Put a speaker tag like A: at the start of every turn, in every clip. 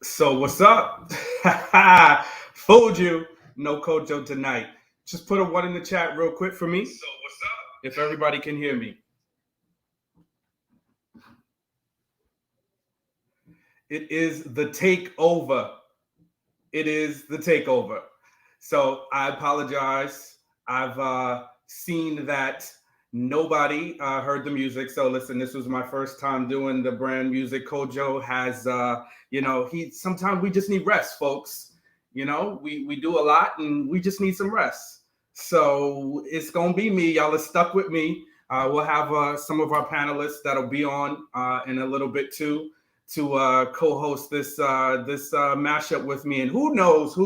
A: So what's up? Fooled you. No Kojo tonight. Just put a one in the chat real quick for me. So what's up? If everybody can hear me. It is the takeover. It is the takeover. So I apologize. I've seen that nobody heard the music. So listen, this was my first time doing the brand music. Kojo has, he sometimes we just need rest, folks. We do a lot and we just need some rest. So it's gonna be me. Y'all are stuck with me. We'll have some of our panelists that'll be on in a little bit too to co-host this mashup with me. And who knows?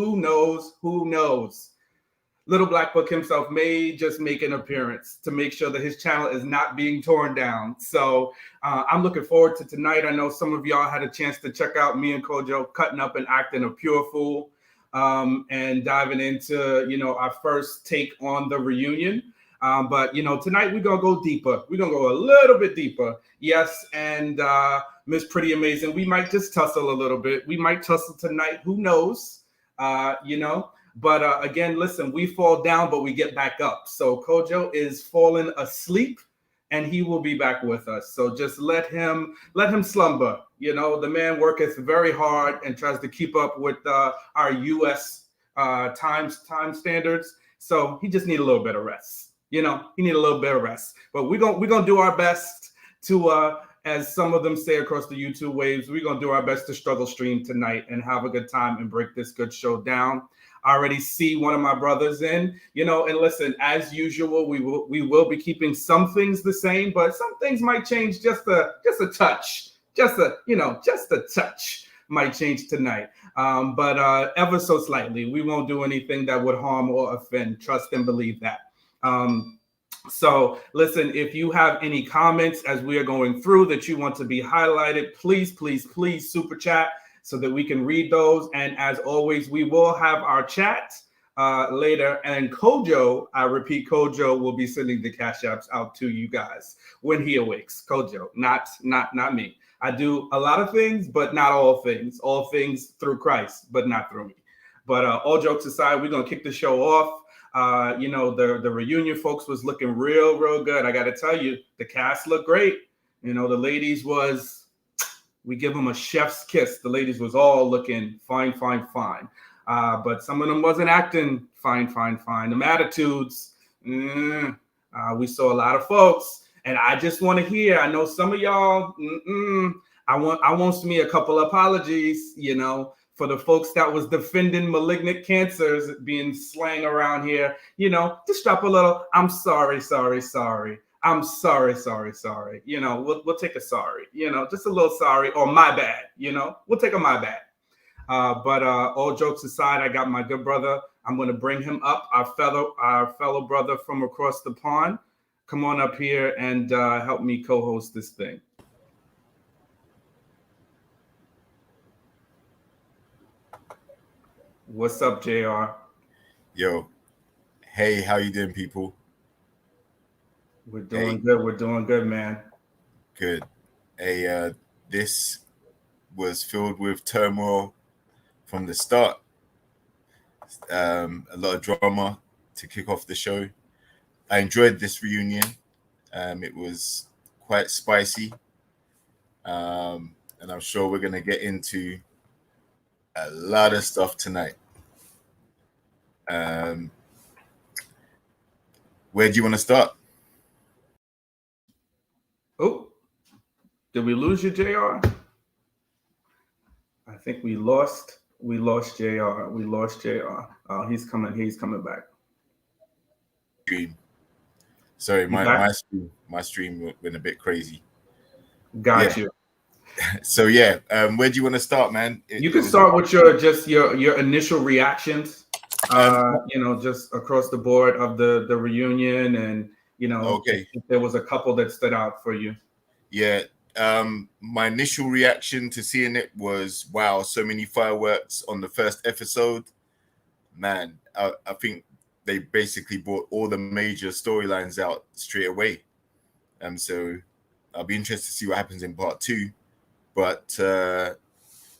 A: Little Black Book himself may just make an appearance to make sure that his channel is not being torn down. So I'm looking forward to tonight. I know some of y'all had a chance to check out me and Kojo cutting up and acting a pure fool and diving into, our first take on the reunion. But tonight we're gonna go deeper. We're gonna go a little bit deeper. Yes, and Miss Pretty Amazing, we might just tussle a little bit. We might tussle tonight. Who knows? But again, listen, we fall down, but we get back up. So Kojo is falling asleep, and he will be back with us. So just let him slumber. The man worketh very hard and tries to keep up with our U.S. time standards. So he just need a little bit of rest. He need a little bit of rest. But we're gonna do our best to, as some of them say across the YouTube waves, we're gonna do our best to struggle stream tonight and have a good time and break this good show down. I already see one of my brothers in, and listen, as usual, we will be keeping some things the same, but some things might change just a touch, just a touch might change tonight. But ever so slightly, we won't do anything that would harm or offend. Trust and believe that. So listen, if you have any comments as we are going through that you want to be highlighted, please super chat so that we can read those. And as always, we will have our chat later. And Kojo, I repeat, Kojo will be sending the cash apps out to you guys when he awakes. Kojo, not me. I do a lot of things, but not all things. All things through Christ, but not through me. But all jokes aside, we're gonna kick the show off. The reunion folks was looking real good. I got to tell you, the cast looked great. The ladies we give them a chef's kiss. The ladies was all looking fine. But some of them wasn't acting fine. Them attitudes, we saw a lot of folks. And I just want to hear, I know some of y'all, I want me a couple of apologies, for the folks that was defending malignant cancers being slang around here, just drop a little, I'm sorry. I'm sorry. We'll take a sorry, just a little sorry, or my bad, we'll take a my bad. But all jokes aside, I got my good brother. I'm going to bring him up, our fellow brother from across the pond. Come on up here and help me co-host this thing. What's up, JR?
B: Yo. Hey, how you doing, people?
A: We're doing good. We're doing good, man.
B: Good. Hey, this was filled with turmoil from the start. A lot of drama to kick off the show. I enjoyed this reunion. It was quite spicy. And I'm sure we're going to get into a lot of stuff tonight. Where do you want to start?
A: Oh, did we lose you, JR? I think we lost JR. Oh, he's coming back.
B: Sorry, my stream went a bit crazy.
A: Got you.
B: So yeah, where do you want to start, man?
A: You can start with your initial reactions. Just across the board of the reunion, and
B: okay,
A: if there was a couple that stood out for you.
B: Yeah, my initial reaction to seeing it was, wow, so many fireworks on the first episode. Man, I think they basically brought all the major storylines out straight away. So I'll be interested to see what happens in part 2. But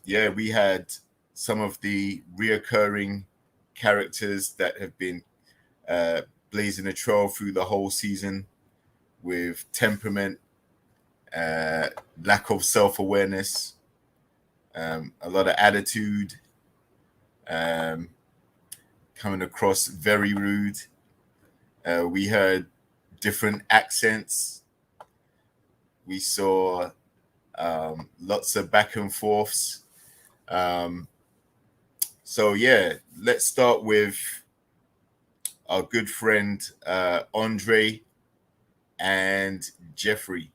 B: yeah, we had some of the reoccurring characters that have been blazing a trail through the whole season with temperament, lack of self-awareness, a lot of attitude, coming across very rude. We heard different accents. We saw lots of back and forths. So yeah, let's start with our good friend Andre and Jeffrey.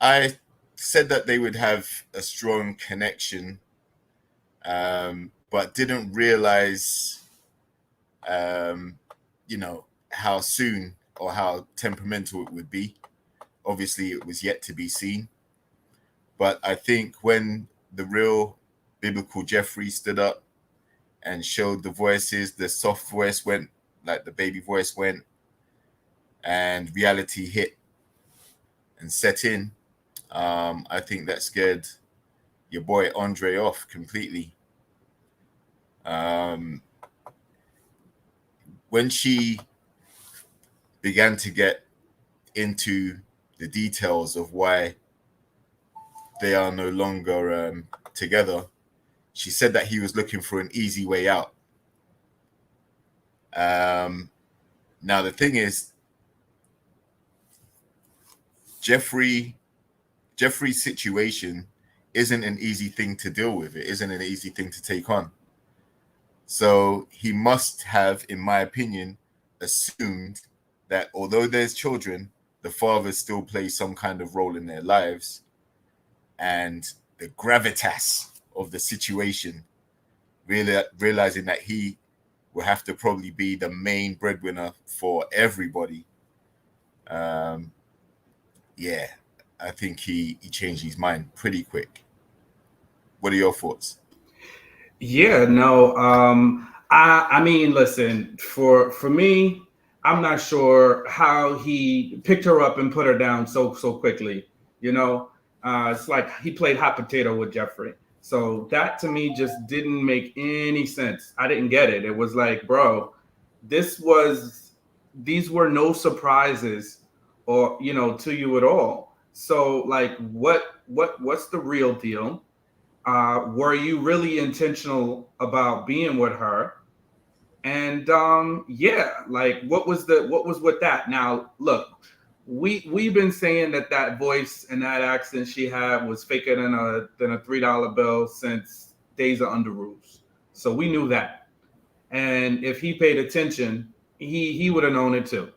B: I said that they would have a strong connection, but didn't realize, how soon or how temperamental it would be. Obviously, it was yet to be seen. But I think when the real biblical Jeffrey stood up and showed the voices, the soft voice went, like the baby voice went, and reality hit and set in. I think that scared your boy Andre off completely. When she began to get into the details of why they are no longer together, she said that he was looking for an easy way out. Now, the thing is, Jeffrey's situation isn't an easy thing to deal with. It isn't an easy thing to take on. So he must have, in my opinion, assumed that although there's children, the father still plays some kind of role in their lives, and the gravitas of the situation, really realizing that he will have to probably be the main breadwinner for everybody. Yeah, I think he changed his mind pretty quick. What are your thoughts?
A: Yeah, no. I mean, listen, for me, I'm not sure how he picked her up and put her down so quickly. You know, it's like he played hot potato with Jeffrey. So that to me just didn't make any sense. I didn't get it. It was like, bro, this was these were no surprises or to you at all. So like what's the real deal? Were you really intentional about being with her? And yeah, like what was with that? Now look, we've been saying that voice and that accent she had was faker than a $3 bill since days of under rules. So we knew that. And if he paid attention, he would have known it too.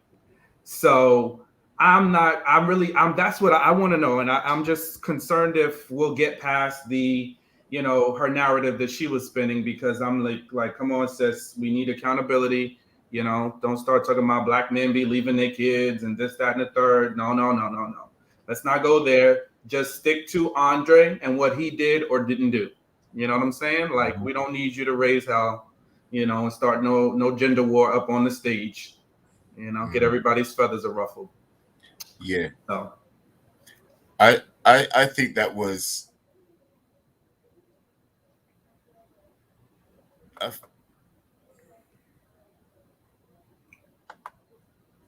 A: So I'm that's what I want to know. And I'm just concerned if we'll get past her narrative that she was spinning, because I'm like, come on, sis, we need accountability. Don't start talking about black men be leaving their kids and this, that, and the third. No, no, no, no, no. Let's not go there. Just stick to Andre and what he did or didn't do. You know what I'm saying? Like, we don't need you to raise hell, and start no gender war up on the stage. Get everybody's feathers are ruffled.
B: Yeah.
A: So
B: I think that was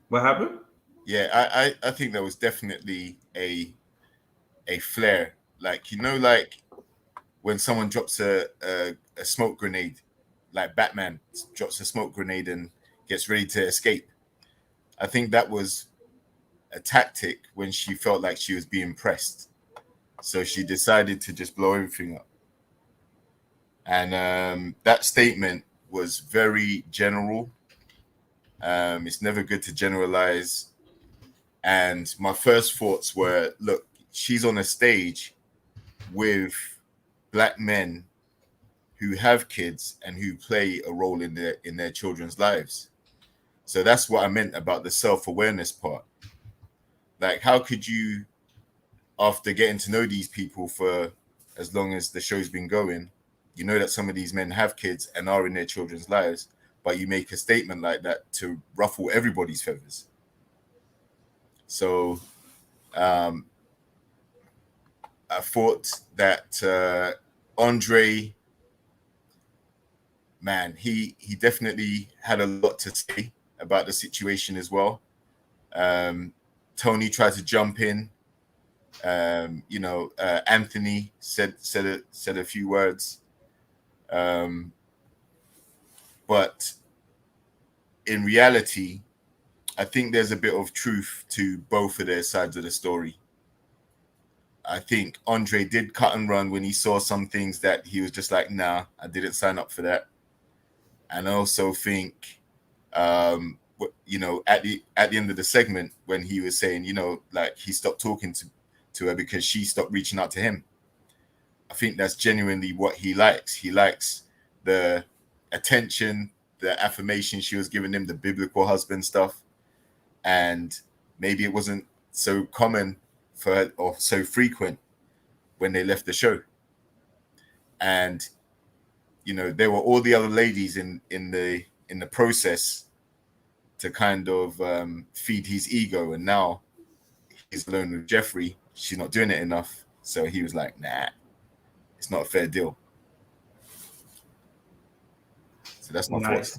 A: what happened?
B: yeah, I think that was definitely a flare. Like, like when someone drops a smoke grenade, like Batman drops a smoke grenade and gets ready to escape. I think that was a tactic when she felt like she was being pressed. So she decided to just blow everything up. And that statement was very general. It's never good to generalize. And my first thoughts were, look, she's on a stage with black men who have kids and who play a role in their children's lives. So that's what I meant about the self-awareness part. Like, how could you, after getting to know these people for as long as the show's been going, that some of these men have kids and are in their children's lives, but you make a statement like that to ruffle everybody's feathers. So thought that Andre, man, he definitely had a lot to say about the situation as well. Tony tried to jump in. Anthony said a few words, but in reality, I think there's a bit of truth to both of their sides of the story. I think Andre did cut and run when he saw some things that he was just like, nah, I didn't sign up for that. And I also think, at the end of the segment when he was saying, like he stopped talking to her because she stopped reaching out to him. I think that's genuinely what he likes. He likes the attention, the affirmation she was giving him, the biblical husband stuff. And maybe it wasn't so common for her or so frequent when they left the show. And, there were all the other ladies in the process to kind of feed his ego. And now he's alone with Jeffrey. She's not doing it enough. So he was like, nah, it's not a fair deal. So that's my thoughts.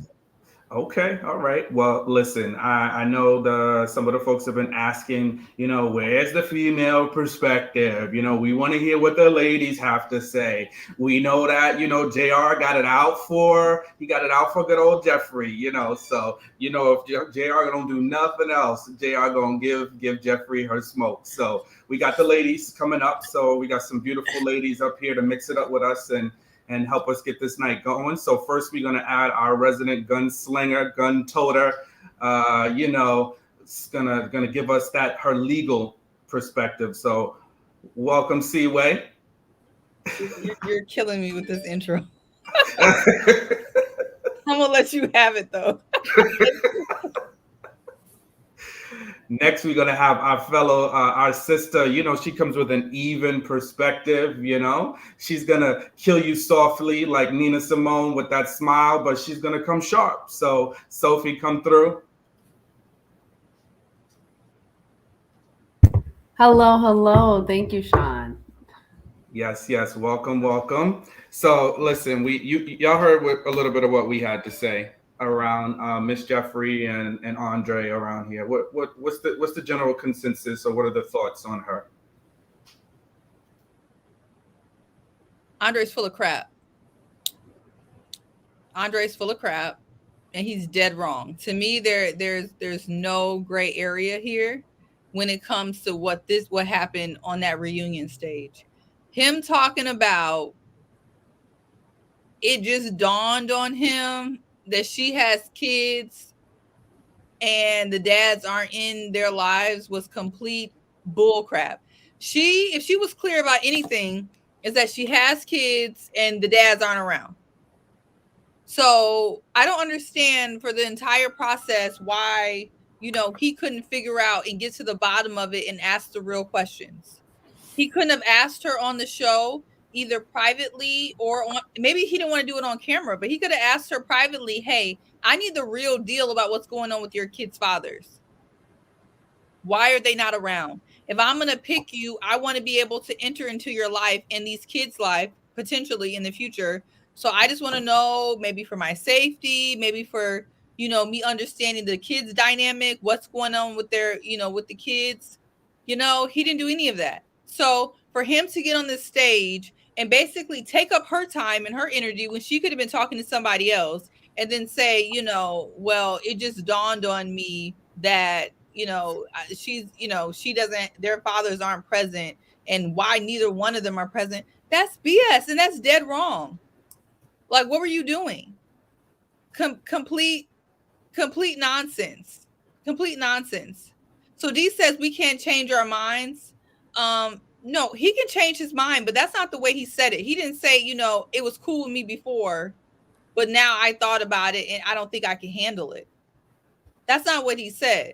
A: Okay, all right. Well, listen, I know some of the folks have been asking, where's the female perspective? We want to hear what the ladies have to say. We know that, JR got it out for good old Jeffrey, so, if JR don't do nothing else, JR gonna give Jeffrey her smoke. So we got the ladies coming up. So we got some beautiful ladies up here to mix it up with us and help us get this night going. So first, we're going to add our resident gunslinger, gun toter. It's gonna give us her legal perspective. So welcome, Seaway.
C: You're killing me with this intro. I'm gonna let you have it though.
A: Next, we're going to have our sister, she comes with an even perspective, She's going to kill you softly like Nina Simone with that smile, but she's going to come sharp. So, Sophie, come through.
D: Hello. Thank you, Sean.
A: Yes. Welcome. So, listen, y'all heard a little bit of what we had to say around Miss Jeffrey and Andre around here. What's the general consensus, or what are the thoughts on her?
C: Andre's full of crap. And he's dead wrong. To me, there's no gray area here when it comes to what happened on that reunion stage. Him talking about it just dawned on him that she has kids and the dads aren't in their lives was complete bullcrap. If she was clear about anything, is that she has kids and the dads aren't around. So I don't understand for the entire process why, he couldn't figure out and get to the bottom of it and ask the real questions. He couldn't have asked her on the show, either privately or maybe he didn't want to do it on camera, but he could have asked her privately, hey, I need the real deal about what's going on with your kids' fathers. Why are they not around? If I'm going to pick you, I want to be able to enter into your life and these kids' life potentially in the future. So I just want to know, maybe for my safety, maybe for, me understanding the kids' dynamic, what's going on with their, with the kids. He didn't do any of that. So for him to get on this stage and basically take up her time and her energy when she could have been talking to somebody else, and then say, well, it just dawned on me that, she doesn't, their fathers aren't present, and why neither one of them are present. That's BS, and that's dead wrong. Like, what were you doing? Complete nonsense. Complete nonsense. So Dee says we can't change our minds. No, he can change his mind, but that's not the way he said it. He didn't say, it was cool with me before, but now I thought about it and I don't think I can handle it. That's not what he said.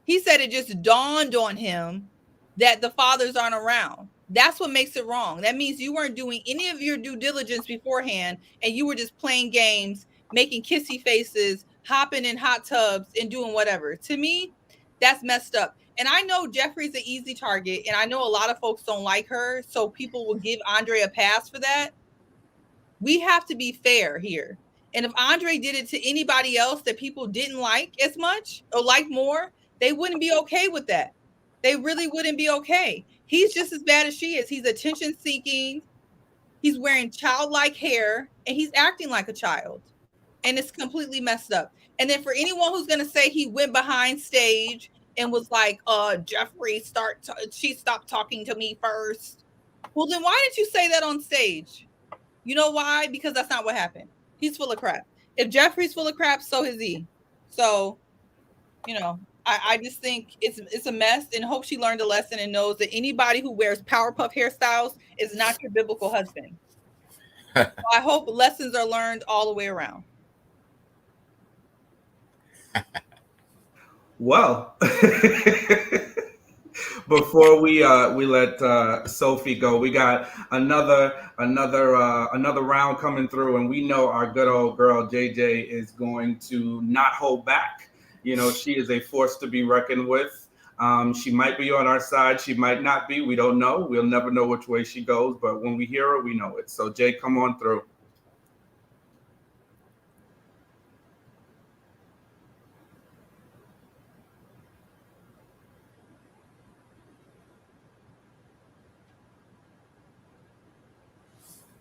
C: He said it just dawned on him that the fathers aren't around. That's what makes it wrong. That means you weren't doing any of your due diligence beforehand, and you were just playing games, making kissy faces, hopping in hot tubs, and doing whatever. To me, that's messed up. And I know Jeffrey's an easy target, and I know a lot of folks don't like her, so people will give Andre a pass for that. We have to be fair here. And if Andre did it to anybody else that people didn't like as much or like more, they wouldn't be okay with that. They really wouldn't be okay. He's just as bad as she is. He's attention seeking. He's wearing childlike hair, and he's acting like a child. And it's completely messed up. And then for anyone who's going to say he went behind stage and was like, Jeffrey, she stopped talking to me first. Well, then why didn't you say that on stage? You know why? Because that's not what happened. He's full of crap. If Jeffrey's full of crap, so is he. So, I just think it's a mess, and hope she learned a lesson and knows that anybody who wears Powerpuff hairstyles is not your biblical husband. So I hope lessons are learned all the way around.
A: Well, before we let Sophie go, we got another round coming through, and we know our good old girl JJ is going to not hold back. She is a force to be reckoned with. She might be on our side, she might not be. We don't know. We'll never know which way she goes, but when we hear her, we know it. So Jay, come on through.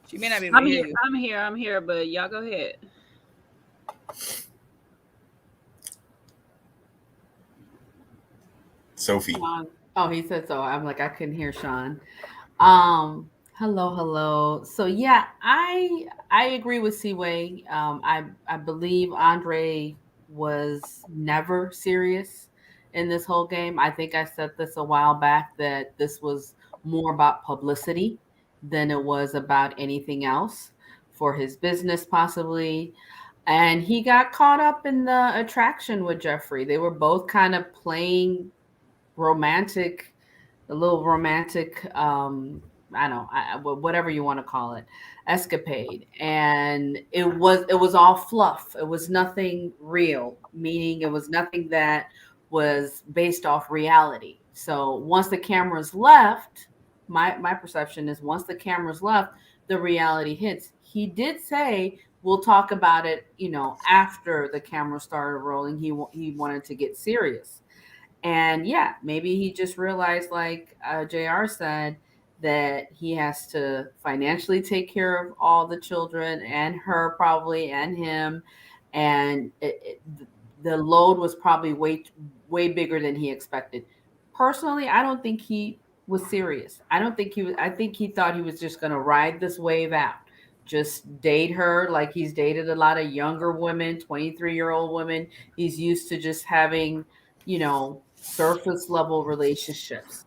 C: She may not be able to hear you.
E: I'm here, but y'all go ahead.
B: Sophie.
D: Sean. Oh, he said so. I'm like, I couldn't hear Sean. Hello. So yeah, I agree with Seaway. I believe Andre was never serious in this whole game. I think I said this a while back that this was more about publicity than it was about anything else for his business, possibly. And he got caught up in the attraction with Jeffrey. They were both kind of playing romantic, whatever you want to call it, escapade. And it was all fluff. It was nothing real, meaning it was nothing that was based off reality. So once the cameras left, my perception is once the cameras left, the reality hits. He did say, we'll talk about it, after the camera started rolling. He wanted to get serious. And yeah, maybe he just realized, like JR said, that he has to financially take care of all the children and her probably and him. And the load was probably way bigger than he expected. Personally, I don't think he was serious. I think he thought he was just going to ride this wave out, just date her like he's dated a lot of younger women, 23-year-old women. He's used to just having, surface level relationships.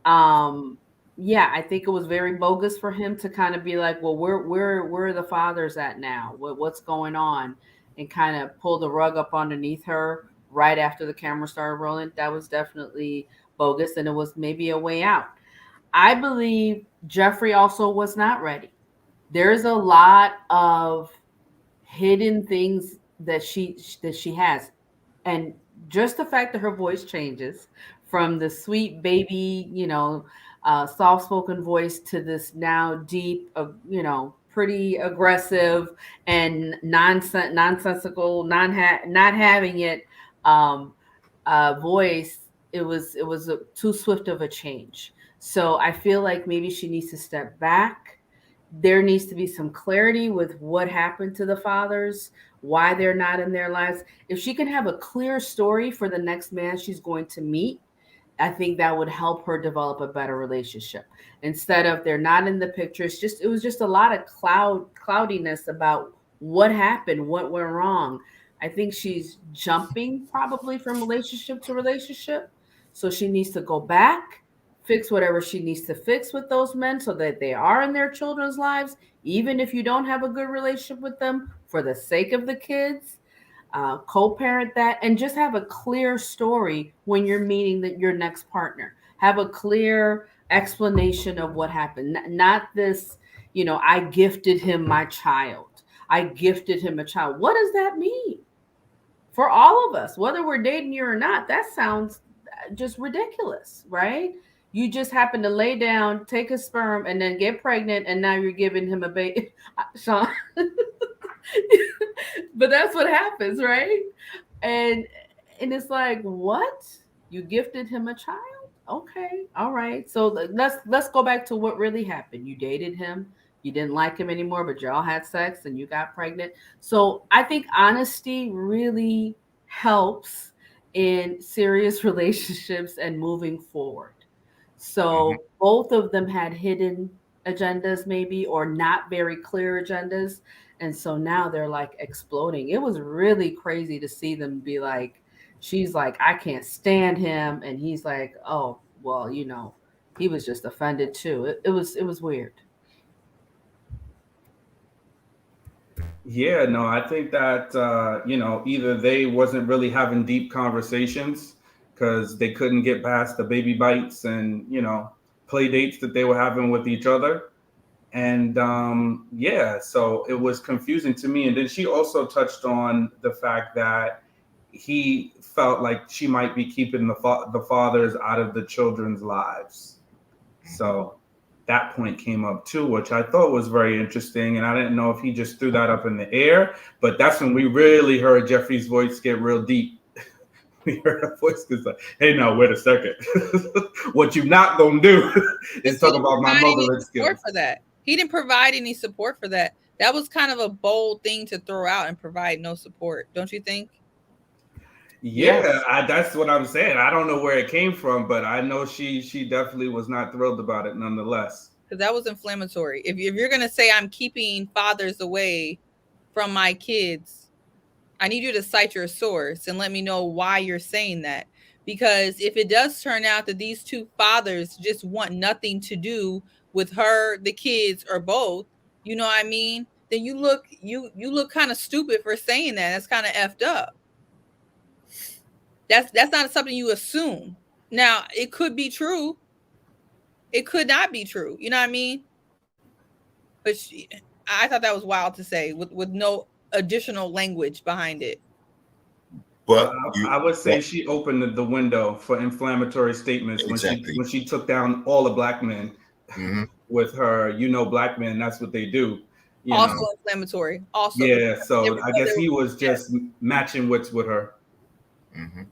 D: Yeah, I think it was very bogus for him to kind of be like, well, where are the fathers at now? What's going on? And kind of pull the rug up underneath her right after the camera started rolling. That was definitely bogus, and it was maybe a way out. I believe Jeffrey also was not ready. There's a lot of hidden things that she has, and just the fact that her voice changes from the sweet baby, soft-spoken voice to this now deep, pretty aggressive and nonsensical, not having it voice. It was too swift of a change. So I feel like maybe she needs to step back. There needs to be some clarity with what happened to the fathers, why they're not in their lives. If she can have a clear story for the next man she's going to meet, I think that would help her develop a better relationship. Instead of they're not in the picture, it was just a lot of cloudiness about what happened, what went wrong. I think she's jumping probably from relationship to relationship. So she needs to go back, fix whatever she needs to fix with those men so that they are in their children's lives, even if you don't have a good relationship with them, for the sake of the kids. Co-parent that, and just have a clear story when you're meeting your next partner. Have a clear explanation of what happened. Not this, I gifted him my child. I gifted him a child. What does that mean? For all of us, whether we're dating you or not, that sounds just ridiculous, right? You just happen to lay down, take a sperm, and then get pregnant, and now you're giving him a baby, Sean. But that's what happens, right? And it's like, what? You gifted him a child? Okay, all right. So let's go back to what really happened. You dated him, you didn't like him anymore, but y'all had sex and you got pregnant. So I think honesty really helps in serious relationships and moving forward. So both of them had hidden agendas, maybe, or not very clear agendas. And so now they're like exploding. It was really crazy to see them be like, she's like, I can't stand him. And he's like, oh, well, he was just offended too. It was weird.
A: Yeah, no, I think that either they wasn't really having deep conversations because they couldn't get past the baby bites and play dates that they were having with each other. And so it was confusing to me. And then she also touched on the fact that he felt like she might be keeping the fathers out of the children's lives. So that point came up too, which I thought was very interesting. And I didn't know if he just threw that up in the air, but that's when we really heard Jeffrey's voice get real deep. We heard her voice because like, hey, now wait a second. What you not gonna do is talk about my motherhood skills.
C: For that. He didn't provide any support for that. That was kind of a bold thing to throw out and provide no support, don't you think?
A: Yeah, yes. That's what I'm saying. I don't know where it came from, but I know she definitely was not thrilled about it nonetheless.
C: Because that was inflammatory. If you're going to say I'm keeping fathers away from my kids, I need you to cite your source and let me know why you're saying that. Because if it does turn out that these two fathers just want nothing to do with her, the kids, or both, you know what I mean? Then you look kind of stupid for saying that. That's kind of effed up. That's not something you assume. Now, it could be true. It could not be true. You know what I mean? But I thought that was wild to say with no additional language behind it.
A: But I would say she opened the window for inflammatory statements when she took down all the black men with her. Black men, that's what they do.
C: Also inflammatory. Also,
A: yeah. So I guess he was just matching wits with her.
B: Mm-hmm.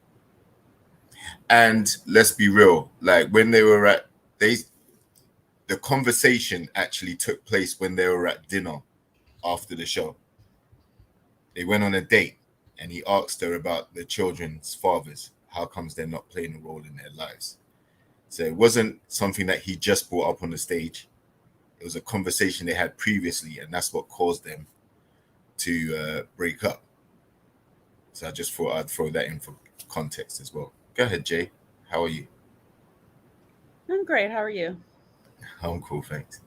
B: And let's be real, like when they were the conversation actually took place when they were at dinner after the show. They went on a date and he asked her about the children's fathers. How comes they're not playing a role in their lives? So it wasn't something that he just brought up on the stage. It was a conversation they had previously, and that's what caused them to break up. So I just thought I'd throw that in for context as well. Go ahead, Jay. How are you?
E: I'm great. How are you?
B: I'm cool, thanks.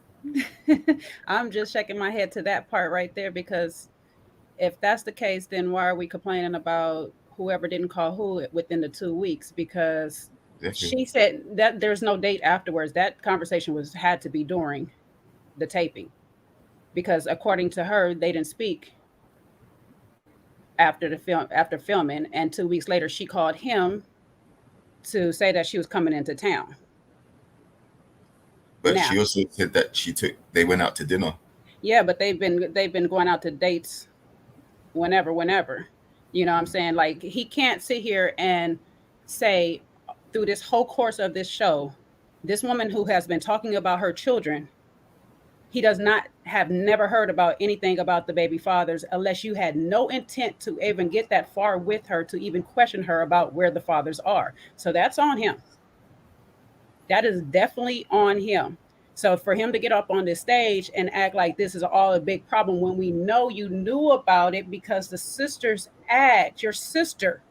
E: I'm just shaking my head to that part right there, because if that's the case, then why are we complaining about whoever didn't call who within the 2 weeks? Because she said that there's no date afterwards. That conversation had to be during the taping, because according to her, they didn't speak after filming, and 2 weeks later she called him to say that she was coming into town.
B: But she also said that they went out to dinner.
E: Yeah, but they've been going out to dates whenever. You know what I'm saying? Like, he can't sit here and say through this whole course of this show, this woman who has been talking about her children, he does not have never heard about anything about the baby fathers, unless you had no intent to even get that far with her to even question her about where the fathers are. So that's on him. That is definitely on him. So for him to get up on this stage and act like this is all a big problem when we know you knew about it, because the sisters asked, your sister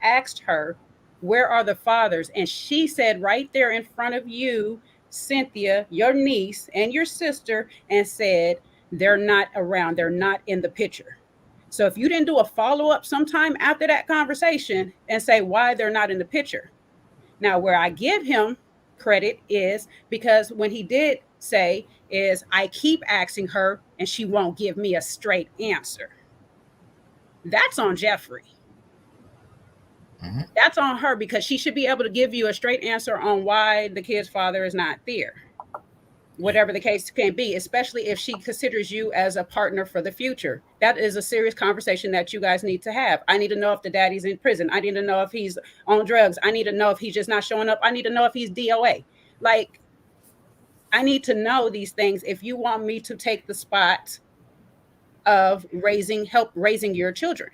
E: asked her, where are the fathers? And she said right there in front of you, Cynthia, your niece, and your sister, and said, they're not around. They're not in the picture. So if you didn't do a follow-up sometime after that conversation and say why they're not in the picture. Now, where I give him credit is because when he did say is, I keep asking her and she won't give me a straight answer. That's on Jeffrey. That's on her, because she should be able to give you a straight answer on why the kid's father is not there. Whatever the case can be, especially if she considers you as a partner for the future. That is a serious conversation that you guys need to have. I need to know if the daddy's in prison. I need to know if he's on drugs. I need to know if he's just not showing up. I need to know if he's DOA. Like, I need to know these things if you want me to take the spot of help raising your children.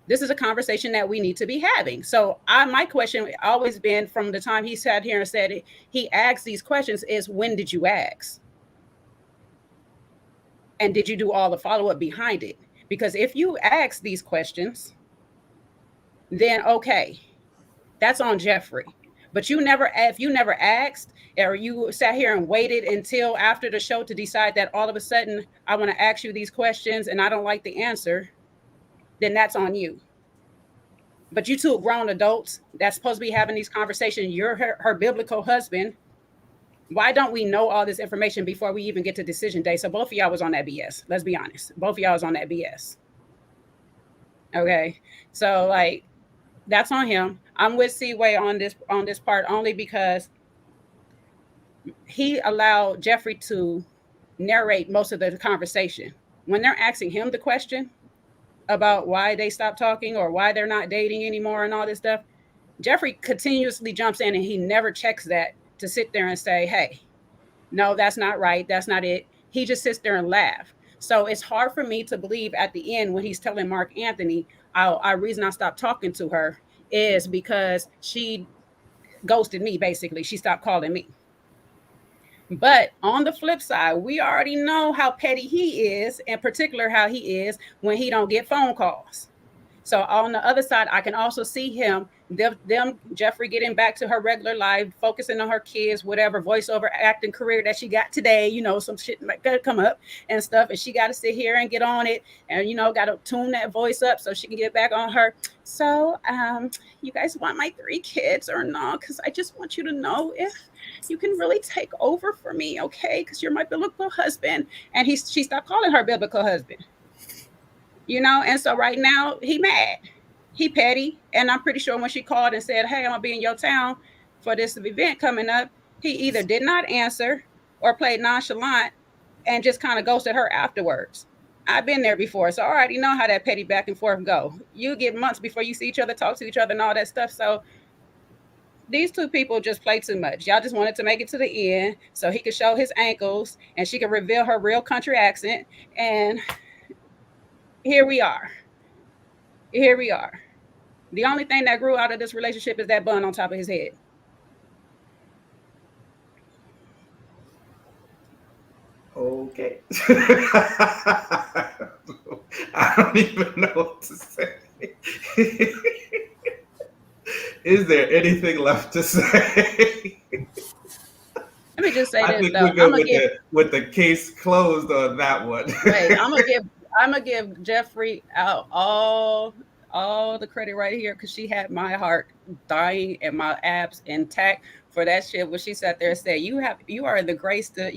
E: This is a conversation that we need to be having. So my question always been from the time he sat here and said it, he asked these questions is, when did you ask? And did you do all the follow-up behind it? Because if you ask these questions, then okay, that's on Jeffrey. But if you never asked, or you sat here and waited until after the show to decide that all of a sudden I want to ask you these questions and I don't like the answer, then that's on you. But you two grown adults that's supposed to be having these conversations, you're her biblical husband. Why don't we know all this information before we even get to decision day? So both of y'all was on that BS. Let's be honest. Both of y'all was on that BS. Okay. So like, that's on him. I'm with Seaway on this part only because he allowed Jeffrey to narrate most of the conversation. When they're asking him the question about why they stopped talking or why they're not dating anymore and all this stuff, Jeffrey continuously jumps in and he never checks that to sit there and say, hey, no, that's not right. That's not it. He just sits there and laugh. So it's hard for me to believe at the end when he's telling Mark Anthony, our reason I stopped talking to her is because she ghosted me, basically. She stopped calling me. But on the flip side, we already know how petty he is, in particular how he is when he don't get phone calls. So on the other side, I can also see Jeffrey getting back to her regular life, focusing on her kids, whatever voiceover acting career that she got today, some shit might come up and stuff. And she got to sit here and get on it and, got to tune that voice up so she can get back on her. So you guys want my 3 kids or not? Because I just want you to know if you can really take over for me, okay? Because you're my biblical husband. And she stopped calling her biblical husband. And so right now he mad, he petty. And I'm pretty sure when she called and said, hey, I'm gonna be in your town for this event coming up, he either did not answer or played nonchalant and just kind of ghosted her afterwards. I've been there before, so I already know how that petty back and forth go. You get months before you see each other, talk to each other and all that stuff. So these 2 people just play too much. Y'all just wanted to make it to the end so he could show his ankles and she could reveal her real country accent. And here we are. The only thing that grew out of this relationship is that bun on top of his head.
A: Okay. I don't even know what to say. Is there anything left to say?
E: Let me just say
A: I
E: this,
A: think
E: though.
A: we're good with the case closed on that one.
E: Wait, I'm gonna give Jeffrey out all the credit right here because she had my heart dying and my abs intact for that shit when she sat there and said, you have grace to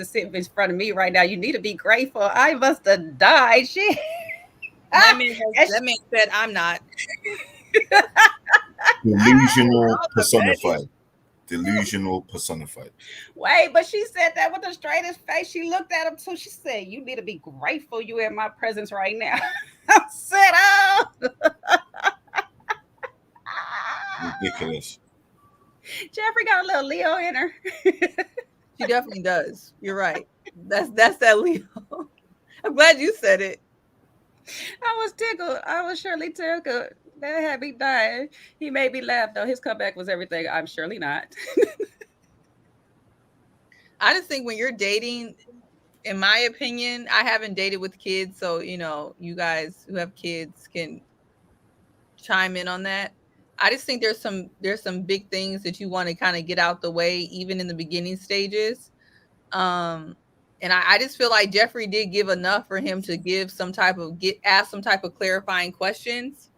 E: sit in front of me right now. You need to be grateful. I must have died. Shit.
C: That man said I'm not.
B: Delusional personified.
E: Wait, but she said that with the straightest face. She looked at him too. She said, you need to be grateful you in my presence right now. I said, oh.
B: Ridiculous.
E: Jeffrey got a little Leo in her.
C: She definitely does. You're right. That's that Leo. I'm glad you said it.
E: I was tickled. I was surely tickled. That had me dying. He made me laugh, though. His comeback was everything. I'm surely not.
C: I just think when you're dating, in my opinion, I haven't dated with kids, so you guys who have kids can chime in on that. I just think there's some big things that you want to kind of get out the way, even in the beginning stages. And I just feel like Jeffrey did give enough for him to give ask some type of clarifying questions.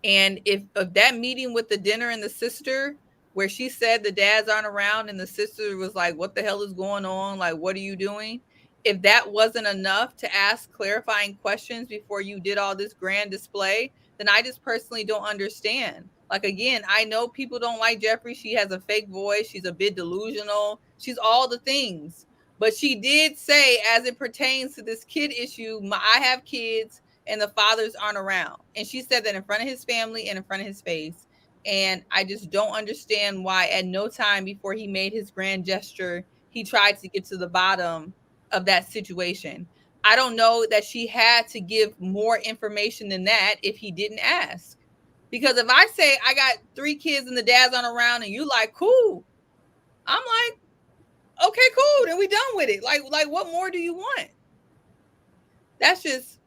C: And if that meeting with the dinner and the sister, where she said the dads aren't around and the sister was like, what the hell is going on? Like, what are you doing? If that wasn't enough to ask clarifying questions before you did all this grand display, then I just personally don't understand. Like, again, I know people don't like Jeffrey. She has a fake voice. She's a bit delusional. She's all the things. But she did say, as it pertains to this kid issue, I have kids and the fathers aren't around. And she said that in front of his family and in front of his face. And I just don't understand why at no time before he made his grand gesture, he tried to get to the bottom of that situation. I don't know that she had to give more information than that if he didn't ask. Because if I say I got 3 kids and the dads aren't around and you like, cool, I'm like, okay, cool, then we done with it. Like what more do you want? That's just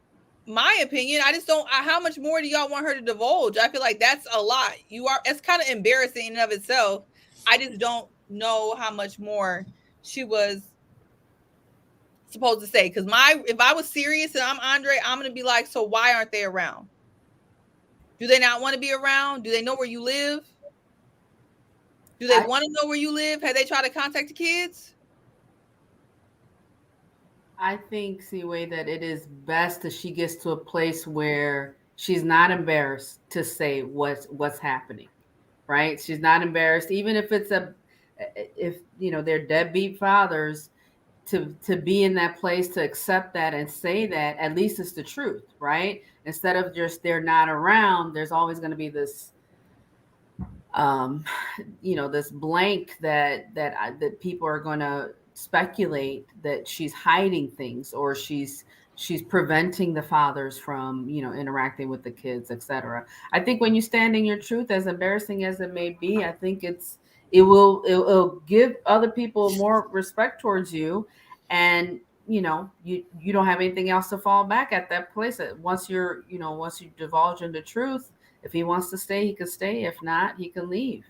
C: my opinion. I just don't, how much more do y'all want her to divulge? I feel like that's a lot. It's kind of embarrassing in and of itself. I just don't know how much more she was supposed to say. Because if I was serious and I'm Andre, I'm going to be like, so why aren't they around? Do they not want to be around? Do they know where you live? Do they want to know where you live? Have they tried to contact the kids?
D: I think, Seaway, that it is best that she gets to a place where she's not embarrassed to say what's happening, right? She's not embarrassed, even if if they're deadbeat fathers, to be in that place to accept that and say that. At least it's the truth, right? Instead of just they're not around, there's always going to be this this blank that people are going to speculate that she's hiding things, or she's preventing the fathers from interacting with the kids, etc. I think when you stand in your truth, as embarrassing as it may be, I think it'll give other people more respect towards you, and you don't have anything else to fall back at that place. Once you divulge in the truth, if he wants to stay, he can stay. If not, he can leave.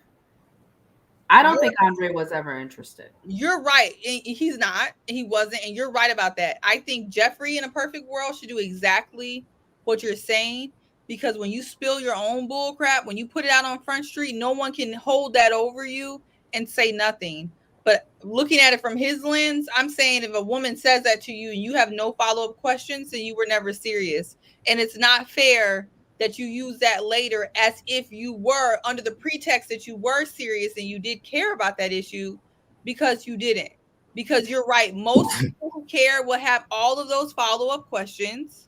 D: I don't think Andre was ever interested.
C: You're right. He's not. He wasn't. And you're right about that. I think Jeffrey in a perfect world should do exactly what you're saying, because when you spill your own bull crap, when you put it out on Front Street, no one can hold that over you and say nothing. But looking at it from his lens, I'm saying if a woman says that to you and you have no follow-up questions, then you were never serious. And it's not fair that you use that later as if you were under the pretext that you were serious and you did care about that issue, because you didn't. Because you're right. Most people who care will have all of those follow-up questions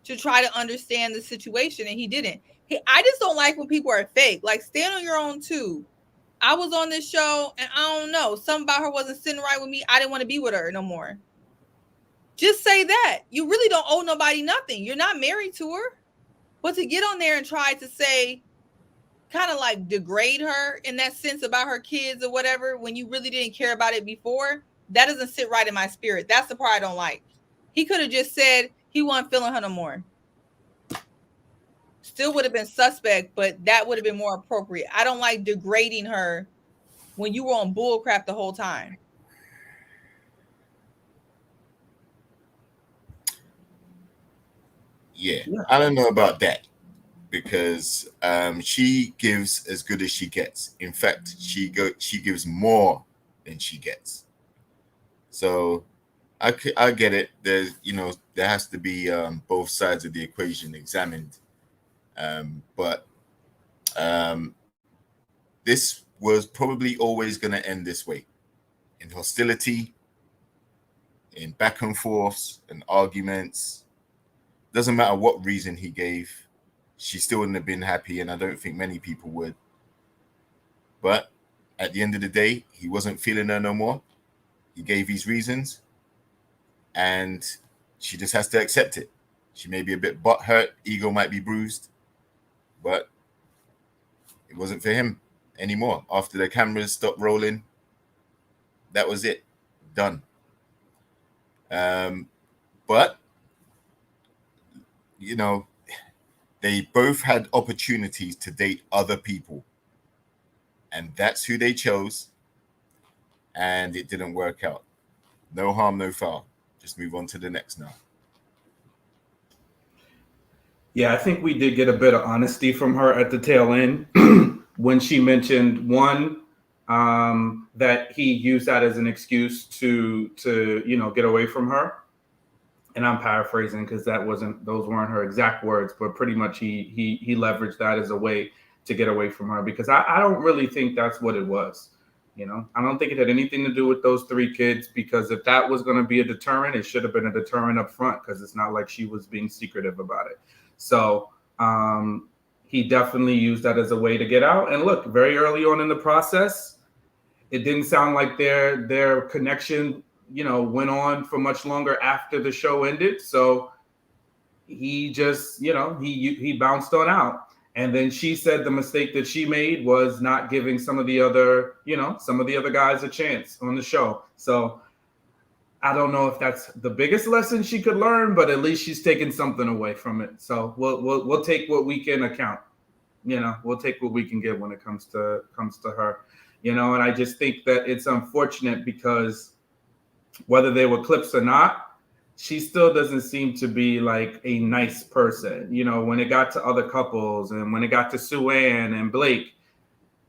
C: to try to understand the situation, and he didn't. I just don't like when people are fake. Like, stand on your own too. I was on this show and I don't know, something about her wasn't sitting right with me. I didn't want to be with her no more. Just say that. You really don't owe nobody nothing. You're not married to her. But to get on there and try to say, kind of like degrade her in that sense about her kids or whatever, when you really didn't care about it before, that doesn't sit right in my spirit. That's the part I don't like. He could have just said he wasn't feeling her no more. Still would have been suspect, but that would have been more appropriate. I don't like degrading her when you were on bull crap the whole time.
B: Yeah, I don't know about that, because she gives as good as she gets. In fact, she gives more than she gets. So I get it. There's there has to be both sides of the equation examined. But this was probably always going to end this way, in hostility, in back and forths and arguments. Doesn't matter what reason he gave, she still wouldn't have been happy, and I don't think many people would. But at the end of the day, he wasn't feeling her no more. He gave his reasons, and she just has to accept it. She may be a bit butthurt, ego might be bruised, but it wasn't for him anymore. After the cameras stopped rolling, that was it. Done. But they both had opportunities to date other people, and that's who they chose, and it didn't work out. No harm, no foul. Just move on to the next now.
A: Yeah, I think we did get a bit of honesty from her at the tail end when she mentioned, one, that he used that as an excuse to get away from her. and I'm paraphrasing because those weren't her exact words, but pretty much he leveraged that as a way to get away from her, because I don't really think that's what it was. I don't think it had anything to do with those 3 kids, because if that was going to be a deterrent, it should have been a deterrent up front, because it's not like she was being secretive about it. So he definitely used that as a way to get out. And look, very early on in the process, it didn't sound like their connection, went on for much longer after the show ended. So he just, he bounced on out. And then she said the mistake that she made was not giving some of the other guys a chance on the show. So I don't know if that's the biggest lesson she could learn, but at least she's taking something away from it. So we'll take what we can account. We'll take what we can get when it comes to her. And I just think that it's unfortunate, because whether they were clips or not, she still doesn't seem to be like a nice person. When it got to other couples, and when it got to Susanne and Blake,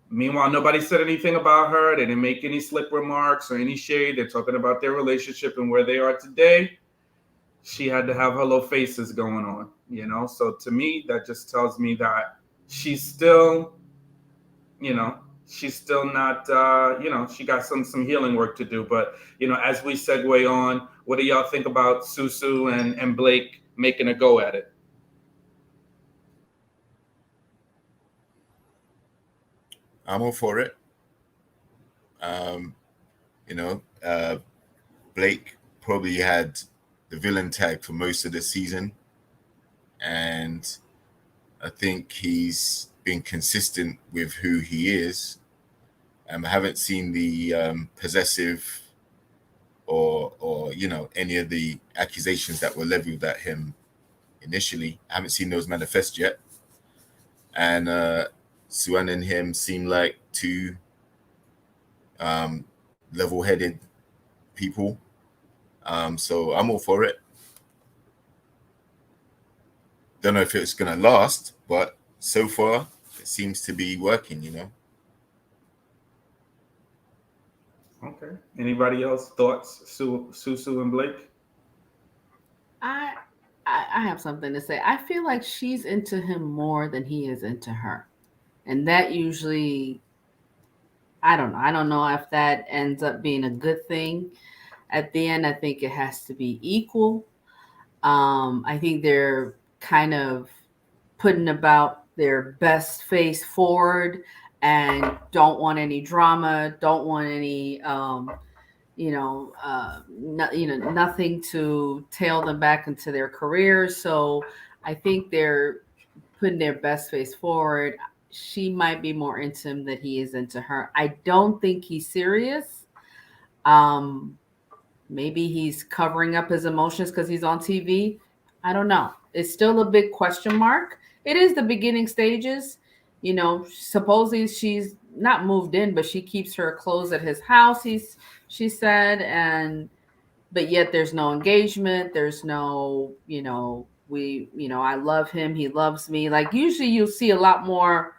A: meanwhile, nobody said anything about her. They didn't make any slick remarks or any shade. They're talking about their relationship and where they are today. She had to have her little faces going on, So to me, that just tells me that she's still, she's still not, she got some healing work to do. But, as we segue on, what do y'all think about Susu and Blake making a go at it?
B: I'm all for it. Blake probably had the villain tag for most of the season, and I think he's been consistent with who he is. I haven't seen the possessive or any of the accusations that were leveled at him initially. I haven't seen those manifest yet. And Susanne and him seem like 2 level-headed people. So I'm all for it. Don't know if it's going to last, but so far it seems to be working,
A: Okay. Anybody else thoughts, Susu and Blake?
D: I have something to say. I feel like she's into him more than he is into her. And that usually, I don't know. I don't know if that ends up being a good thing. At the end, I think it has to be equal. I think they're kind of putting about their best face forward and don't want any drama, don't want any, nothing to tail them back into their careers. So I think they're putting their best face forward. She might be more into him than he is into her. I don't think he's serious. Maybe he's covering up his emotions because he's on TV. I don't know. It's still a big question mark. It is the beginning stages. Supposedly she's not moved in, but she keeps her clothes at his house, she said. But yet there's no engagement. There's no, I love him. He loves me. Like usually you'll see a lot more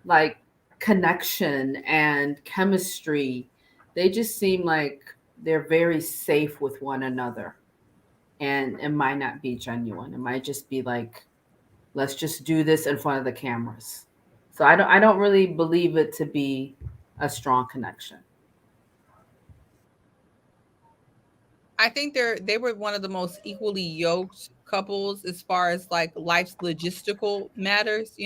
D: like connection and chemistry. They just seem like they're very safe with one another, and it might not be genuine. It might just be like, let's just do this in front of the cameras. So I don't really believe it to be a strong connection.
C: I think they were one of the most equally yoked couples as far as like life's logistical matters,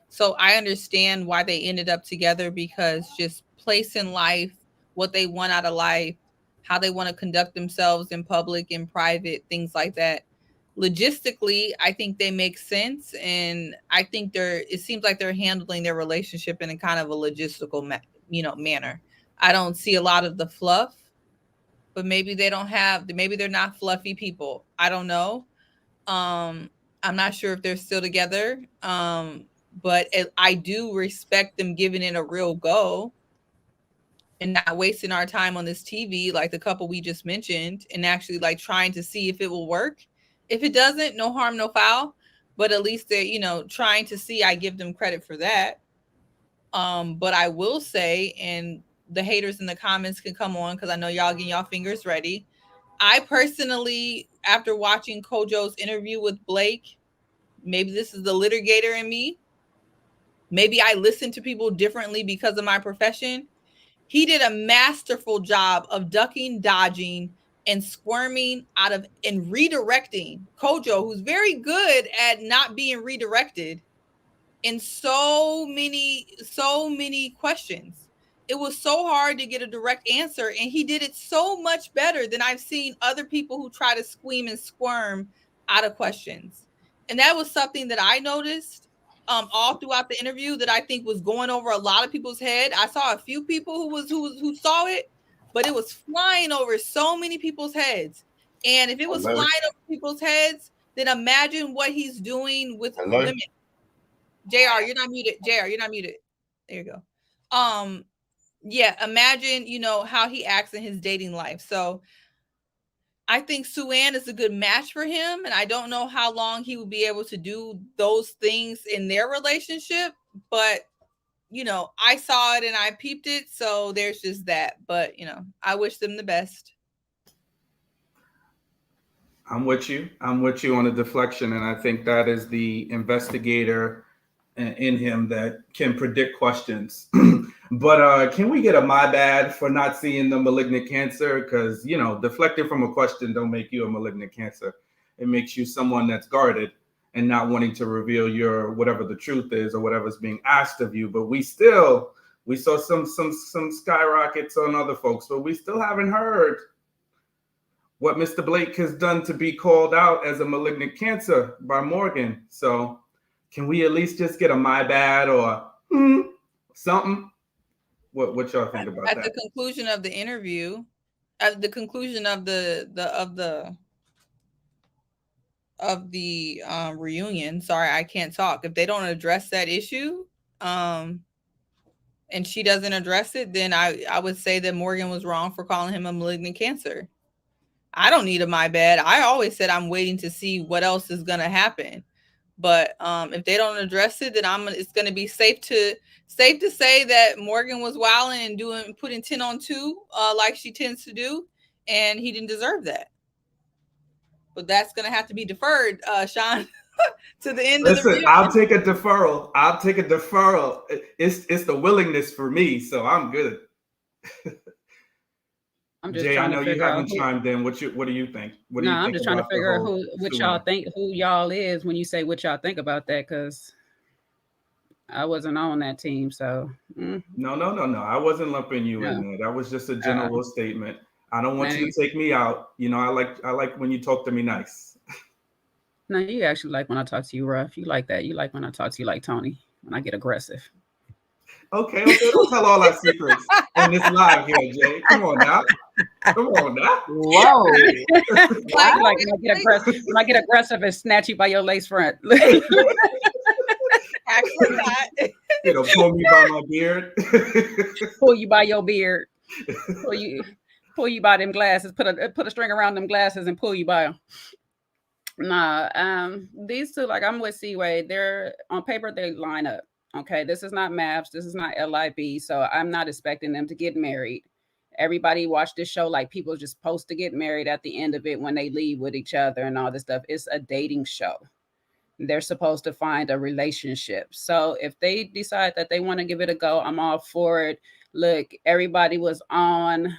C: So I understand why they ended up together, because just place in life, what they want out of life, how they want to conduct themselves in public and private, things like that. Logistically, I think they make sense, and I think it seems like they're handling their relationship in a kind of a logistical manner. I don't see a lot of the fluff, but maybe maybe they're not fluffy people. I don't know. I'm not sure if they're still together. But I do respect them giving it a real go and not wasting our time on this TV, like the couple we just mentioned, and actually like trying to see if it will work. If it doesn't, no harm, no foul. But at least they're, trying to see. I give them credit for that. But I will say, and the haters in the comments can come on because I know y'all getting y'all fingers ready. I personally, after watching Kojo's interview with Blake, maybe this is the litigator in me. Maybe I listen to people differently because of my profession. He did a masterful job of ducking, dodging, and squirming out of and redirecting Kojo, who's very good at not being redirected, in so many questions. It was so hard to get a direct answer, and he did it so much better than I've seen other people who try to squeam and squirm out of questions. And that was something that I noticed all throughout the interview that I think was going over a lot of people's head. I saw a few people who saw it, but it was flying over so many people's heads. And if it was flying over people's heads, then imagine what he's doing with women. JR, you're not muted. JR, you're not muted. There you go. Yeah, imagine, how he acts in his dating life. So I think Susanne is a good match for him, and I don't know how long he will be able to do those things in their relationship, but I saw it and I peeped it, so there's just that. But I wish them the best.
A: I'm with you on the deflection, and I think that is the investigator in him that can predict questions. But can we get a my bad for not seeing the malignant cancer? Because deflecting from a question don't make you a malignant cancer. It makes you someone that's guarded and not wanting to reveal your whatever the truth is or whatever's being asked of you. But we saw some skyrockets on other folks, but we still haven't heard what Mr. Blake has done to be called out as a malignant cancer by Morgan. So can we at least just get a my bad or something? What y'all think about that?
C: At the conclusion of the interview, at the conclusion of the reunion, sorry, I can't talk. If they don't address that issue, and she doesn't address it, then I would say that Morgan was wrong for calling him a malignant cancer. I don't need a my bad. I always said I'm waiting to see what else is going to happen. But if they don't address it, then it's going to be safe to say that Morgan was wilding and putting 10 on 2 like she tends to do, and he didn't deserve that. But that's going to have to be deferred, Sean, to the end of the review.
A: I'll take a deferral. It's the willingness for me, so I'm good.
E: I'm just
A: Jay, I
E: trying
A: know
E: to
A: you haven't chimed in. What do you think?
E: I'm just trying to figure out what y'all think, who y'all is when you say what y'all think about that, because I wasn't on that team. So
A: No. I wasn't lumping you in there. That was just a general statement. I don't want you to take me out. I like when you talk to me nice.
E: No, you actually like when I talk to you rough. You like that. You like when I talk to you like Tony, when I get aggressive.
A: Okay. Don't tell all our secrets on this live here, Jay. Come on now.
D: Whoa.
E: Like when I get aggressive and snatch you by your lace front.
C: Actually not.
A: Pull me by my beard.
E: Pull you by your beard. Pull you by them glasses. Put a string around them glasses and pull you by them. Nah, these two, like I'm with Seaway, they're on paper, they line up. Okay, this is not MAPS, this is not LIB, so I'm not expecting them to get married. Everybody watch this show like people are just supposed to get married at the end of it when they leave with each other and all this stuff. It's a dating show. They're supposed to find a relationship. So if they decide that they want to give it a go, I'm all for it. Look, everybody was on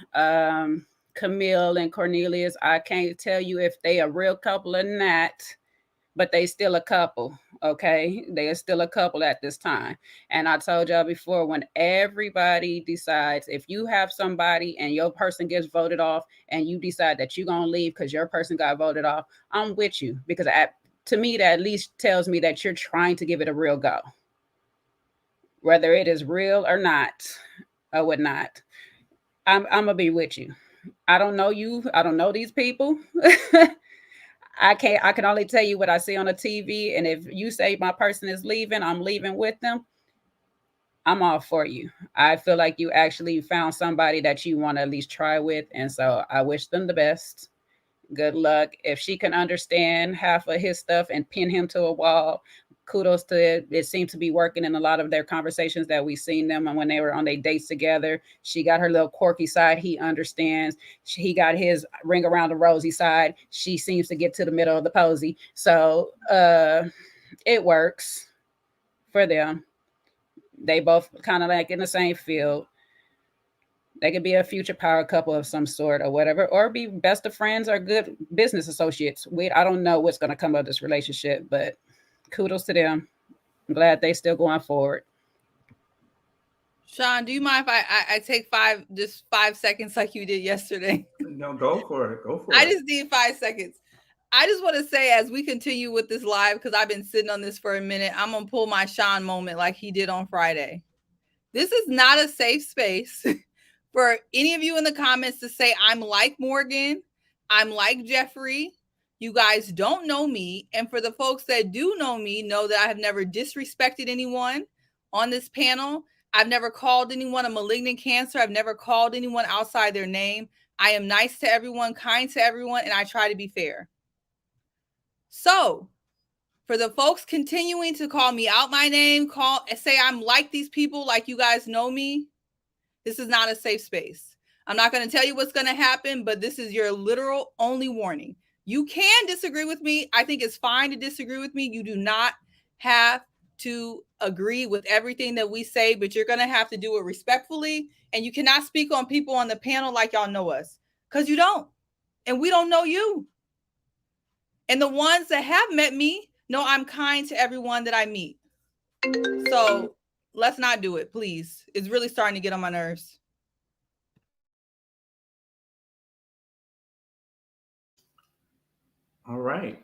E: Camille and Cornelius. I can't tell you if they a real couple or not, but they still a couple. Okay, they are still a couple at this time. And I told y'all before, when everybody decides, if you have somebody and your person gets voted off and you decide that you're going to leave because your person got voted off, I'm with you, because to me, that at least tells me that you're trying to give it a real go. Whether it is real or not, or whatnot, I'm going to be with you. I don't know you. I don't know these people. I can only tell you what I see on the TV. And if you say my person is leaving, I'm leaving with them, I'm all for you. I feel like you actually found somebody that you want to at least try with. And so I wish them the best. Good luck. If she can understand half of his stuff and pin him to a wall, kudos to it. It seemed to be working in a lot of their conversations that we've seen them, and when they were on their dates together. She got her little quirky side. He understands. He got his ring around the rosy side. She seems to get to the middle of the posy. So it works for them. They both kind of like in the same field. They could be a future power couple of some sort or whatever, or be best of friends or good business associates. I don't know what's going to come of this relationship, but kudos to them. I'm glad they still going forward.
C: Sean, do you mind if I take 5 seconds like you did yesterday?
A: No, go for it. Go for it.
C: I just need 5 seconds. I just want to say, as we continue with this live, because I've been sitting on this for a minute, I'm going to pull my Sean moment like he did on Friday. This is not a safe space for any of you in the comments to say, I'm like Morgan, I'm like Jeffrey. You guys don't know me. And for the folks that do know me, know that I have never disrespected anyone on this panel. I've never called anyone a malignant cancer. I've never called anyone outside their name. I am nice to everyone, kind to everyone, and I try to be fair. So for the folks continuing to call me out my name, say I'm like these people, like you guys know me, this is not a safe space. I'm not going to tell you what's going to happen, but this is your literal only warning. You can disagree with me. I think it's fine to disagree with me. You do not have to agree with everything that we say, but you're going to have to do it respectfully. And you cannot speak on people on the panel like y'all know us, because you don't. And we don't know you. And the ones that have met me know I'm kind to everyone that I meet. So let's not do it, please. It's really starting to get on my nerves.
A: All right.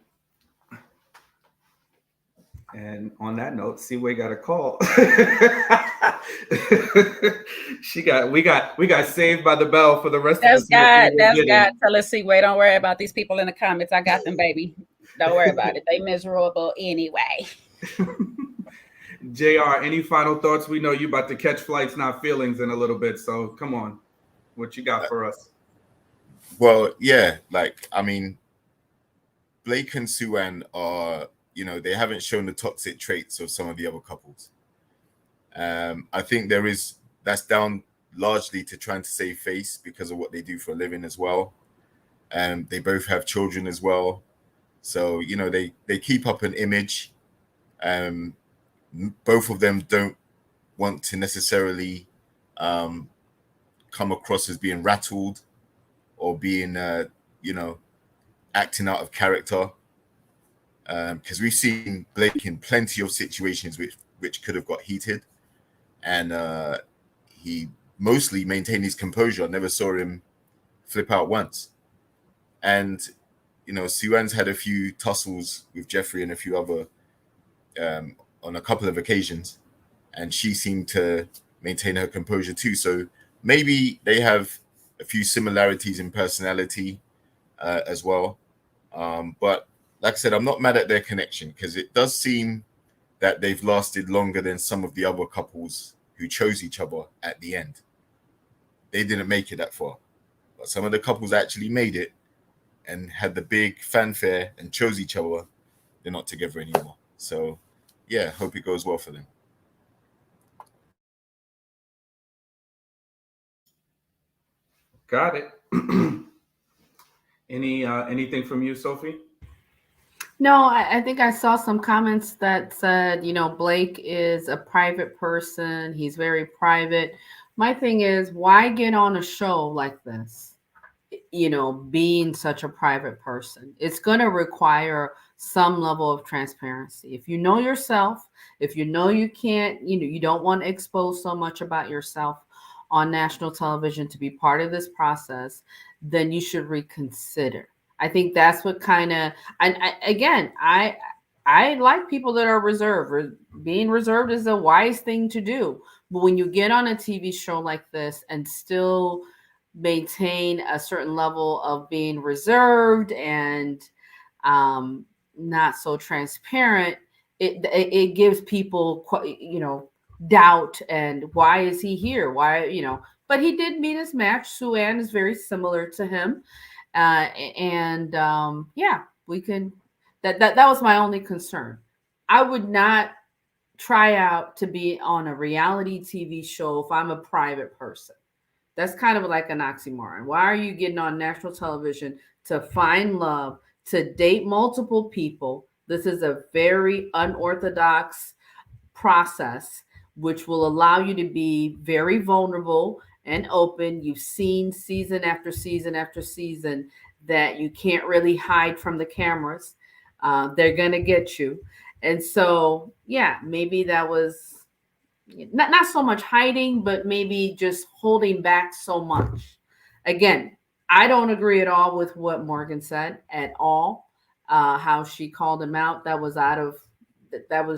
A: And on that note, Seaway got a call. we got saved by the bell for the rest
E: That's
A: of
E: God. That's God. Tell us, Seaway, don't worry about these people in the comments. I got them, baby. Don't worry about it. They miserable anyway.
A: JR, any final thoughts? We know you about to catch flights, not feelings, in a little bit. So come on, what you got for us?
B: Well, yeah, like, I mean, Blake and Susanne are, you know, they haven't shown the toxic traits of some of the other couples. I think that's down largely to trying to save face because of what they do for a living as well. They both have children as well. So, you know, they keep up an image. Both of them don't want to necessarily come across as being rattled or being, you know, acting out of character. Because we've seen Blake in plenty of situations which could have got heated. And he mostly maintained his composure. I never saw him flip out once. And, you know, Susanne's had a few tussles with Jeffrey and a few other, on a couple of occasions. And she seemed to maintain her composure too. So maybe they have a few similarities in personality as well. But like I said, I'm not mad at their connection because it does seem that they've lasted longer than some of the other couples who chose each other at the end. They didn't make it that far. But some of the couples actually made it and had the big fanfare and chose each other. They're not together anymore. So, yeah, hope it goes well for them.
A: Got it. Anything from you, Sophie?
D: No, I think I saw some comments that said, you know, Blake is a private person. He's very private. My thing is, why get on a show like this? You know, being such a private person, it's going to require some level of transparency. If you know yourself, if you know you can't, you know, you don't want to expose so much about yourself on national television to be part of this process, then you should reconsider. I think that's what kind of, I like people that are reserved. Being reserved is a wise thing to do. But when you get on a TV show like this and still maintain a certain level of being reserved and not so transparent, it gives people, you know, doubt. And why is he here? Why, you know, but he did meet his match. Susanne is very similar to him. Yeah, we can, that was my only concern. I would not try out to be on a reality TV show if I'm a private person. That's kind of like an oxymoron. Why are you getting on national television to find love, to date multiple people? This is a very unorthodox process, which will allow you to be very vulnerable and open. You've seen season after season after season that you can't really hide from the cameras. They're going to get you. And so, yeah, maybe that was not so much hiding, but maybe just holding back so much. Again, I don't agree at all with what Morgan said at all. How she called him out. That was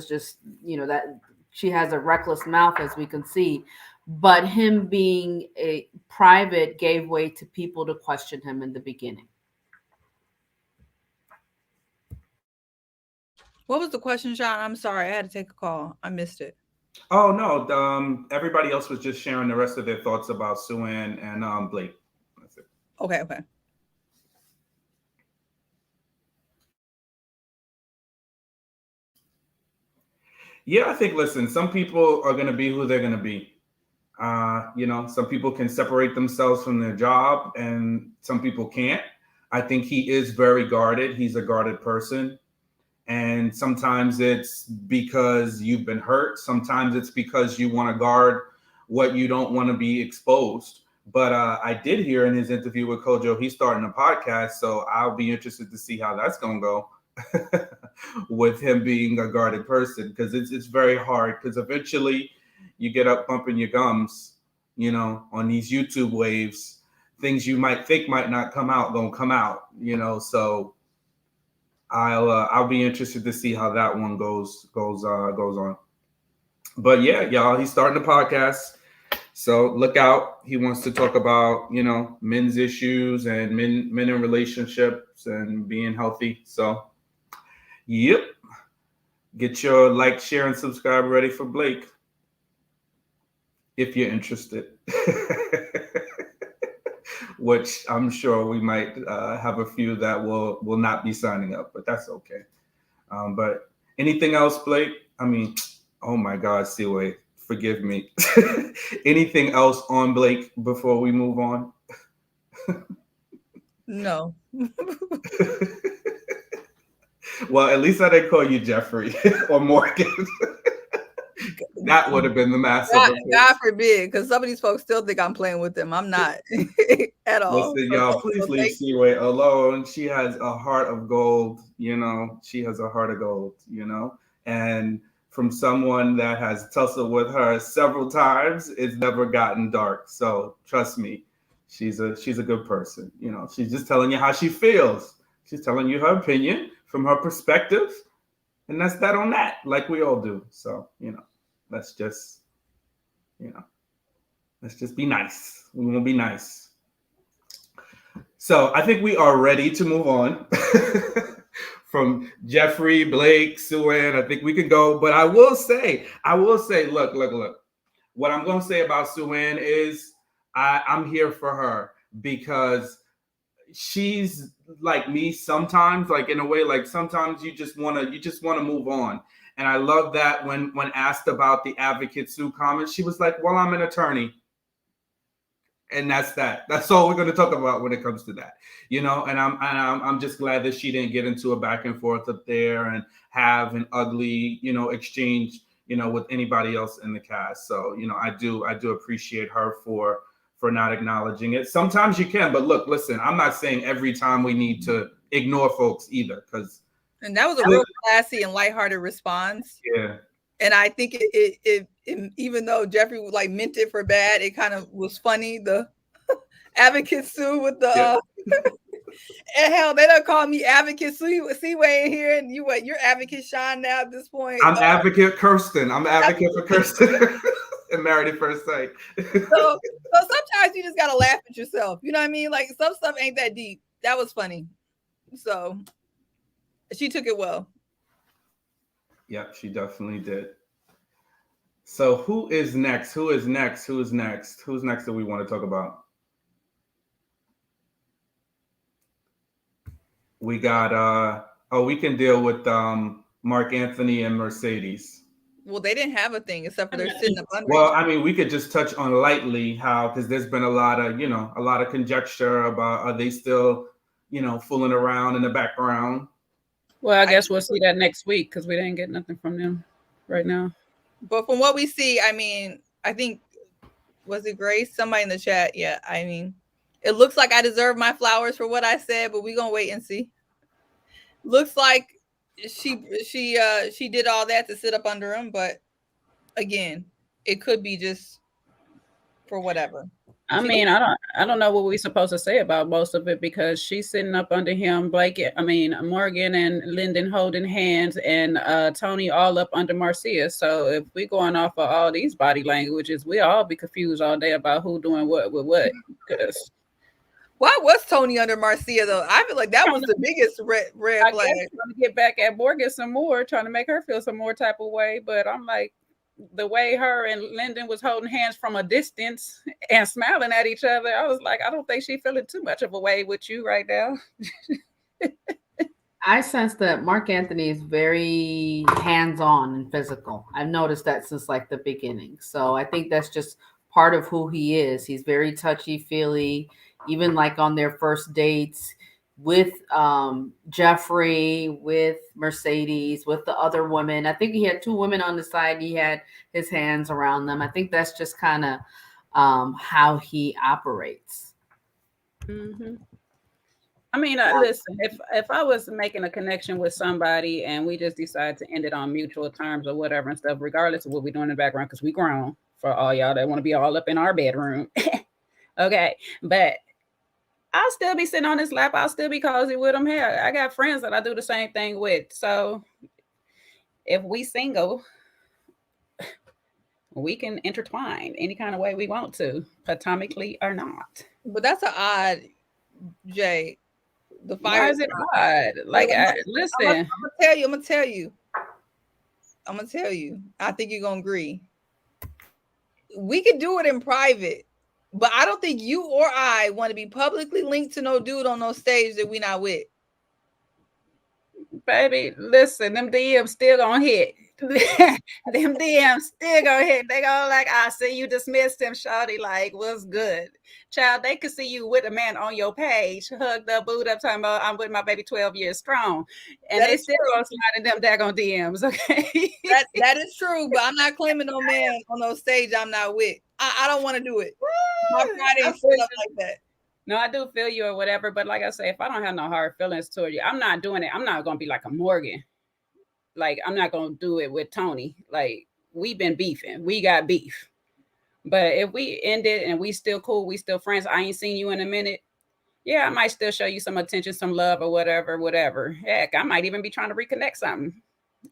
D: just, that she has a reckless mouth, as we can see. But him being a private gave way to people to question him in the beginning.
C: What was the question, Sean? I'm sorry, I had to take a call. I missed it.
A: Oh no, everybody else was just sharing the rest of their thoughts about Susanne and Blake. That's it.
C: Okay.
A: Yeah, I think, listen, some people are going to be who they're going to be. Some people can separate themselves from their job and some people can't. I think he is very guarded. He's a guarded person. And sometimes it's because you've been hurt. Sometimes it's because you want to guard what you don't want to be exposed. But I did hear in his interview with Kojo, he's starting a podcast. So I'll be interested to see how that's going to go with him being a guarded person, because it's very hard, because eventually you get up bumping your gums, on these YouTube waves. Things you might think might not come out don't come out, so I'll be interested to see how that one goes on. But yeah, y'all, he's starting a podcast, so look out. He wants to talk about men's issues and men in relationships and being healthy. So yep, get your like, share, and subscribe ready for Blake if you're interested. Which I'm sure we might have a few that will not be signing up, but that's okay. But anything else, Blake? I mean, oh my God, Siwe, forgive me. Anything else on Blake before we move on?
C: No.
A: Well, at least I didn't call you Jeffrey or Morgan. That would have been the massive.
C: God forbid, because some of these folks still think I'm playing with them. I'm not at all.
A: Listen, y'all, please leave Siwe alone. She has a heart of gold, She has a heart of gold, And from someone that has tussled with her several times, it's never gotten dark. So trust me, she's a good person. She's just telling you how she feels. She's telling you her opinion from her perspective. And that's that on that, like we all do. So, let's just be nice. We want to be nice. So I think we are ready to move on from Jeffrey, Blake, Susanne. I think we can go. But I will say, look. What I'm going to say about Susanne is I'm here for her, because she's like me sometimes, like in a way, like sometimes you just want to move on. And I love that when asked about the Advocate Sue comment, she was like, well, I'm an attorney. And that's that. That's all we're going to talk about when it comes to that, And I'm just glad that she didn't get into a back and forth up there and have an ugly, exchange, with anybody else in the cast. So, I do appreciate her for not acknowledging it. Sometimes you can, but listen, I'm not saying every time we need to ignore folks either, because.
C: And that was a real classy and lighthearted response.
A: Yeah.
C: And I think it even though Jeffrey meant it for bad, it kind of was funny. The Advocate Sue with the and hell, they don't call me Advocate Seaway in here, and you're Advocate Sean now at this point.
A: I'm Advocate Kirsten. I'm advocate for Kirsten. And Married at First Sight.
C: So sometimes you just gotta laugh at yourself. You know what I mean? Like, some stuff ain't that deep. That was funny. So she took it well.
A: Yep, she definitely did. So who is next? Who's next that we want to talk about? We got we can deal with Mark Anthony and Mercedes.
C: Well, they didn't have a thing except for they're sitting up under.
A: Well, I mean, we could just touch on lightly how, because there's been a lot of conjecture about, are they still, fooling around in the background?
E: Well, I guess we'll see that next week because we didn't get nothing from them right now.
C: But from what we see, I mean, I think, was it Grace? Somebody in the chat. Yeah, I mean, it looks like I deserve my flowers for what I said, but we're gonna wait and see. Looks like she did all that to sit up under him, but again, it could be just for whatever.
E: I mean, I don't know what we're supposed to say about most of it because she's sitting up under him, Morgan and Lyndon holding hands, and Tony all up under Marcia. So if we're going off of all these body languages, we all be confused all day about who doing what with what.
C: Why was Tony under Marcia though? I feel like that was the biggest red flag.
E: Trying to get back at Morgan some more, trying to make her feel some more type of way. But I'm like, the way her and Lyndon was holding hands from a distance and smiling at each other, I was like, I don't think she's feeling too much of a way with you right now.
D: I sense that Mark Anthony is very hands-on and physical. I've noticed that since like the beginning. So I think that's just part of who he is. He's very touchy-feely, even like on their first dates with Jeffrey, with Mercedes, with the other women. I think he had 2 women on the side. He had his hands around them. I think that's just kind of how he operates.
E: Mm-hmm. I mean, listen, if I was making a connection with somebody and we just decide to end it on mutual terms or whatever and stuff, regardless of what we're doing in the background, because we grown, for all y'all that want to be all up in our bedroom. Okay, but I'll still be sitting on his lap. I'll still be cozy with him. Here, I got friends that I do the same thing with. So if we single, we can intertwine any kind of way we want to, platonically or not.
C: But that's an odd, Jay. The fire.
E: Why is it odd? Like, listen.
C: I'm gonna tell you. I think you're gonna agree. We could do it in private. But I don't think you or I want to be publicly linked to no dude on no stage that we not with.
E: Baby, listen, them DMs still gonna hit. Them DMs still gonna hit. They go like, I see you dismissed him, shawty. Like, what's good? Child, they could see you with a man on your page, hugged up, booed up, talking about I'm with my baby 12 years strong. And they still gonna slide in them daggone DMs, okay?
C: That is true, but I'm not claiming no man on no stage I'm not with. I don't want to do it. My pride ain't set up like that.
E: No, I do feel you or whatever, but like I say, if I don't have no hard feelings toward you, I'm not doing it. I'm not gonna be like a Morgan. Like, I'm not gonna do it with Tony. Like, we've been beefing. We got beef. But if we end it and we still cool, we still friends, I ain't seen you in a minute. Yeah, I might still show you some attention, some love or whatever. Heck, I might even be trying to reconnect something.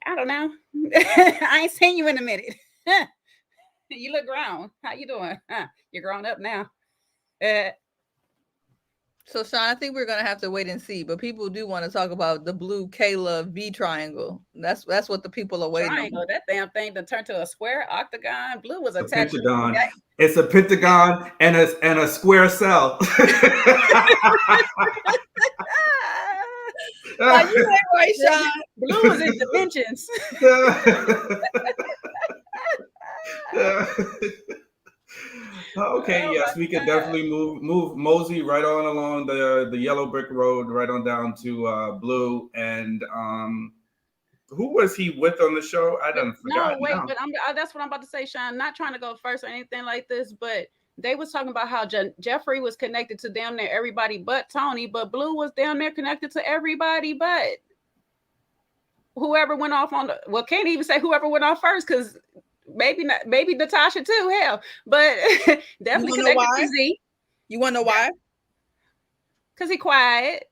E: I don't know. I ain't seen you in a minute. You look grown. How you doing? You're grown up now.
C: So, Sean, I think we're gonna have to wait and see. But people do want to talk about the blue Kayla V triangle. That's what the people are waiting
E: triangle,
C: on.
E: that damn thing to turn to a square octagon. Blue was attached to
A: pentagon. It's a pentagon and a square cell.
C: Like, you ain't right, Sean.
E: Blue was in dimensions.
A: Okay, yes, we could definitely move mosey right on along the yellow brick road, right on down to Blue. And who was he with on the show? I done forgot.
E: No, wait, but that's what I'm about to say, Sean. Not trying to go first or anything like this, but they was talking about how Jeffrey was connected to damn near everybody but Tony, but Blue was damn near connected to everybody but whoever went off on the, well, can't even say whoever went off first, because maybe Natasha too, hell, but definitely connected to Z.
C: You want to know why?
E: Because he quiet.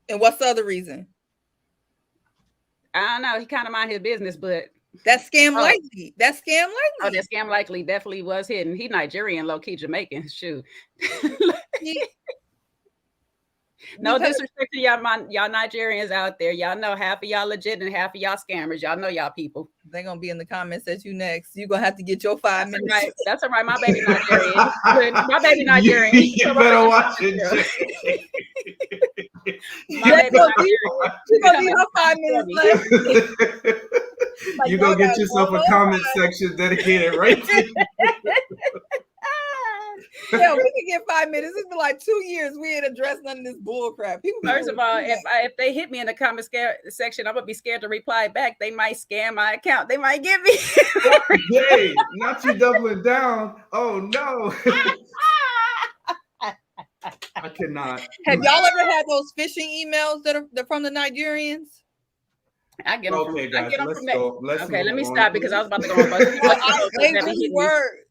C: And what's the other reason?
E: I don't know. He kind of mind his business, but
C: that scam likely. That scam likely.
E: Oh, that scam likely definitely was hidden. He Nigerian, low key Jamaican. Shoot. No disrespect to y'all Nigerians out there. Y'all know half of y'all legit and half of y'all scammers. Y'all know y'all people.
C: They're gonna be in the comments at you next. You're gonna have to get your 5 minutes.
E: Right. That's all right. My baby Nigerian. My baby Nigerian.
A: You better watch it.
E: My baby Nigerian.
C: She's gonna need her 5 minutes left.
A: You go get yourself a comment section dedicated right to you.
C: Yeah, we can get 5 minutes. It's been like 2 years we ain't addressed none of this bull crap. People
E: First of all, if they hit me in the comment section, I'm gonna be scared to reply back. They might scam my account. They might get me.
A: Hey, not you doubling down. Oh no. I cannot.
C: Have y'all ever had those phishing emails that are from the Nigerians?
E: I get them
A: Okay,
E: from,
A: guys,
E: I get them
A: let's
E: from
A: go.
E: okay, let me
A: move
E: stop
A: on,
E: because I was about to go on.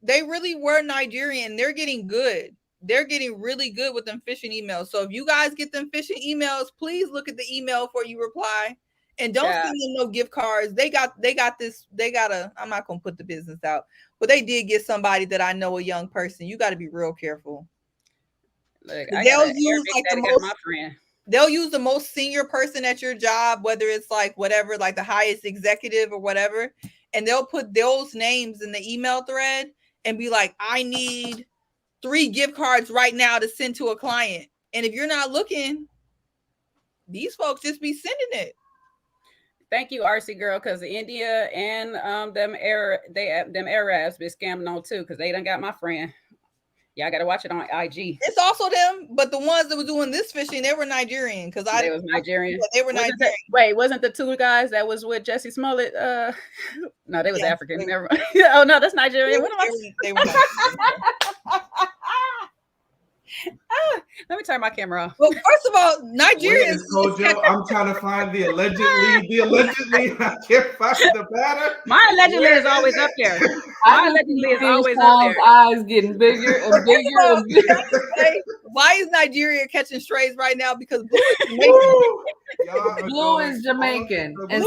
C: They really were Nigerian. They're getting good. They're getting really good with them phishing emails. So if you guys get them phishing emails, please look at the email before you reply. And don't send them no gift cards. They got I'm not gonna put the business out, but they did get somebody that I know, a young person. You got to be real careful.
E: Look,
C: they'll use like
E: my friend.
C: They'll use the most senior person at your job, whether it's like whatever, like the highest executive or whatever, and they'll put those names in the email thread and be like, I need 3 gift cards right now to send to a client. And if you're not looking, these folks just be sending it.
E: Thank you, RC girl, because India and them Arabs be scamming on too, because they done got my friend. Yeah, I gotta watch it on IG.
C: It's also them, but the ones that were doing this fishing, they were Nigerian. Because
E: they was Nigerian.
C: They were Nigerian.
E: Wasn't the 2 guys that was with Jesse Smollett? No, they was African. Never mind. Oh no, that's Nigerian. They were let me turn my camera off.
C: Well, first of all, Nigerians.
A: Kojo, I'm trying to find the allegedly. I can't find the banner.
E: My allegedly is always up there. My allegedly is always up there.
D: Eyes getting bigger and bigger and bigger.
C: Why is Nigeria catching strays right now? Because Blue is Jamaican.
D: Blue is Jamaican, and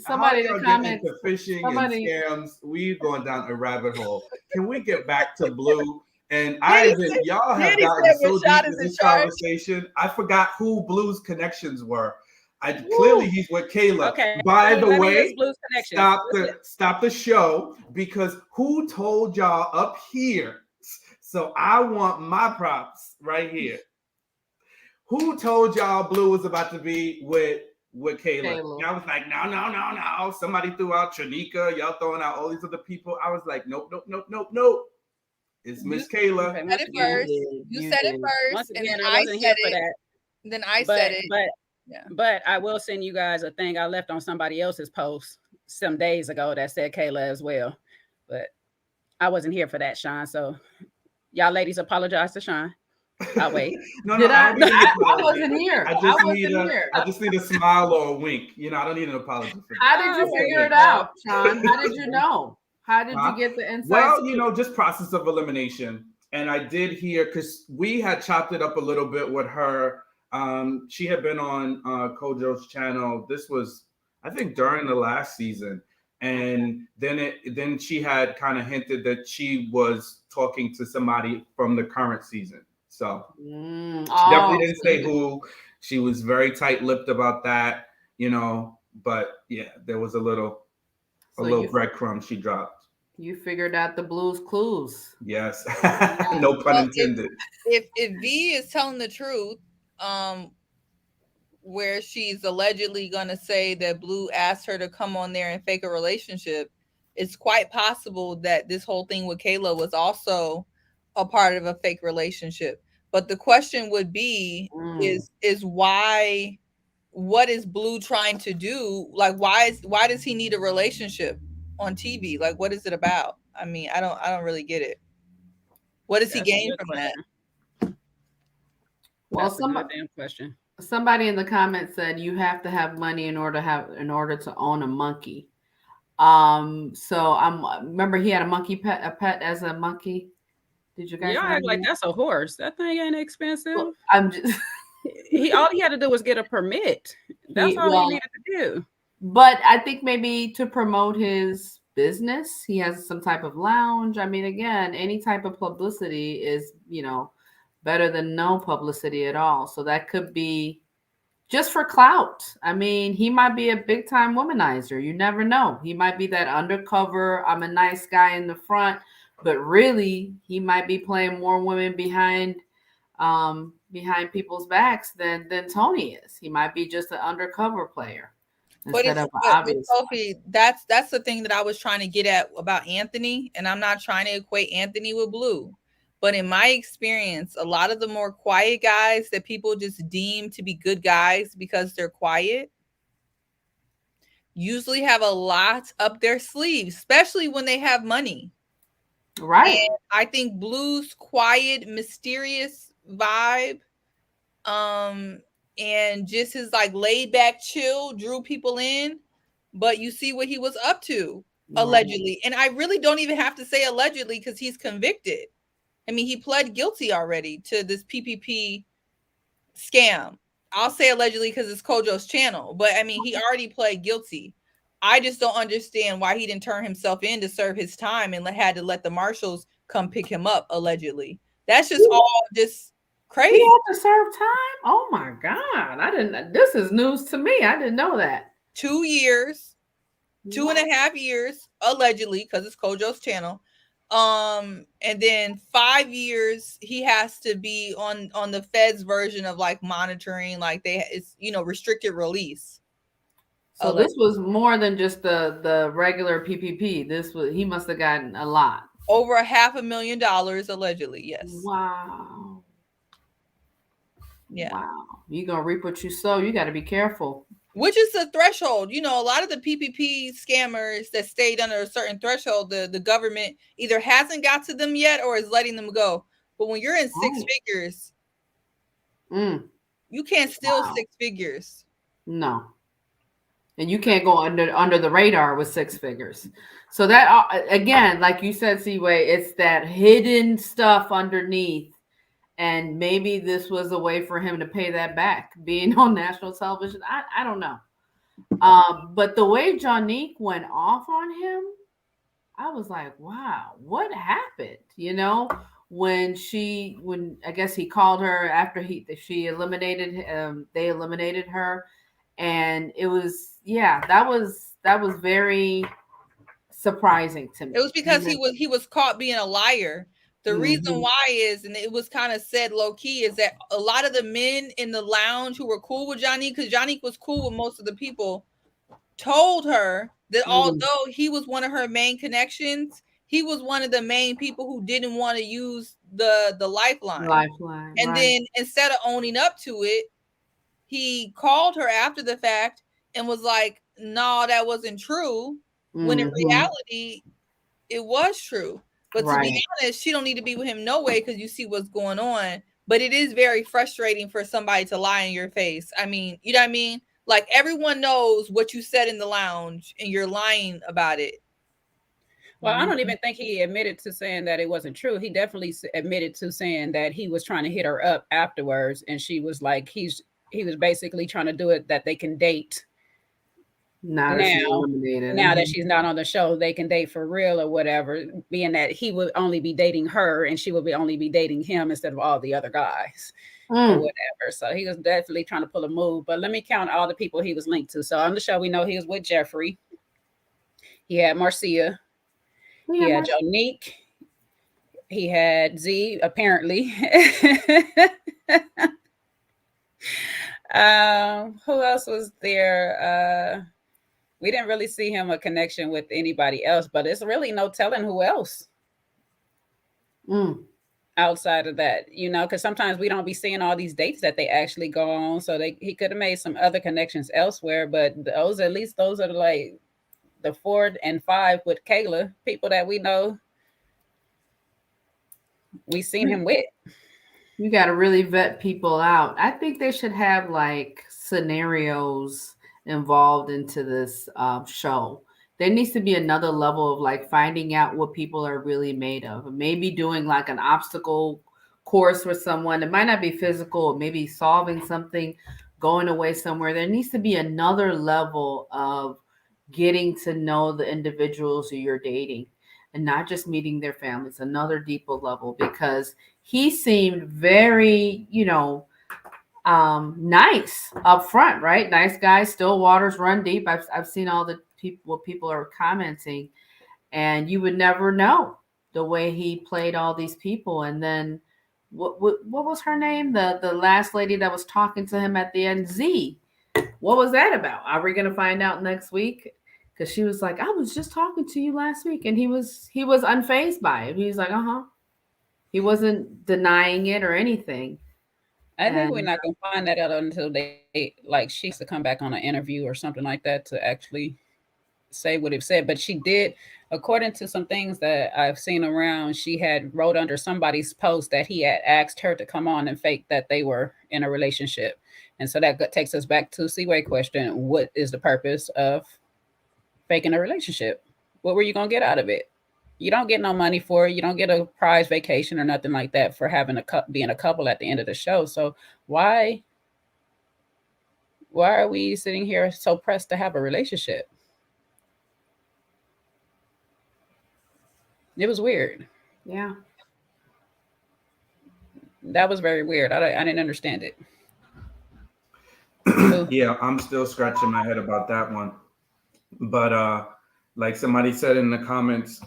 D: somebody in the comments,
A: fishing and scams. We've gone down a rabbit hole. Can we get back to Blue? And y'all have gotten so deep in this conversation. I forgot who Blue's connections were. Clearly he's with Kayla.
E: Okay.
A: By the way, stop the show, because who told y'all up here? So I want my props right here. Who told y'all Blue was about to be with Kayla? And I was like, no. Somebody threw out Tranika. Y'all throwing out all these other people. I was like, nope. It's Miss Kayla.
C: You said it first.
E: Once again,
C: and
E: I wasn't here for that.
C: Then I said it.
E: But I will send you guys a thing I left on somebody else's post some days ago that said Kayla as well. But I wasn't here for that, Sean. So y'all ladies apologize to Sean. I'll wait.
D: I wasn't here.
A: I just need a smile or a wink. I don't need an apology for that.
D: How did you figure it out, Sean? How did you know? How did you get the insights?
A: Well, just process of elimination. And I did hear, because we had chopped it up a little bit with her. She had been on Kojo's channel. This was, I think, during the last season. And then she had kind of hinted that she was talking to somebody from the current season. So she definitely didn't say who. She was very tight-lipped about that, But yeah, there was a little breadcrumb she dropped.
D: You figured out the Blue's clues.
A: Yes, no pun intended.
C: If V is telling the truth, where she's allegedly gonna say that Blue asked her to come on there and fake a relationship, it's quite possible that this whole thing with Kayla was also a part of a fake relationship. But the question would be is why? What is Blue trying to do? Like, why does he need a relationship on TV? Like, what is it about? I mean, I don't really get it. What does he gain from that?
D: Well, somebody in the comments said you have to have money in order to own a monkey. So remember he had a monkey pet, a pet as a monkey. Did you guys?
E: Y'all act like that's a horse. That thing ain't expensive.
D: Well, I'm just.
E: all he had to do was get a permit. That's all he needed to do.
D: But I think maybe to promote his business, he has some type of lounge. I mean, again, any type of publicity is, better than no publicity at all. So that could be just for clout. I mean, he might be a big time womanizer. You never know. He might be that undercover, I'm a nice guy in the front, but really he might be playing more women behind behind people's backs than Tony is. He might be just an undercover player instead of obvious.
C: Sophie, that's the thing that I was trying to get at about Anthony, and I'm not trying to equate Anthony with Blue. But in my experience, a lot of the more quiet guys that people just deem to be good guys because they're quiet usually have a lot up their sleeves, especially when they have money.
D: Right.
C: And I think Blue's quiet, mysterious vibe, and just his like laid back chill drew people in. But you see what he was up to, allegedly. And I really don't even have to say allegedly because he's convicted. I mean, he pled guilty already to this PPP scam. I'll say allegedly because it's Kojo's channel, but I mean, he already pled guilty. I just don't understand why he didn't turn himself in to serve his time and had to let the marshals come pick him up, allegedly. That's just all just crazy.
D: He had to serve time? Oh my God. This is news to me. I didn't know that.
C: 2 years, 2.5 years, allegedly, because it's Kojo's channel. And then 5 years he has to be on the Fed's version of like monitoring, like it's restricted release.
D: So this was more than just the regular PPP. He must have gotten a lot.
C: Over $500,000 allegedly, yes.
D: Wow.
C: Yeah.
D: Wow. You're gonna reap what you sow. You got to be careful.
C: Which is the threshold. A lot of the PPP scammers that stayed under a certain threshold, the government either hasn't got to them yet or is letting them go. But when you're in six figures, you can't steal 6 figures.
D: No. And you can't go under the radar with 6 figures. So that, again, like you said, Seaway, it's that hidden stuff underneath. And maybe this was a way for him to pay that back, being on national television. I don't know. But the way Jonique went off on him, I was like, wow, what happened? When I guess he called her after they eliminated her. And it was, that was very surprising to me.
C: It was because he was caught being a liar. The reason why is, and it was kind of said low key, is that a lot of the men in the lounge who were cool with Jonique, because Jonique was cool with most of the people, told her that although he was one of her main connections, he was one of the main people who didn't want to use the lifeline. And then instead of owning up to it, he called her after the fact and was like, no, that wasn't true. When in reality, it was true. But to be honest, she don't need to be with him no way because you see what's going on. But it is very frustrating for somebody to lie in your face. I mean, you know what I mean? Like everyone knows what you said in the lounge and you're lying about it.
E: Well, I don't even think he admitted to saying that it wasn't true. He definitely admitted to saying that he was trying to hit her up afterwards. And she was like, he was basically trying to do it that they can date. Now that she's not on the show, they can date for real or whatever, being that he would only be dating her and she would only be dating him instead of all the other guys or whatever. So he was definitely trying to pull a move. But let me count all the people he was linked to. So on the show, we know he was with Jeffrey. He had Marcia. He had Jonique. He had Z, apparently. Who else was there? We didn't really see him a connection with anybody else, but it's really no telling who else outside of that, because sometimes we don't be seeing all these dates that they actually go on. So he could have made some other connections elsewhere, but those are like the 4 and 5 with Kayla, people that we know we seen him with.
D: You got to really vet people out. I think they should have like scenarios involved into this show. There needs to be another level of like finding out what people are really made of. Maybe doing like an obstacle course with someone. It might not be physical, maybe solving something, going away somewhere. There needs to be another level of getting to know the individuals who you're dating and not just meeting their families, another deeper level, because he seemed very, nice up front, right? Nice guy, still waters run deep. I've seen all the what people are commenting, and you would never know the way he played all these people. And then what was her name? The last lady that was talking to him at the end, Z. What was that about? Are we gonna find out next week? Because she was like, I was just talking to you last week, and he was unfazed by it. He was like, He wasn't denying it or anything.
E: I think we're not gonna find that out until they like she has to come back on an interview or something like that to actually say what it said. But she did, according to some things that I've seen around, she had wrote under somebody's post that he had asked her to come on and fake that they were in a relationship. And so that takes us back to Seaway question. What is the purpose of faking a relationship? What were you going to get out of it? You don't get no money for it. You don't get a prize vacation or nothing like that for having being a couple at the end of the show. So why are we sitting here so pressed to have a relationship? It was weird.
D: Yeah.
E: That was very weird. I didn't understand it.
A: Yeah, I'm still scratching my head about that one. But like somebody said in the comments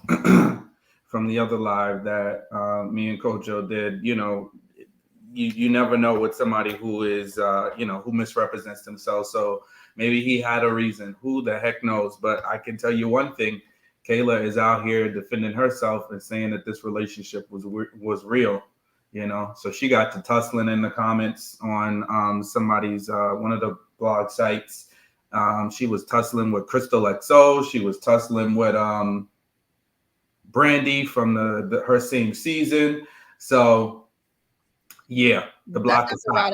A: from the other live that me and Kojo did, you never know with somebody who is, who misrepresents themselves. So maybe he had a reason. Who the heck knows? But I can tell you one thing. Kayla is out here defending herself and saying that this relationship was real, So she got to tussling in the comments on somebody's one of the blog sites. She was tussling with Crystal XO. She was tussling with Brandy from her same season. So yeah, the block is hot.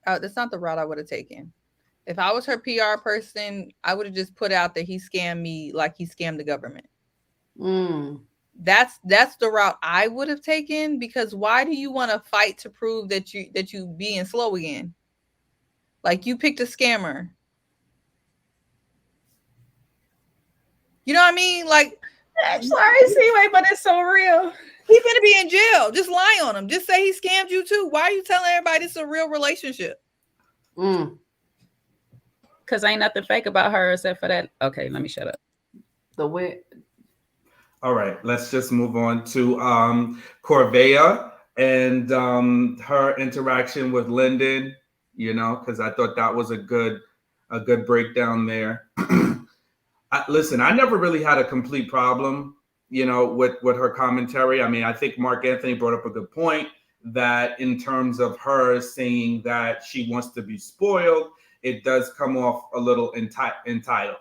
C: That's not the route I would have taken. If I was her PR person, I would have just put out that he scammed me like he scammed the government. That's the route I would have taken, because why do you want to fight to prove that you being slow again? Like, you picked a scammer. You know what I mean? Like,
E: I'm sorry, Seaway, but it's so real.
C: He's gonna be in jail. Just lie on him. Just say he scammed you too. Why are you telling everybody it's a real relationship?
E: Because ain't nothing fake about her except for that. Okay, let me shut up.
A: All right, let's just move on to Corvair and her interaction with Lyndon, because I thought that was a good breakdown there. Listen, I never really had a complete problem, with her commentary. I mean, I think Mark Anthony brought up a good point that in terms of her saying that she wants to be spoiled, it does come off a little entitled.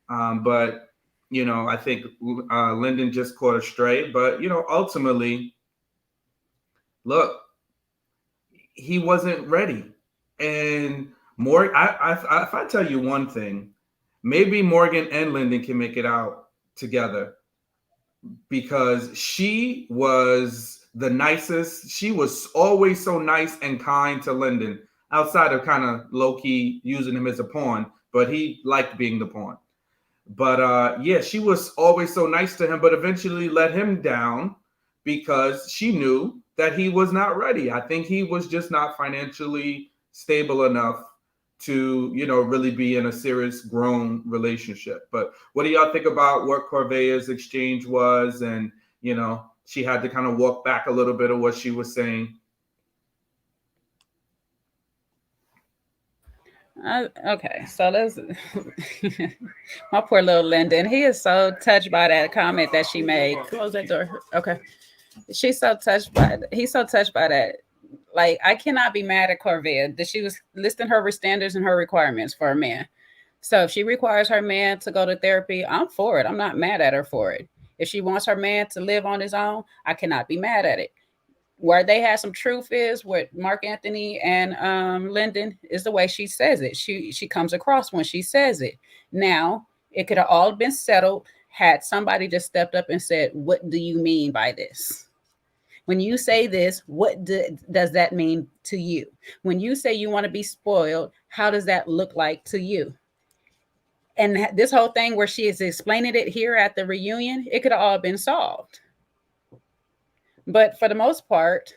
A: But, I think Lyndon just caught a stray. But, ultimately, look, he wasn't ready. And more, if I tell you one thing, maybe Morgan and Lyndon can make it out together, because she was the nicest. She was always so nice and kind to Lyndon, outside of kind of low-key using him as a pawn, but he liked being the pawn. But yeah, she was always so nice to him, but eventually let him down because she knew that he was not ready. I think he was just not financially stable enough to, really be in a serious grown relationship. But what do y'all think about what Corvair's exchange was? And, she had to kind of walk back a little bit of what she was saying.
E: Okay, so let's my poor little Lyndon. He is so touched by that comment that she made. Close that door. Okay. He's so touched by that. Like, I cannot be mad at Corvair that she was listing her standards and her requirements for a man. So if she requires her man to go to therapy, I'm for it. I'm not mad at her for it. If she wants her man to live on his own, I cannot be mad at it. Where they had some truth is with Mark Anthony and Lyndon is the way she says it. She comes across when she says it. Now, it could have all been settled had somebody just stepped up and said, what do you mean by this? When you say this, what does that mean to you? When you say you want to be spoiled, how does that look like to you? And this whole thing where she is explaining it here at the reunion, it could have all been solved. But for the most part,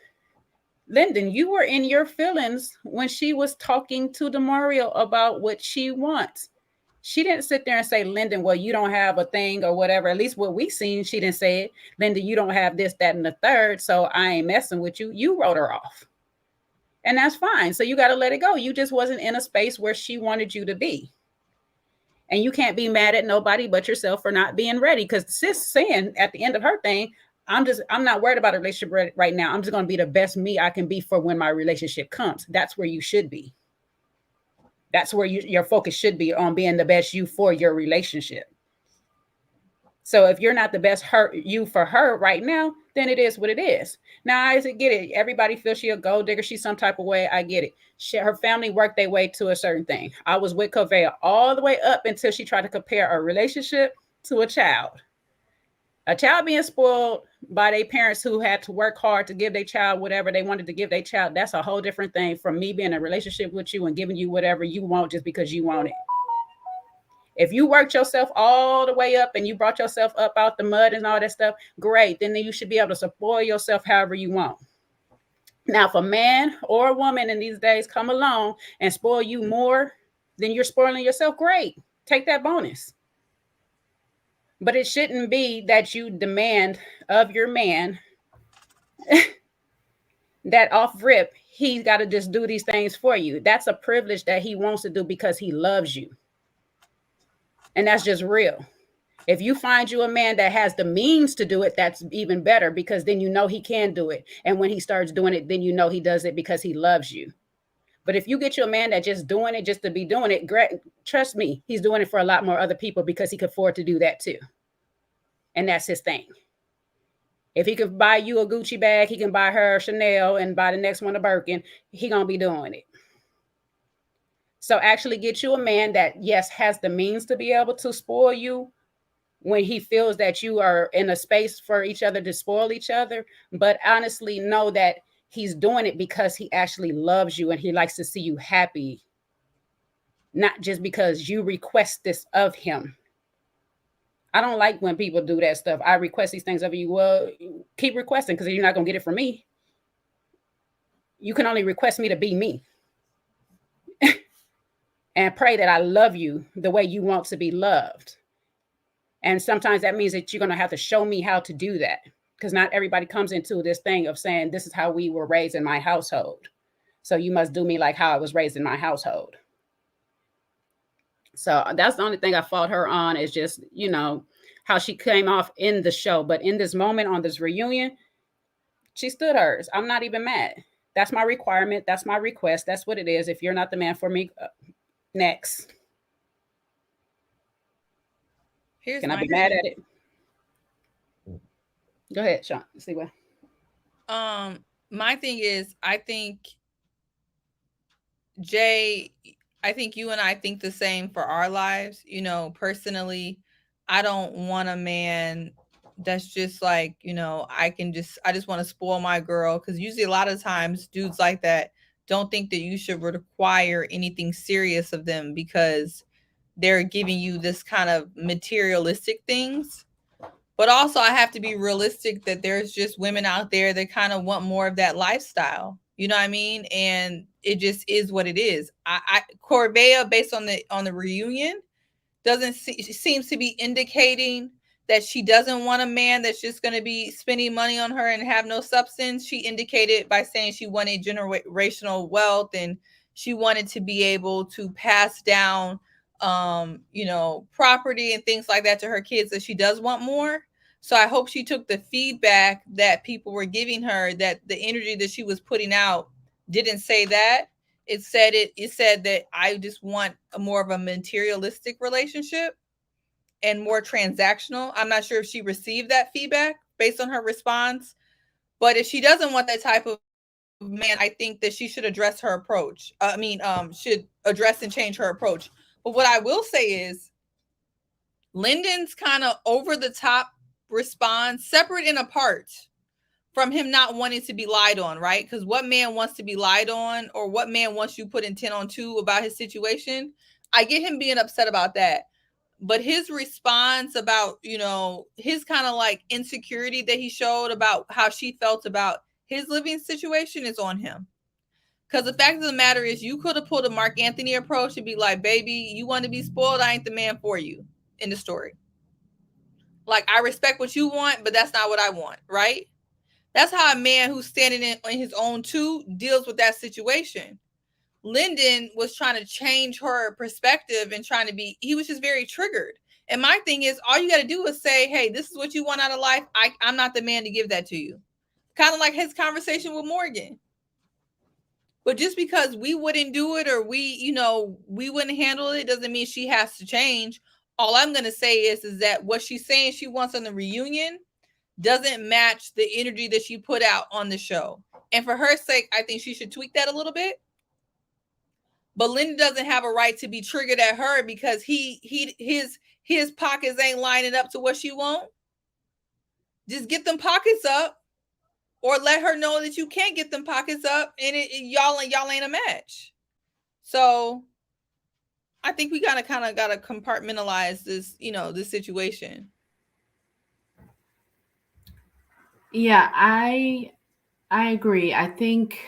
E: Lyndon, you were in your feelings when she was talking to DeMario about what she wants. She didn't sit there and say, Lyndon, well, you don't have a thing or whatever. At least what we seen, she didn't say it. Lyndon, you don't have this, that, and the third, so I ain't messing with you. You wrote her off. And that's fine. So you got to let it go. You just wasn't in a space where she wanted you to be. And you can't be mad at nobody but yourself for not being ready. Because sis saying at the end of her thing, I'm not worried about a relationship right now. I'm just going to be the best me I can be for when my relationship comes. That's where you should be. That's where your focus should be, on being the best you for your relationship. So if you're not the best you for her right now, then it is what it is. Now, I get it. Everybody feels she a gold digger. She's some type of way. I get it. Her family worked their way to a certain thing. I was with Corvair all the way up until she tried to compare a relationship to a child. A child being spoiled by their parents who had to work hard to give their child whatever they wanted to give their child. That's a whole different thing from me being in a relationship with you and giving you whatever you want just because you want it. If you worked yourself all the way up and you brought yourself up out the mud and all that stuff, great. Then you should be able to spoil yourself however you want. Now, if a man or a woman in these days come along and spoil you more than you're spoiling yourself, great. Take that bonus. But it shouldn't be that you demand of your man that off rip, he's got to just do these things for you. That's a privilege that he wants to do because he loves you. And that's just real. If you find you a man that has the means to do it, that's even better, because then you know he can do it. And when he starts doing it, then you know he does it because he loves you. But if you get you a man that just doing it just to be doing it, great, trust me, he's doing it for a lot more other people because he can afford to do that too. And that's his thing. If he could buy you a Gucci bag, he can buy her Chanel and buy the next one a Birkin. He gonna be doing it. So actually get you a man that, yes, has the means to be able to spoil you when he feels that you are in a space for each other to spoil each other. But honestly, know that he's doing it because he actually loves you and he likes to see you happy, not just because you request this of him. I don't like when people do that stuff. I request these things of you. Well, keep requesting, because you're not going to get it from me. You can only request me to be me. And pray that I love you the way you want to be loved. And sometimes that means that you're going to have to show me how to do that, because not everybody comes into this thing of saying, this is how we were raised in my household, so you must do me like how I was raised in my household. So that's the only thing I fought her on, is just, you know, how she came off in the show. But in this moment on this reunion, she stood hers. I'm not even mad. That's my requirement. That's my request. That's what it is. If you're not the man for me, next. Can I be mad at it? Go ahead, Sean. See what?
C: My thing is, I think, Jay, I think you and I think the same for our lives. You know, personally, I don't want a man that's just like, you know, I just want to spoil my girl. Because usually a lot of times dudes like that don't think that you should require anything serious of them because they're giving you this kind of materialistic things. But also I have to be realistic that there's just women out there that kind of want more of that lifestyle. You know what I mean? And it just is what it is. Corvair, based on the reunion, seems to be indicating that she doesn't want a man that's just going to be spending money on her and have no substance. She indicated by saying she wanted generational wealth and she wanted to be able to pass down, you know, property and things like that to her kids, that she does want more. So I hope she took the feedback that people were giving her, that the energy that she was putting out didn't say that. It said that I just want more of a materialistic relationship and more transactional. I'm not sure if she received that feedback based on her response, but if she doesn't want that type of man, I think that she should address her approach. Should address and change her approach. But what I will say is, Lyndon's kind of over the top response, separate and apart from him not wanting to be lied on, right? Because what man wants to be lied on, or what man wants you put in 10 on 2 about his situation? I get him being upset about that. But his response about, you know, his kind of like insecurity that he showed about how she felt about his living situation is on him. Because the fact of the matter is, you could have pulled a Mark Anthony approach and be like, baby, you want to be spoiled? I ain't the man for you in the story. Like, I respect what you want, but that's not what I want, right? That's how a man who's standing in his own too deals with that situation. Lyndon was trying to change her perspective and trying to be, he was just very triggered. And my thing is, all you got to do is say, hey, this is what you want out of life. I'm not the man to give that to you. Kind of like his conversation with Morgan. But just because we wouldn't do it or we wouldn't handle it doesn't mean she has to change. All I'm going to say is that what she's saying she wants on the reunion doesn't match the energy that she put out on the show. And for her sake, I think she should tweak that a little bit. But Lyndon doesn't have a right to be triggered at her because his pockets ain't lining up to what she want. Just get them pockets up. Or let her know that you can't get them pockets up and y'all ain't a match. So I think we kind of got to compartmentalize this, this situation.
D: Yeah, I agree. I think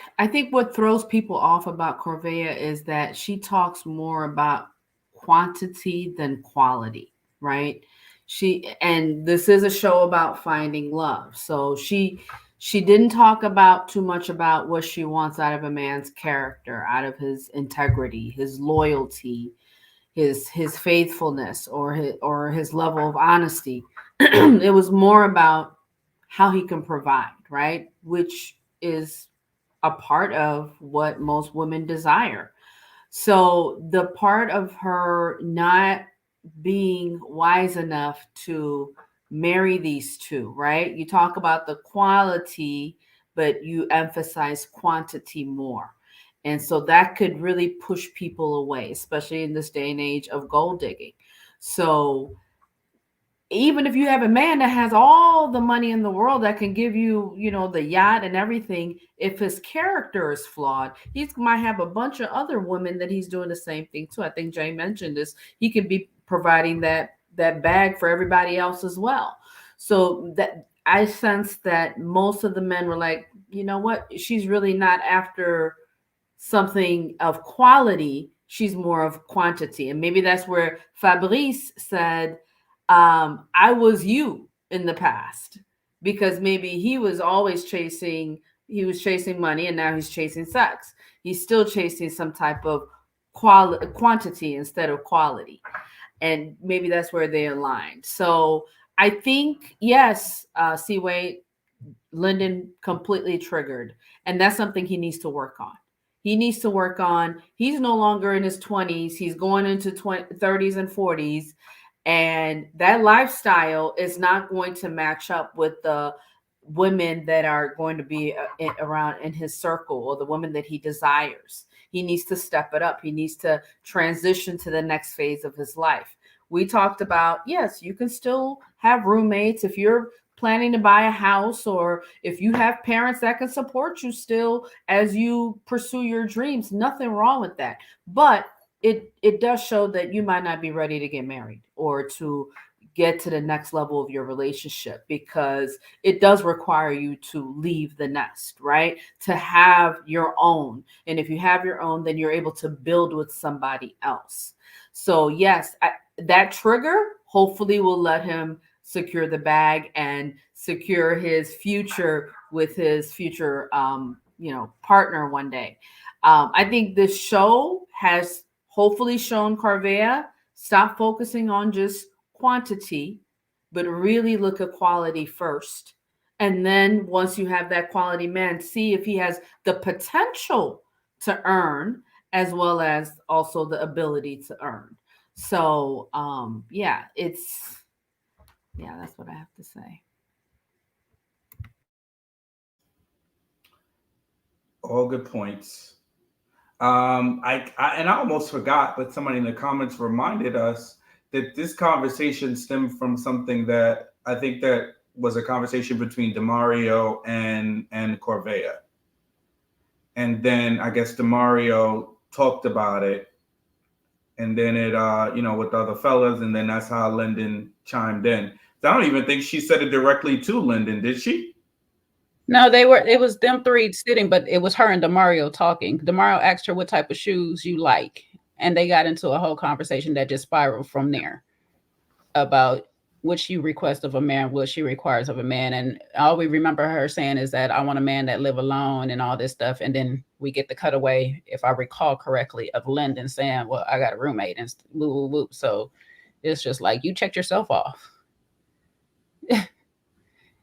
D: what throws people off about Corvair is that she talks more about quantity than quality, right? And this is a show about finding love. So she didn't talk about too much about what she wants out of a man's character, out of his integrity, his loyalty, his faithfulness, or his level of honesty. It was more about how he can provide, right? Which is a part of what most women desire. So the part of her not being wise enough to marry these two, right? You talk about the quality, but you emphasize quantity more. And so that could really push people away, especially in this day and age of gold digging. So even if you have a man that has all the money in the world that can give you, the yacht and everything, if his character is flawed, he might have a bunch of other women that he's doing the same thing to. I think Jay mentioned this. He could be providing that bag for everybody else as well. So that I sense that most of the men were like, you know what? She's really not after something of quality. She's more of quantity. And maybe that's where Fabrice said, I was you in the past, because maybe he was chasing money and now he's chasing sex. He's still chasing some type of quantity instead of quality. And maybe that's where they aligned. So I think, yes, Seaway, Lyndon completely triggered. And that's something he needs to work on. He's no longer in his 20s. He's going into 30s and 40s. And that lifestyle is not going to match up with the women that are going to be around in his circle, or the women that he desires. He needs to step it up. He needs to transition to the next phase of his life. We talked about, yes, you can still have roommates if you're planning to buy a house, or if you have parents that can support you still as you pursue your dreams. Nothing wrong with that. But it does show that you might not be ready to get married or to get to the next level of your relationship, because it does require you to leave the nest, right? To have your own. And if you have your own, then you're able to build with somebody else. So yes, that trigger hopefully will let him secure the bag and secure his future with his future, partner one day. I think this show has hopefully shown Corvair, stop focusing on just quantity, but really look at quality first. And then once you have that quality man, see if he has the potential to earn, as well as also the ability to earn. So, that's what I have to say.
A: All good points. I almost forgot, but somebody in the comments reminded us that this conversation stemmed from something that I think that was a conversation between DeMario and Corvair. And then I guess DeMario talked about it, and then it, with the other fellas, and then that's how Lyndon chimed in. So I don't even think she said it directly to Lyndon, did she?
E: No, it was them three sitting, but it was her and Demario talking. Demario asked her what type of shoes you like, and they got into a whole conversation that just spiraled from there about what she requests of a man, what she requires of a man. And all we remember her saying is that I want a man that live alone and all this stuff. And then we get the cutaway, if I recall correctly, of Lyndon saying, well, I got a roommate and woo, woo, woo. So it's just like, you checked yourself off.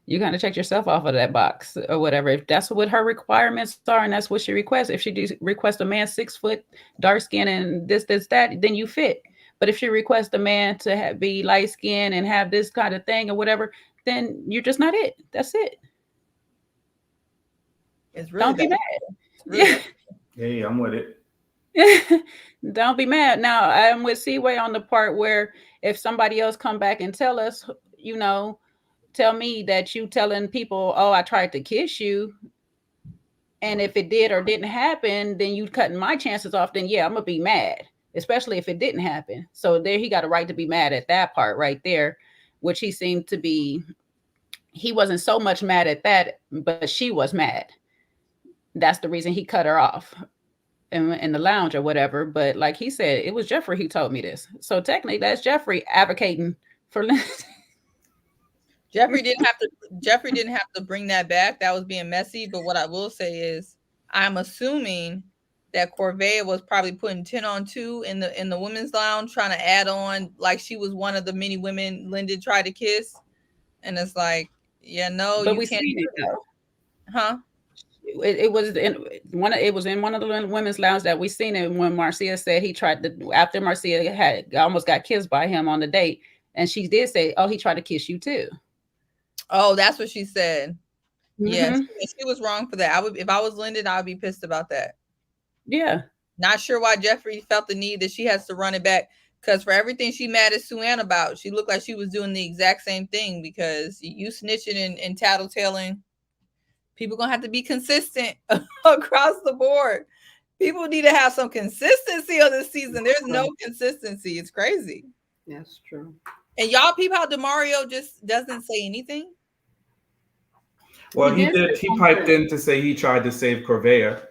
E: You got to check yourself off of that box or whatever. If that's what her requirements are and that's what she requests, if she requests a man 6 foot, dark skin and this, that, then you fit. But if she requests a man to be light skinned and have this kind of thing or whatever, then you're just not it. That's it.
C: It's really
E: Don't be mad.
C: Really
A: Hey, I'm with it.
E: Don't be mad. Now, I'm with Seaway on the part where if somebody else come back and tell us, tell me that you telling people, oh, I tried to kiss you. And if it did or didn't happen, then you cutting my chances off. Then, yeah, I'm going to be mad, especially if it didn't happen. So there he got a right to be mad at that part right there, which he seemed to be. He wasn't so much mad at that, but she was mad. That's the reason he cut her off in the lounge or whatever. But like he said, it was Jeffrey who told me this. So technically, that's Jeffrey advocating for Lyndon.
C: Jeffrey didn't have to bring that back. That was being messy. But what I will say is, I'm assuming that Corvair was probably putting 10 on 2 in the women's lounge, trying to add on like she was one of the many women Lyndon tried to kiss. And it's like, yeah, no,
E: but
C: you
E: we
C: can't
E: seen it though.
C: Huh?
E: It was in one of the women's lounge that we seen it when Marcia said he tried to, after Marcia had almost got kissed by him on the date, and she did say, oh, he tried to kiss you too.
C: Oh, that's what she said.
E: Mm-hmm.
C: Yeah, she was wrong for that. If I was Lyndon, I would be pissed about that.
E: Yeah.
C: Not sure why Jeffrey felt the need that she has to run it back, because for everything she mad at Susanne about, she looked like she was doing the exact same thing, because you snitching and tattletaling. People gonna have to be consistent across the board. People need to have some consistency on this season. There's no consistency. It's crazy.
D: That's true.
C: And y'all peep how Demario just doesn't say anything.
A: Well, he did. He piped in to say he tried to save Corvair.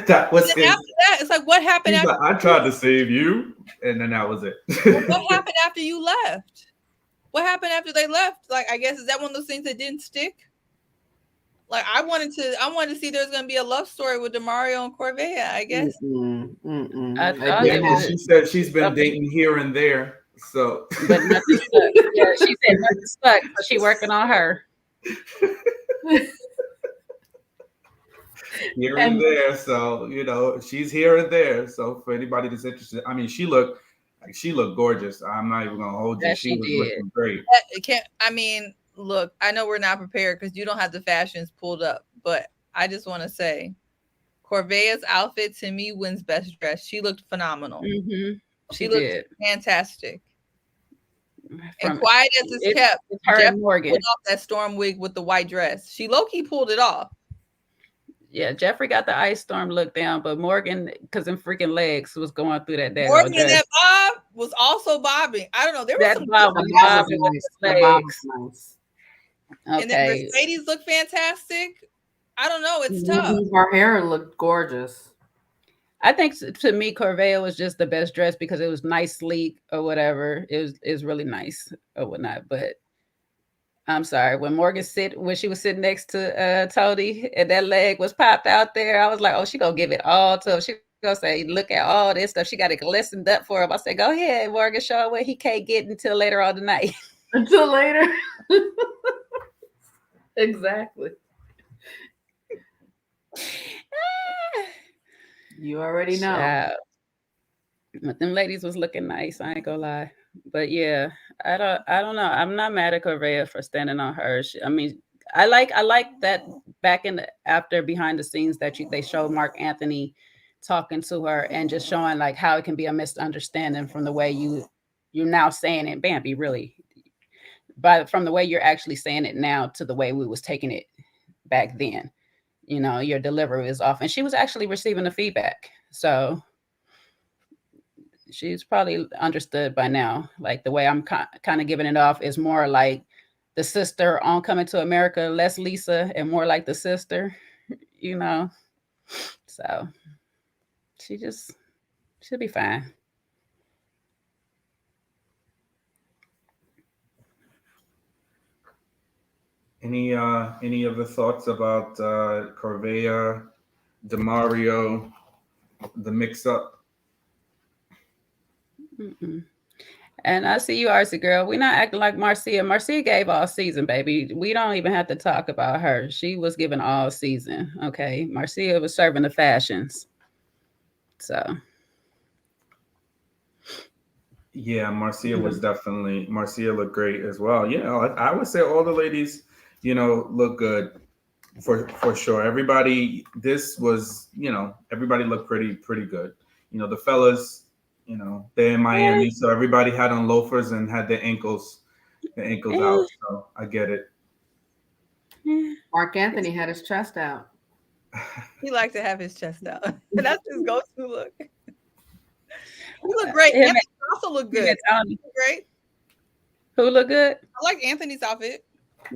A: That was
C: his. After that, it's like, what happened?
A: He's
C: after
A: like, I tried to save you, and then that was it.
C: What happened after you left? What happened after they left? Like, I guess, is that one of those things that didn't stick? Like, I wanted to see there's going to be a love story with Demario and Corvair, I guess.
A: Yeah, she said she's been dating here and there, so.
E: But nothing stuck. Yeah, she said nothing stuck, so she working on her.
A: Here and there, so she's here and there. So for anybody that's interested, I mean, she looked gorgeous. I'm not even gonna hold you. She was looking great.
C: Look, I know we're not prepared because you don't have the fashions pulled up, but I just want to say, Corvair's outfit to me wins best dress. She looked phenomenal.
E: Mm-hmm.
C: She looked fantastic. And quiet as it's kept,
E: her and Morgan
C: pulled off that storm wig with the white dress. She low-key pulled it off.
E: Yeah, Jeffrey got the ice storm look down, but Morgan, because them freaking legs was going through that.
C: Morgan and that bob was also bobbing. I don't know. There was some
E: bob was bobbing with the legs.
D: Nice.
E: Okay.
C: And then Mercedes looked fantastic. I don't know. It's tough.
D: Her hair looked gorgeous.
E: I think to me, Corvair was just the best dress because it was nice, sleek, or whatever. It was really nice or whatnot. But I'm sorry, when she was sitting next to Toady and that leg was popped out there, I was like, oh, she gonna give it all to him. She gonna say, look at all this stuff. She got it glistened up for him. I said, go ahead, Morgan, show what he can't get until later on tonight.
D: Until later. Exactly. You already know.
E: But them ladies was looking nice. I ain't gonna lie. But yeah, I don't know. I'm not mad at Corvair for standing on her. I like that back after behind the scenes that they showed Mark Anthony talking to her and just showing like how it can be a misunderstanding from the way you're now saying it, Bambi, really. But from the way you're actually saying it now to the way we was taking it back then, your delivery is off. And she was actually receiving the feedback. So she's probably understood by now. Like the way I'm kind of giving it off is more like the sister on Coming to America, less Lisa and more like the sister, you know. So she'll be fine.
A: Any other thoughts about Corvair, DeMario, the mix-up?
E: Mm-mm. And I see you, RC girl. We're not acting like Marcia. Marcia gave all season, baby. We don't even have to talk about her. She was given all season. Okay. Marcia was serving the fashions. So
A: Yeah, Marcia looked great as well. You know, I would say all the ladies, you know, look good for sure. Everybody, everybody looked pretty good. You know, the fellas, you know, they're in Miami, so everybody had on loafers and had their ankles out. So I get it.
D: Mark Anthony had his chest out.
C: He likes to have his chest out. That's his go-to look. You look great. Anthony also look good. Great.
E: Who look good?
C: I like Anthony's outfit.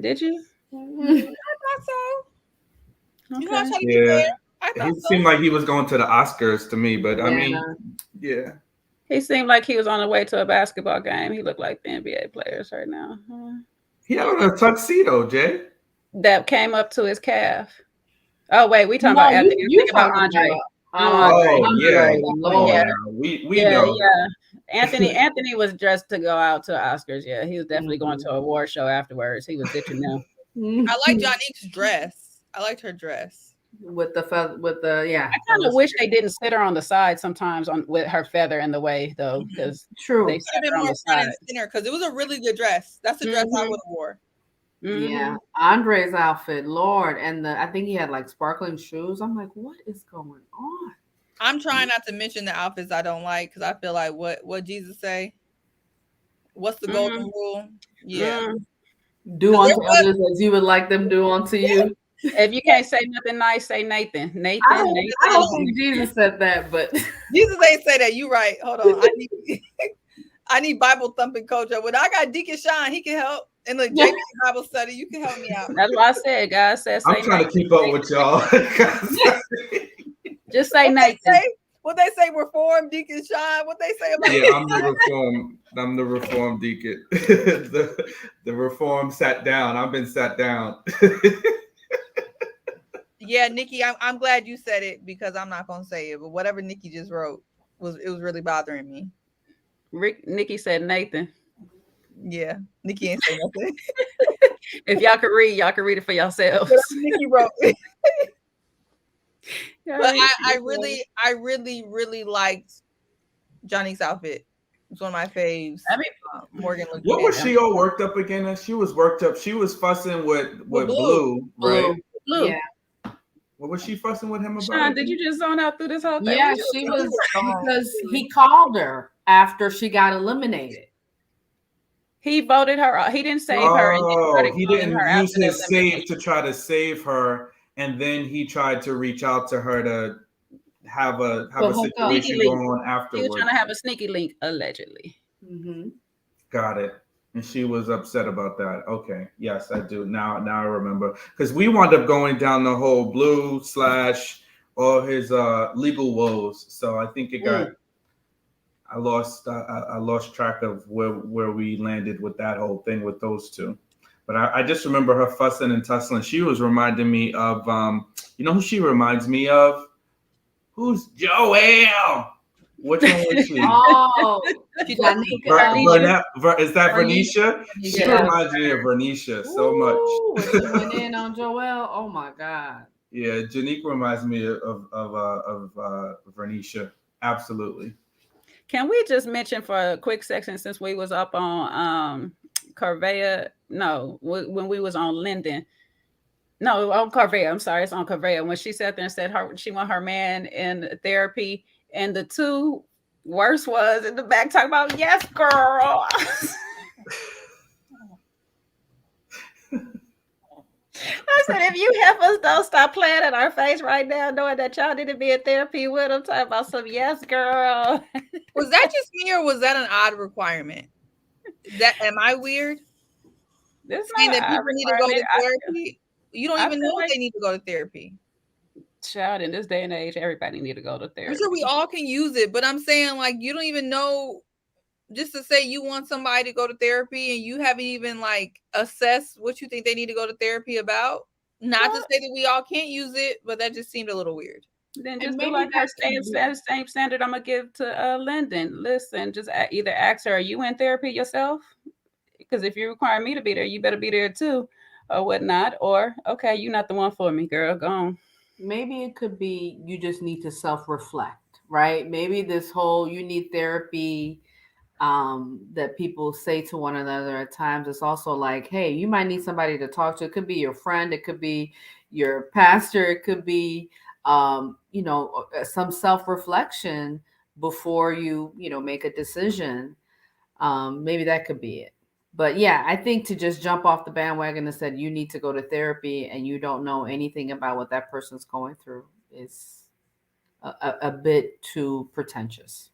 E: Did you?
C: I thought so.
E: Okay.
C: You know, I'm trying to be fair. I thought
A: He seemed like he was going to the Oscars to me, but
D: Yeah.
A: I mean, yeah.
E: He seemed like he was on the way to a basketball game. He looked like the NBA players right now.
A: He had on a tuxedo, Jay.
E: That came up to his calf. Oh wait, we talking about Anthony. You think about Andre.
A: Yeah.
E: Yeah.
A: We know.
E: Yeah. Anthony was dressed to go out to Oscars. Yeah, he was definitely going to a award show afterwards. He was ditching them.
C: I like Jonique's dress. I liked her dress.
D: With the yeah.
E: I kind of wish they didn't sit her on the side sometimes with her feather in the way though, because
D: true.
E: They
C: should have been more front and center because it was a really good dress. That's the dress I would have wore.
D: Yeah, Andre's outfit, Lord, and I think he had like sparkling shoes. I'm like, what is going on?
C: I'm trying not to mention the outfits I don't like because I feel like what Jesus say? What's the golden rule? Yeah.
D: Do unto others as you would like them do unto you.
E: If you can't say nothing nice, say Nathan.
D: I don't think Jesus said that, but
C: Jesus ain't say that. You right. Hold on. I need Bible thumping coach. When I got Deacon Sean, he can help. And look, JB Bible study, you can help me out.
E: That's what I said. God said,
A: I'm trying to keep up with y'all.
E: Just say Nathan.
C: What they say, reform Deacon Sean. What they say about
A: I'm the reform deacon. the reform sat down. I've been sat down.
C: Yeah, Nikki, I'm glad you said it because I'm not gonna say it. But whatever Nikki just wrote was really bothering me.
E: Nikki said Nathan.
C: Yeah, Nikki ain't say nothing.
E: If y'all could read it for yourselves.
C: Nikki wrote. But I really liked Johnny's outfit. It's one of my faves.
E: I mean,
C: Morgan looked
A: What was she all worked up again? She was worked up. She was fussing with Blue, right?
E: Blue.
D: Yeah.
A: What was she fussing with him about?
E: Sean, did you just zone out through this whole thing?
D: Yeah, she was because he called her after she got eliminated.
E: He voted her out. He didn't save her.
A: And he didn't use his save to try to save her, and then he tried to reach out to her to have a situation going on afterwards.
E: He was trying to have a sneaky link, allegedly.
D: Mm-hmm.
A: Got it. And she was upset about that. Okay. Yes, I do. Now I remember. Because we wound up going down the whole Blue / all his legal woes. So I think it got I lost track of where we landed with that whole thing with those two. But I just remember her fussing and tussling. She was reminding me of you know who she reminds me of? Who's Joelle? Which one was she?
D: Oh,
A: is that Vernisha? She reminds me of Vernisha so much.
D: When she went in on Joelle, oh my God.
A: Yeah, Janique reminds me of Vernisha. Absolutely.
E: Can we just mention for a quick section since we was up on Corvair? No, when we was on Lyndon. No, on Corvair. I'm sorry, it's on Corvair. When she sat there and said she want her man in therapy. And the two worst was in the back talking about, yes, girl. I said, if you help us, don't stop playing in our face right now, knowing that y'all need to be in therapy with them, talking about some yes, girl.
C: Was that just me or was that an odd requirement? Am I weird?
E: This
C: saying
E: not
C: that
E: a
C: people need to go to
E: requirement.
C: therapy. You don't
E: I
C: even
E: feel
C: know if
E: like-
C: they need to go to therapy.
E: Child, in this day and age, everybody need to go to
C: I'm
E: therapy.
C: sure we all can use it, but I'm saying like you don't even know. Just to say you want somebody to go to therapy and you haven't even like assessed what you think they need to go to therapy about. Not to say that we all can't use it, but that just seemed a little weird.
E: Then
D: And
E: just do
D: maybe
E: like her
D: that could
E: same standard I'm gonna give to Lyndon. Listen, just either ask her, are you in therapy yourself? Because if you require me to be there, you better be there too, or whatnot. Or okay, you're not the one for me, girl. Go on.
D: Maybe it could be you just need to self-reflect, right? Maybe this whole you need therapy that people say to one another at times, it's also like, hey, you might need somebody to talk to. It could be your friend, it could be your pastor, it could be some self-reflection before you make a decision. Maybe that could be it. But yeah, I think to just jump off the bandwagon and said you need to go to therapy and you don't know anything about what that person's going through is a bit too pretentious.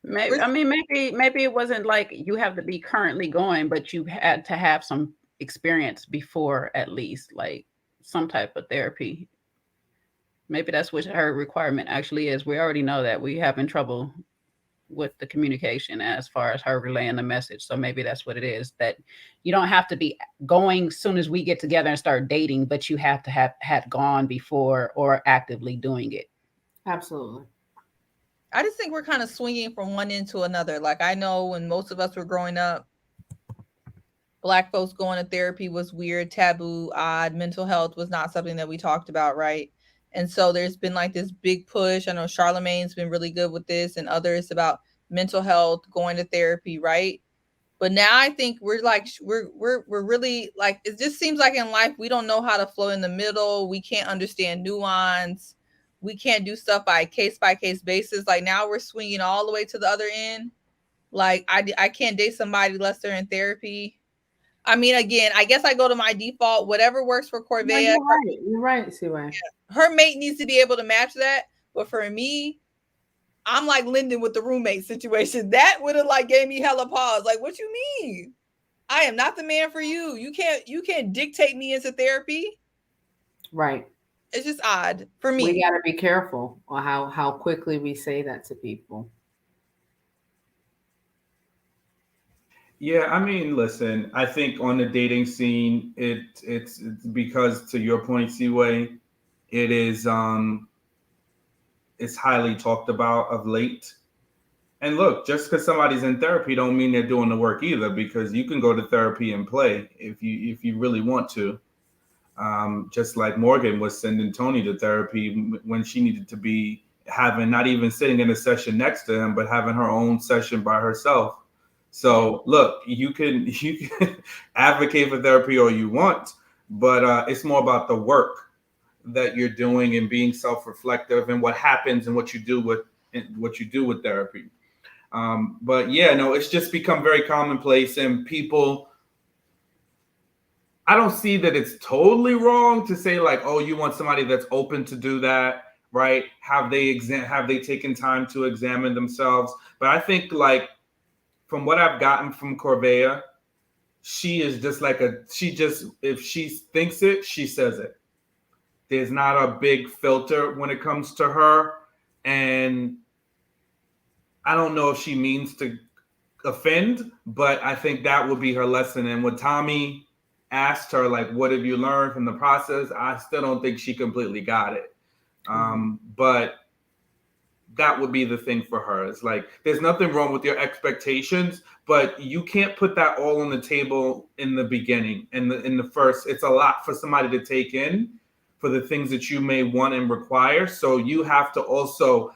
E: Maybe it wasn't like you have to be currently going, but you had to have some experience before, at least like some type of therapy. Maybe that's what her requirement actually is. We already know that we having trouble with the communication as far as her relaying the message. So maybe that's what it is, that you don't have to be going as soon as we get together and start dating, but you have to have had gone before or actively doing it.
D: Absolutely.
C: I just think we're kind of swinging from one end to another. Like I know when most of us were growing up, Black folks going to therapy was weird, taboo, odd. Mental health was not something that we talked about, right? And so there's been like this big push. I know Charlemagne's been really good with this and others about mental health, going to therapy, right? But now I think we're like we're really like, it just seems like in life we don't know how to flow in the middle. We can't understand nuance. We can't do stuff by case basis. Like now we're swinging all the way to the other end. Like I can't date somebody unless they're in therapy. I mean, again, I guess I go to my default, whatever works for Corvair.
D: No, you're right. See why?
C: Her mate needs to be able to match that. But for me, I'm like Lyndon with the roommate situation. That would have like gave me hella pause. Like, what you mean? I am not the man for you. You can't dictate me into therapy.
D: Right.
C: It's just odd for me.
D: We gotta be careful on how quickly we say that to people.
A: Yeah, I mean, listen, I think on the dating scene, it's because, to your point, Seaway, it is it's highly talked about of late. And look, just because somebody's in therapy don't mean they're doing the work either, because you can go to therapy and play if you really want to. Just like Morgan was sending Tony to therapy when she needed to be having, not even sitting in a session next to him, but having her own session by herself. So look, you can advocate for therapy all you want, but it's more about the work that you're doing and being self-reflective and what happens and what you do with therapy. But yeah, no, it's just become very commonplace, and people, I don't see that it's totally wrong to say like, oh, you want somebody that's open to do that, right? Have they taken time to examine themselves? But I think, like, from what I've gotten from Corvair, she is just like if she thinks it, she says it. There's not a big filter when it comes to her. And I don't know if she means to offend, but I think that would be her lesson. And when Tommy asked her, like, what have you learned from the process? I still don't think she completely got it. But that would be the thing for her. It's like, there's nothing wrong with your expectations, but you can't put that all on the table in the beginning. In the first, it's a lot for somebody to take in for the things that you may want and require. So you have to also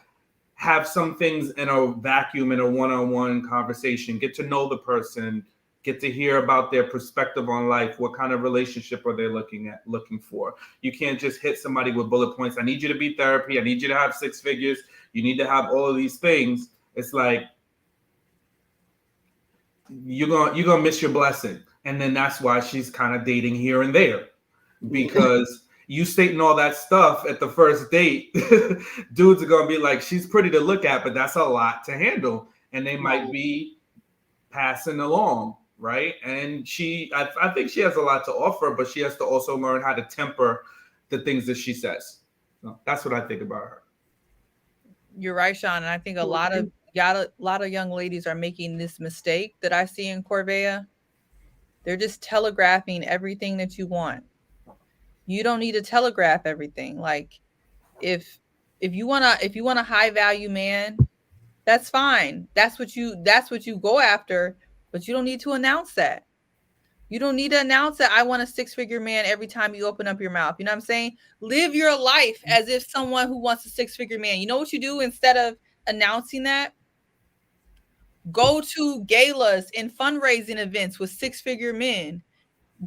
A: have some things in a vacuum, in a one-on-one conversation, get to know the person, get to hear about their perspective on life. What kind of relationship are they looking for? You can't just hit somebody with bullet points. I need you to be therapy. I need you to have 6 figures. You need to have all of these things. It's like, you're gonna miss your blessing. And then that's why she's kind of dating here and there, because you stating all that stuff at the first date, dudes are gonna be like, she's pretty to look at, but that's a lot to handle. And they might be passing along. right? And I think she has a lot to offer, but she has to also learn how to temper the things that she says. So that's what I think about her.
C: You're right, Sean. And I think a lot of young ladies are making this mistake that I see in Corvair. They're just telegraphing everything that you want. You don't need to telegraph everything. Like if you want a high value man, that's fine. That's what you go after, but you don't need to announce that. You don't need to announce that I want a 6-figure man every time you open up your mouth. You know what I'm saying? Live your life as if someone who wants a 6-figure man. You know what you do instead of announcing that? Go to galas and fundraising events with 6-figure men.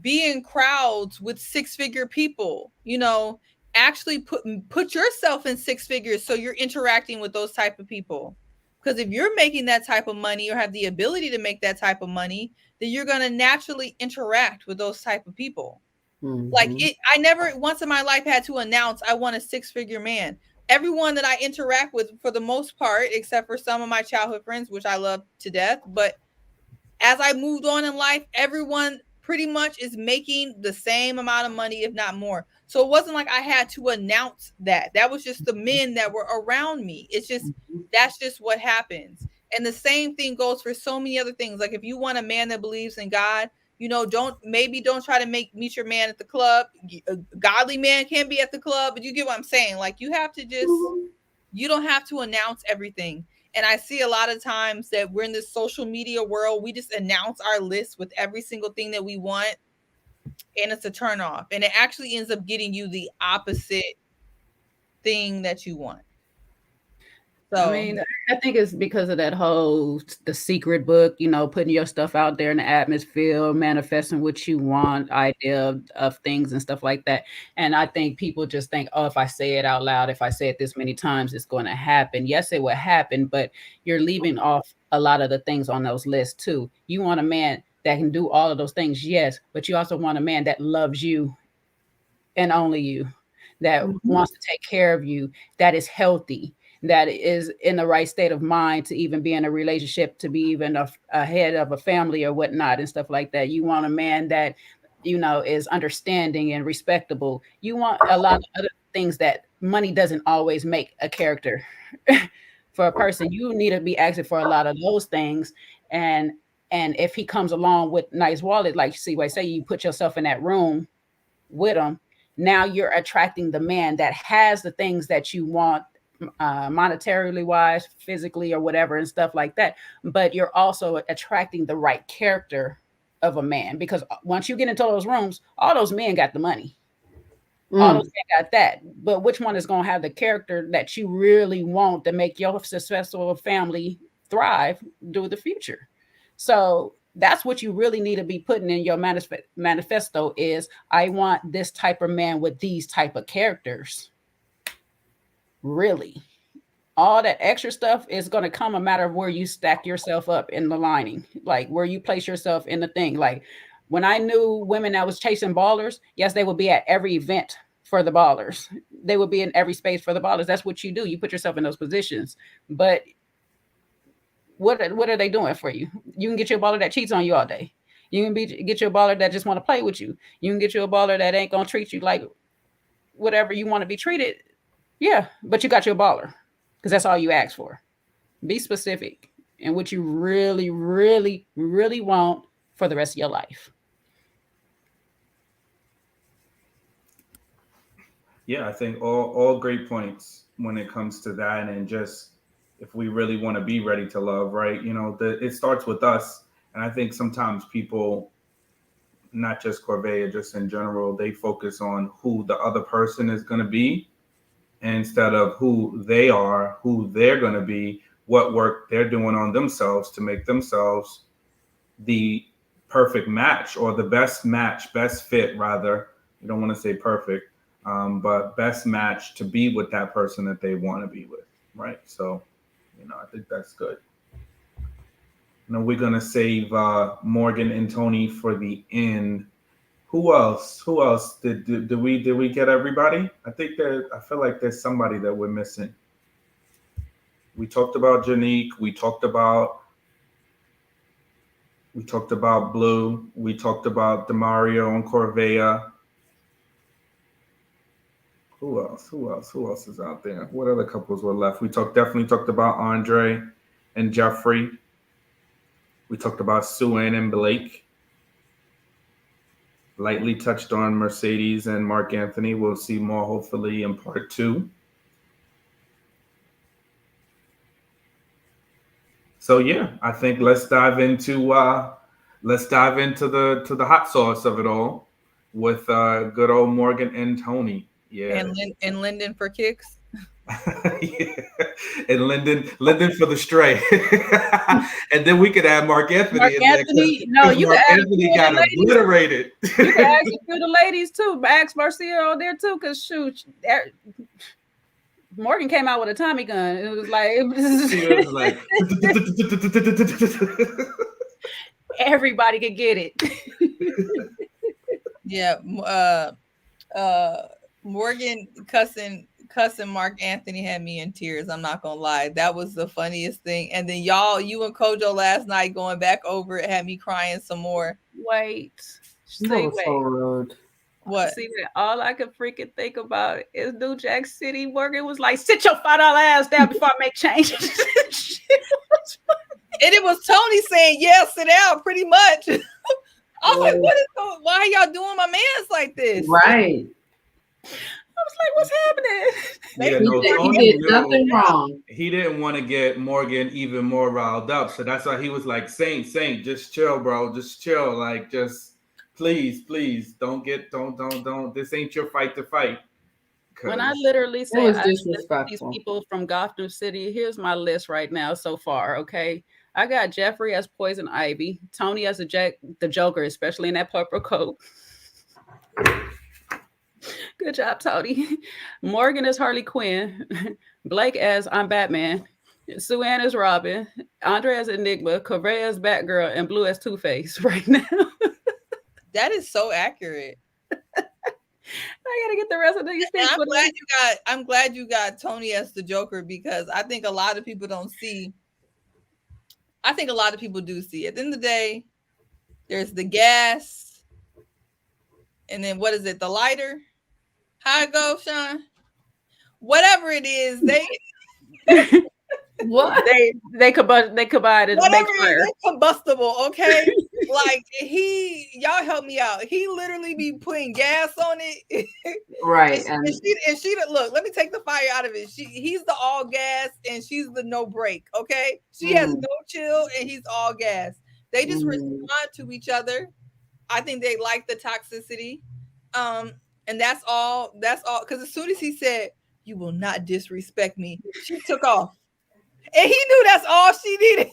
C: Be in crowds with 6-figure people. You know, actually put yourself in 6 figures so you're interacting with those type of people. Because if you're making that type of money or have the ability to make that type of money, then you're going to naturally interact with those type of people. Like I never once in my life had to announce I want a 6-figure man. Everyone that I interact with, for the most part, except for some of my childhood friends, which I love to death, but as I moved on in life, everyone pretty much is making the same amount of money, if not more. So it wasn't like I had to announce that. That was just the men that were around me. It's just, that's just what happens. And the same thing goes for so many other things. Like if you want a man that believes in God, you know, don't try to meet your man at the club. A godly man can be at the club, but you get what I'm saying. Like you have to just, you don't have to announce everything. And I see a lot of times that we're in this social media world. We just announce our list with every single thing that we want. And it's a turn off. And it actually ends up getting you the opposite thing that you want. So,
E: I mean, I think it's because of that whole The Secret book, you know, putting your stuff out there in the atmosphere, manifesting what you want, idea of things and stuff like that. And I think people just think, oh, if I say it out loud, if I say it this many times, it's going to happen. Yes, it will happen, but you're leaving off a lot of the things on those lists too. You want a man that can do all of those things, yes, but you also want a man that loves you and only you, that wants to take care of you, that is healthy, that is in the right state of mind to even be in a relationship, to be even a head of a family or whatnot and stuff like that. You want a man that, you know, is understanding and respectable. You want a lot of other things that money doesn't always make a character for a person. You need to be asking for a lot of those things. And if he comes along with nice wallet, like C-Way say, you put yourself in that room with him, now you're attracting the man that has the things that you want, monetarily wise, physically or whatever and stuff like that. But you're also attracting the right character of a man, because once you get into those rooms, all those men got the money. All those men got that. But which one is going to have the character that you really want to make your successful family thrive through the future? So that's what you really need to be putting in your manifesto is, I want this type of man with these type of characters. Really, all that extra stuff is going to come a matter of where you stack yourself up in the lining, like where you place yourself in the thing. Like when I knew women that was chasing ballers, yes, they would be at every event for the ballers. They would be in every space for the ballers. That's what you do. You put yourself in those positions. But what are they doing for you? You can get you a baller that cheats on you all day. You can get you a baller that just want to play with you. You can get you a baller that ain't going to treat you like whatever you want to be treated. Yeah, but you got your baller because that's all you ask for. Be specific and what you really, really, really want for the rest of your life.
A: Yeah, I think all great points when it comes to that, and just if we really want to be ready to love, right? You know, it starts with us, and I think sometimes people, not just Corvair, just in general, they focus on who the other person is going to be instead of who they are, who they're going to be, what work they're doing on themselves to make themselves the perfect match, or the best match, best fit, rather. You don't want to say perfect, but best match to be with that person that they want to be with, right? So, you know, I think that's good. You know, we're going to save Morgan and Tony for the end. Who else? Did we get everybody? I feel like there's somebody that we're missing. We talked about Janique. We talked about We talked about Blue. We talked about Demario and Corvair. Who else? Who else is out there? What other couples were left? We definitely talked about Andre and Jeffrey. We talked about Susanne and Blake. Lightly touched on Mercedes and Mark Anthony. We'll see more hopefully in part 2. So yeah, I think let's dive into the hot sauce of it all with good old Morgan and Tony. Yeah.
C: And Lyndon for kicks.
A: Yeah. And Lyndon for the stray. And then we could add Mark Anthony.
E: Mark Anthony, no, you
A: Mark
E: can add
A: Anthony got obliterated.
E: You can ask a few of the ladies too. Ask Marcia on there too, because shoot, Morgan came out with a Tommy gun. It was like, everybody could get it.
C: Yeah, Morgan cussing Mark Anthony had me in tears. I'm not gonna lie, that was the funniest thing. And then you and Kojo last night going back over it had me crying some more.
E: Wait,
D: So rude.
C: What?
E: See, all I could freaking think about is New Jack City. Morgan was like, "Sit your $5 ass down before I make changes."
C: And it was Tony saying, "Yeah, sit down," pretty much. I was like, why are y'all doing my mans like this?
D: Right.
E: I was like, what's happening?
A: Yeah,
D: he did nothing wrong.
A: He didn't want to get Morgan even more riled up. So that's why he was like, Saint, just chill, bro. Just chill. Like, just please, don't. This ain't your fight to fight.
E: When I literally say these
D: disrespectful.
E: people from Gotham City, here's my list right now so far, okay? I got Jeffrey as Poison Ivy, Tony as the Joker, especially in that purple coat. Good job, Tony. Morgan as Harley Quinn, Blake as I'm Batman, Susanne as Robin, Andre as Enigma, Corvair as Batgirl, and Blue as Two-Face right now.
C: That is so accurate.
E: I gotta get the rest of these people.
C: I'm glad you got Tony as the Joker, because I think a lot of people don't see. I think a lot of people do see. At the end of the day, there's the gas, and then what is it? The lighter. How it go, Sean? Whatever it is, they
E: what they combine it.
C: Whatever it is, combustible. Okay, like y'all help me out. He literally be putting gas on it,
D: right?
C: and she look. Let me take the fire out of it. He's the all gas, and she's the no break. Okay, she has no chill, and he's all gas. They just respond to each other. I think they like the toxicity. And that's all. Because as soon as he said, "You will not disrespect me," she took off, and he knew that's all she needed.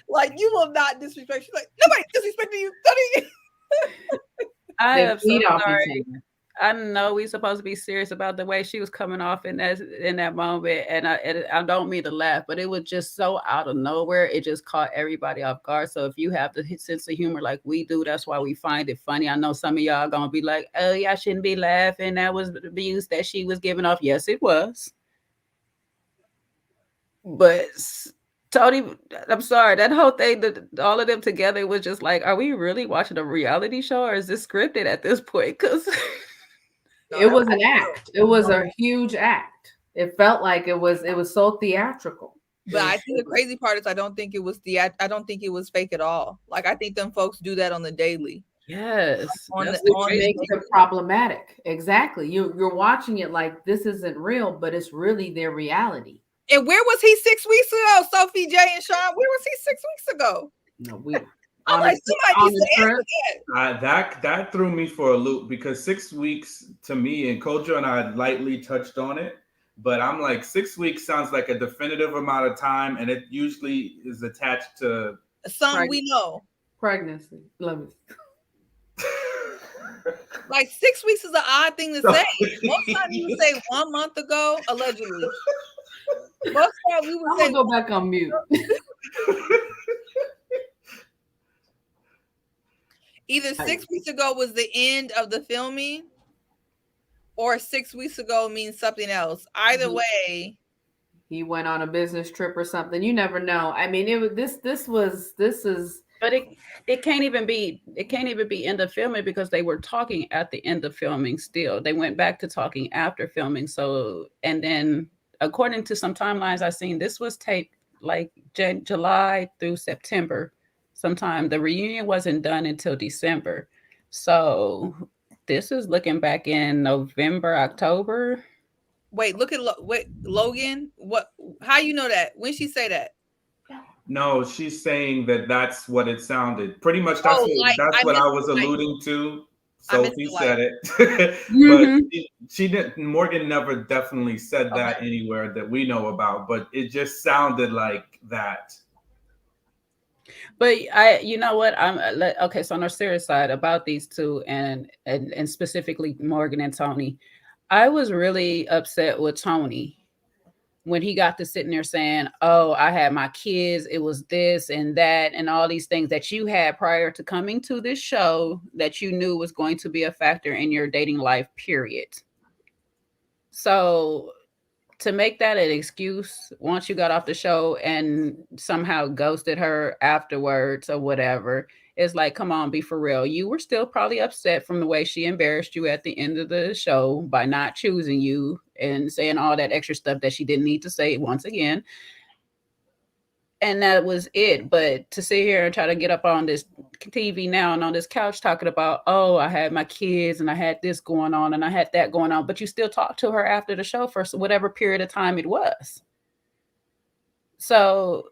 C: Like, you will not disrespect. She's like, nobody disrespecting you.
E: I am so sorry. I know we're supposed to be serious about the way she was coming off in that moment, and I don't mean to laugh, but it was just so out of nowhere. It just caught everybody off guard. So if you have the sense of humor like we do, that's why we find it funny. I know some of y'all gonna be like, "Oh, y'all shouldn't be laughing. That was abuse that she was giving off." Yes, it was. But Tony, I'm sorry, that whole thing, all of them together was just like, are we really watching a reality show, or is this scripted at this point? Because
D: it was an act. It was a huge act. It felt like it was so theatrical.
C: But I think the crazy part is I don't think it was fake at all. Like, I think them folks do that on the daily.
E: Yes.
D: Which makes it problematic. Exactly. You're watching it like this isn't real, but it's really their reality.
C: And where was he 6 weeks ago, Sophie, Jay, and Sean? Where was he 6 weeks ago?
D: No,
C: I'm like, somebody needs to answer that.
A: That threw me for a loop, because 6 weeks to me, and Kojo and I lightly touched on it, but I'm like, 6 weeks sounds like a definitive amount of time, and it usually is attached to
C: we know.
D: Pregnancy. Let me.
C: Like, 6 weeks is an odd thing to say. Most time you would say 1 month ago, allegedly. Most time we would say,
D: go back on mute.
C: Either 6 weeks ago was the end of the filming, or 6 weeks ago means something else. Either way,
D: he went on a business trip or something. You never know. I mean, this is
E: But it can't even be end of filming because they were talking at the end of filming still. They went back to talking after filming. So, and then according to some timelines I've seen, this was taped like July through September sometime. The reunion wasn't done until December. So this is looking back in November, October.
C: Wait, look at Logan. What? How you know that? When she say that?
A: No, she's saying that that's what it sounded. Pretty much that's
C: I
A: what I
C: missed
A: was
C: the light.
A: alluding to.
C: I missed
A: Sophie
C: the
A: said it.
E: Mhm.
A: But she didn't. Morgan never definitely said that
C: Okay.
A: anywhere that we know about, but it just sounded like that.
E: But you know what? Okay. So on a serious side about these two, and specifically Morgan and Tony, I was really upset with Tony when he got to sitting there saying, "Oh, I had my kids. It was this and that, and all these things that you had prior to coming to this show that you knew was going to be a factor in your dating life. Period." So to make that an excuse once you got off the show and somehow ghosted her afterwards or whatever, it's like, come on, be for real. You were still probably upset from the way she embarrassed you at the end of the show by not choosing you and saying all that extra stuff that she didn't need to say once again. And that was it. But to sit here and try to get up on this TV now and on this couch talking about, oh, I had my kids and I had this going on and I had that going on, but you still talk to her after the show for whatever period of time it was. So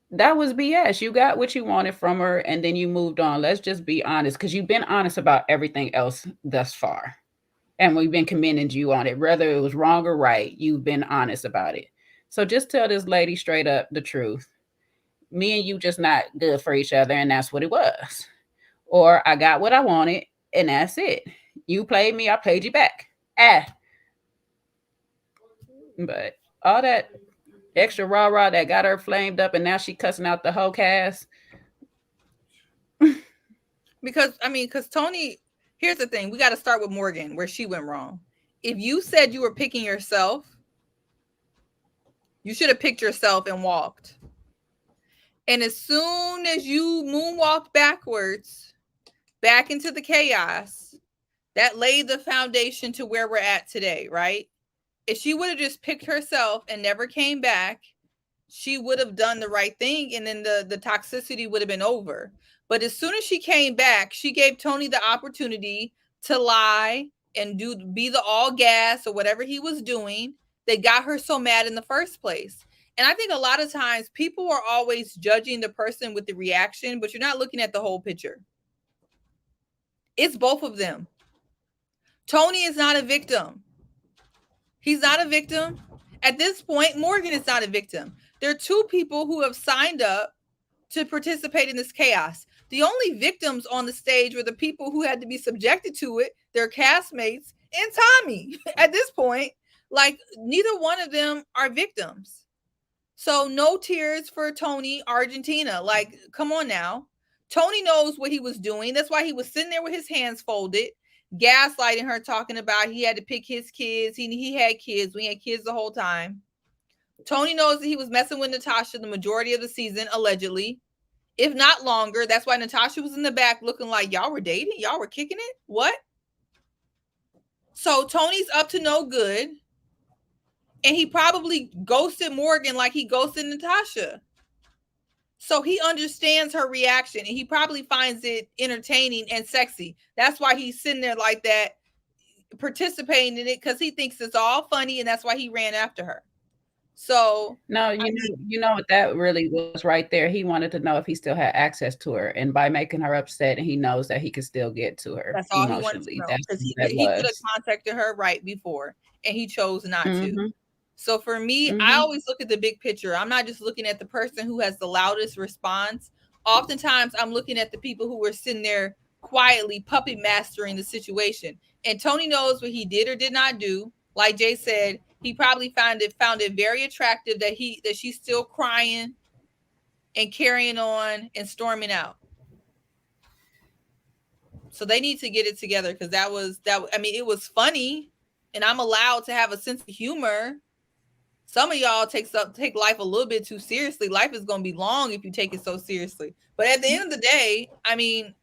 E: that was BS. You got what you wanted from her and then you moved on. Let's just be honest, because you've been honest about everything else thus far. And we've been commending you on it. Whether it was wrong or right, you've been honest about it. So just tell this lady straight up the truth. Me and you just not good for each other, and that's what it was. Or I got what I wanted, and that's it. You played me, I played you back. But all that extra rah-rah that got her flamed up, and now she cussing out the whole cast.
C: Because Tony, here's the thing. We got to start with Morgan, where she went wrong. If you said you were picking yourself, you should have picked yourself and walked. And as soon as you moonwalked backwards, back into the chaos, that laid the foundation to where we're at today, right? If she would have just picked herself and never came back, she would have done the right thing, and then the toxicity would have been over. But as soon as she came back, she gave Tony the opportunity to lie and be the all gas or whatever he was doing. They got her so mad in the first place. And I think a lot of times people are always judging the person with the reaction, but you're not looking at the whole picture. It's both of them. Tony is not a victim. He's not a victim. At this point, Morgan is not a victim. There are two people who have signed up to participate in this chaos. The only victims on the stage were the people who had to be subjected to it, their castmates, and Tommy. At this point, like, neither one of them are victims. So no tears for Tony, Argentina. Like, come on now. Tony knows what he was doing. That's why he was sitting there with his hands folded, gaslighting her, talking about he had to pick his kids. He had kids. We had kids the whole time. Tony knows that he was messing with Natasha the majority of the season, allegedly, if not longer. That's why Natasha was in the back looking like, y'all were dating? Y'all were kicking it? What? So Tony's up to no good. And he probably ghosted Morgan like he ghosted Natasha. So he understands her reaction and he probably finds it entertaining and sexy. That's why he's sitting there like that, participating in it, because he thinks it's all funny, and that's why he ran after her. So
E: no, you know what that really was right there. He wanted to know if he still had access to her, and by making her upset, and he knows that he can still get to her.
C: That's all he wanted to know, because he could have contacted her right before, and he chose not to. So for me, I always look at the big picture. I'm not just looking at the person who has the loudest response. Oftentimes, I'm looking at the people who were sitting there quietly puppet mastering the situation. And Tony knows what he did or did not do. Like Jay said, he probably found it very attractive that she's still crying and carrying on and storming out. So they need to get it together, because it was funny, and I'm allowed to have a sense of humor. Some of y'all take life a little bit too seriously. Life is going to be long if you take it so seriously. But at the end of the day, I mean,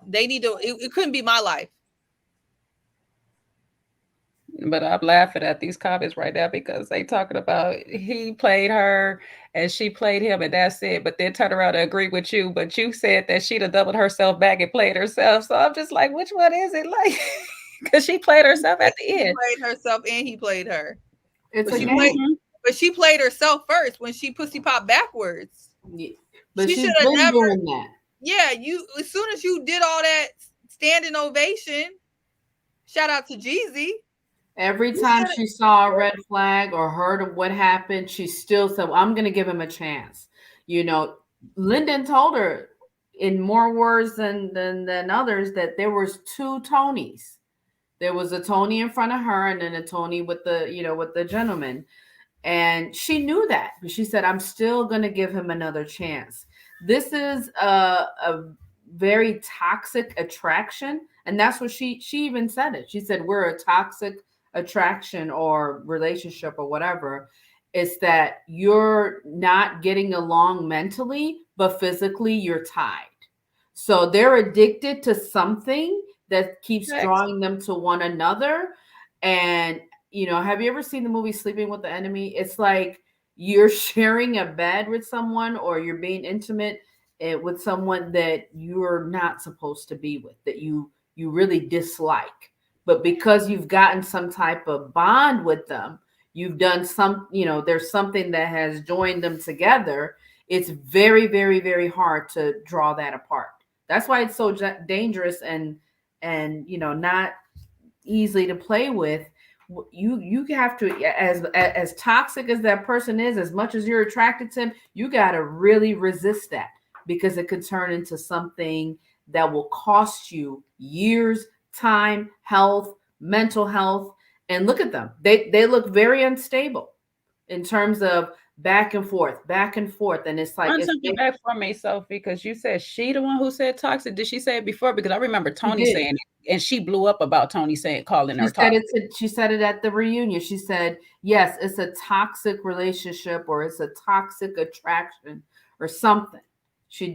C: they need to. It couldn't be my life.
E: But I'm laughing at these comments right now because they talking about he played her and she played him and that's it. But then turn around and agree with you. But you said that she'd have doubled herself back and played herself. So I'm just like, which one is it? Like, because she played herself at the end.
C: She played herself and he played her.
D: It's
C: but,
D: a
C: but she played herself first when she pussy popped backwards.
D: Yeah. But
C: she
D: she's
C: should have
D: been
C: never
D: doing that.
C: Yeah, you as soon as you did all that standing ovation, shout out to Jeezy.
D: Every time she saw a red flag or heard of what happened, she still said, well, I'm going to give him a chance. You know, Lyndon told her in more words than others that there was two Tonys. There was a Tony in front of her and then a Tony with the gentleman. And she knew that. But she said, I'm still going to give him another chance. This is a very toxic attraction. And that's what she even said it. She said, we're a toxic attraction or relationship or whatever. It's that you're not getting along mentally, but physically you're tied. So they're addicted to something that keeps drawing them to one another. And, you know, have you ever seen the movie Sleeping with the Enemy? It's like you're sharing a bed with someone or you're being intimate with someone that you're not supposed to be with, that you really dislike. But because you've gotten some type of bond with them, you've done there's something that has joined them together. It's very, very, very hard to draw that apart. That's why it's so dangerous and not easily to play with. You have to, as toxic as that person is, as much as you're attracted to him, you got to really resist that, because it could turn into something that will cost you years, time, health, mental health. And look at them. They look very unstable in terms of back and forth. And it's like,
E: run something back for me, Sophie, because you said she the one who said toxic. Did she say it before? Because I remember Tony saying it, and she blew up about Tony calling her toxic.
D: She said it at the reunion. She said, yes, it's a toxic relationship, or it's a toxic attraction or something.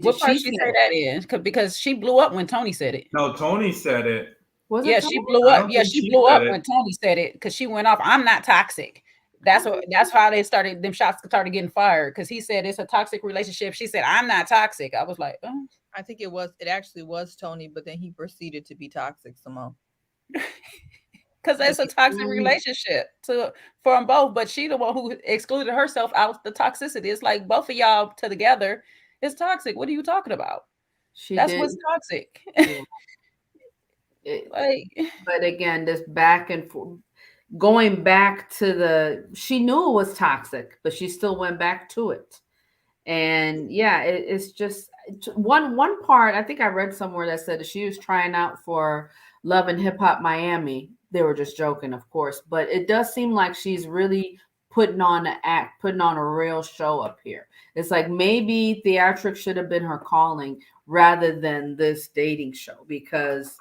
E: What part she say that in? Because she blew up when Tony said it.
A: No, Tony said it.
E: She blew up. Yeah, she blew up when Tony said it, because she went off. I'm not toxic. That's how they started. Them shots started getting fired, because he said it's a toxic relationship. She said, I'm not toxic. I was like, oh.
C: I think it actually was Tony, but then he proceeded to be toxic, Simone.
E: Because it's a toxic relationship for them both. But she the one who excluded herself out the toxicity. It's like both of y'all together is toxic. What are you talking about? That's what's toxic.
D: Yeah. But again, this back and forth, going back to she knew it was toxic, but she still went back to it. And yeah, it's just one part. I think I read somewhere that said that she was trying out for Love and Hip Hop Miami. They were just joking, of course, but it does seem like she's really putting on a real show up here. It's like maybe theatrics should have been her calling rather than this dating show, because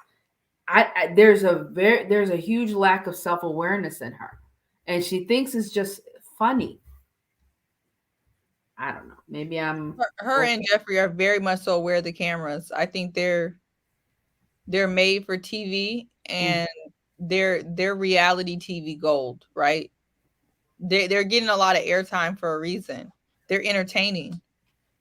D: there's a huge lack of self-awareness in her, and she thinks it's just funny. I don't know. Maybe her
C: and Jeffrey are very much so aware of the cameras. I think they're made for TV, and they're reality TV gold, right? They're getting a lot of airtime for a reason. They're entertaining,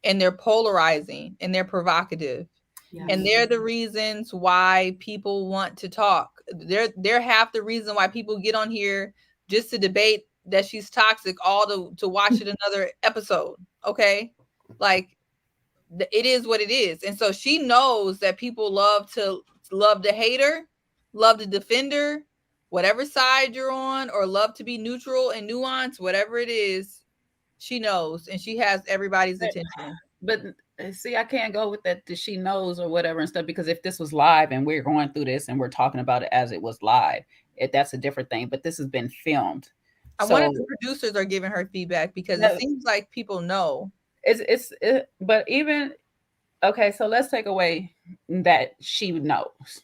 C: and they're polarizing, and they're provocative. Yes. And they're the reasons why people want to talk. They're half the reason why people get on here just to debate that she's toxic, all to watch it another episode. Okay, like it is what it is. And so she knows that people love to hate her, love to defend her, whatever side you're on, or love to be neutral and nuanced, whatever it is. She knows, and she has everybody's attention.
E: But see, I can't go with that she knows or whatever and stuff, because if this was live and we're going through this and we're talking about it as it was live, that's a different thing. But this has been filmed.
C: I wonder if the producers are giving her feedback, because it seems like people know.
E: But even okay, so let's take away that she knows.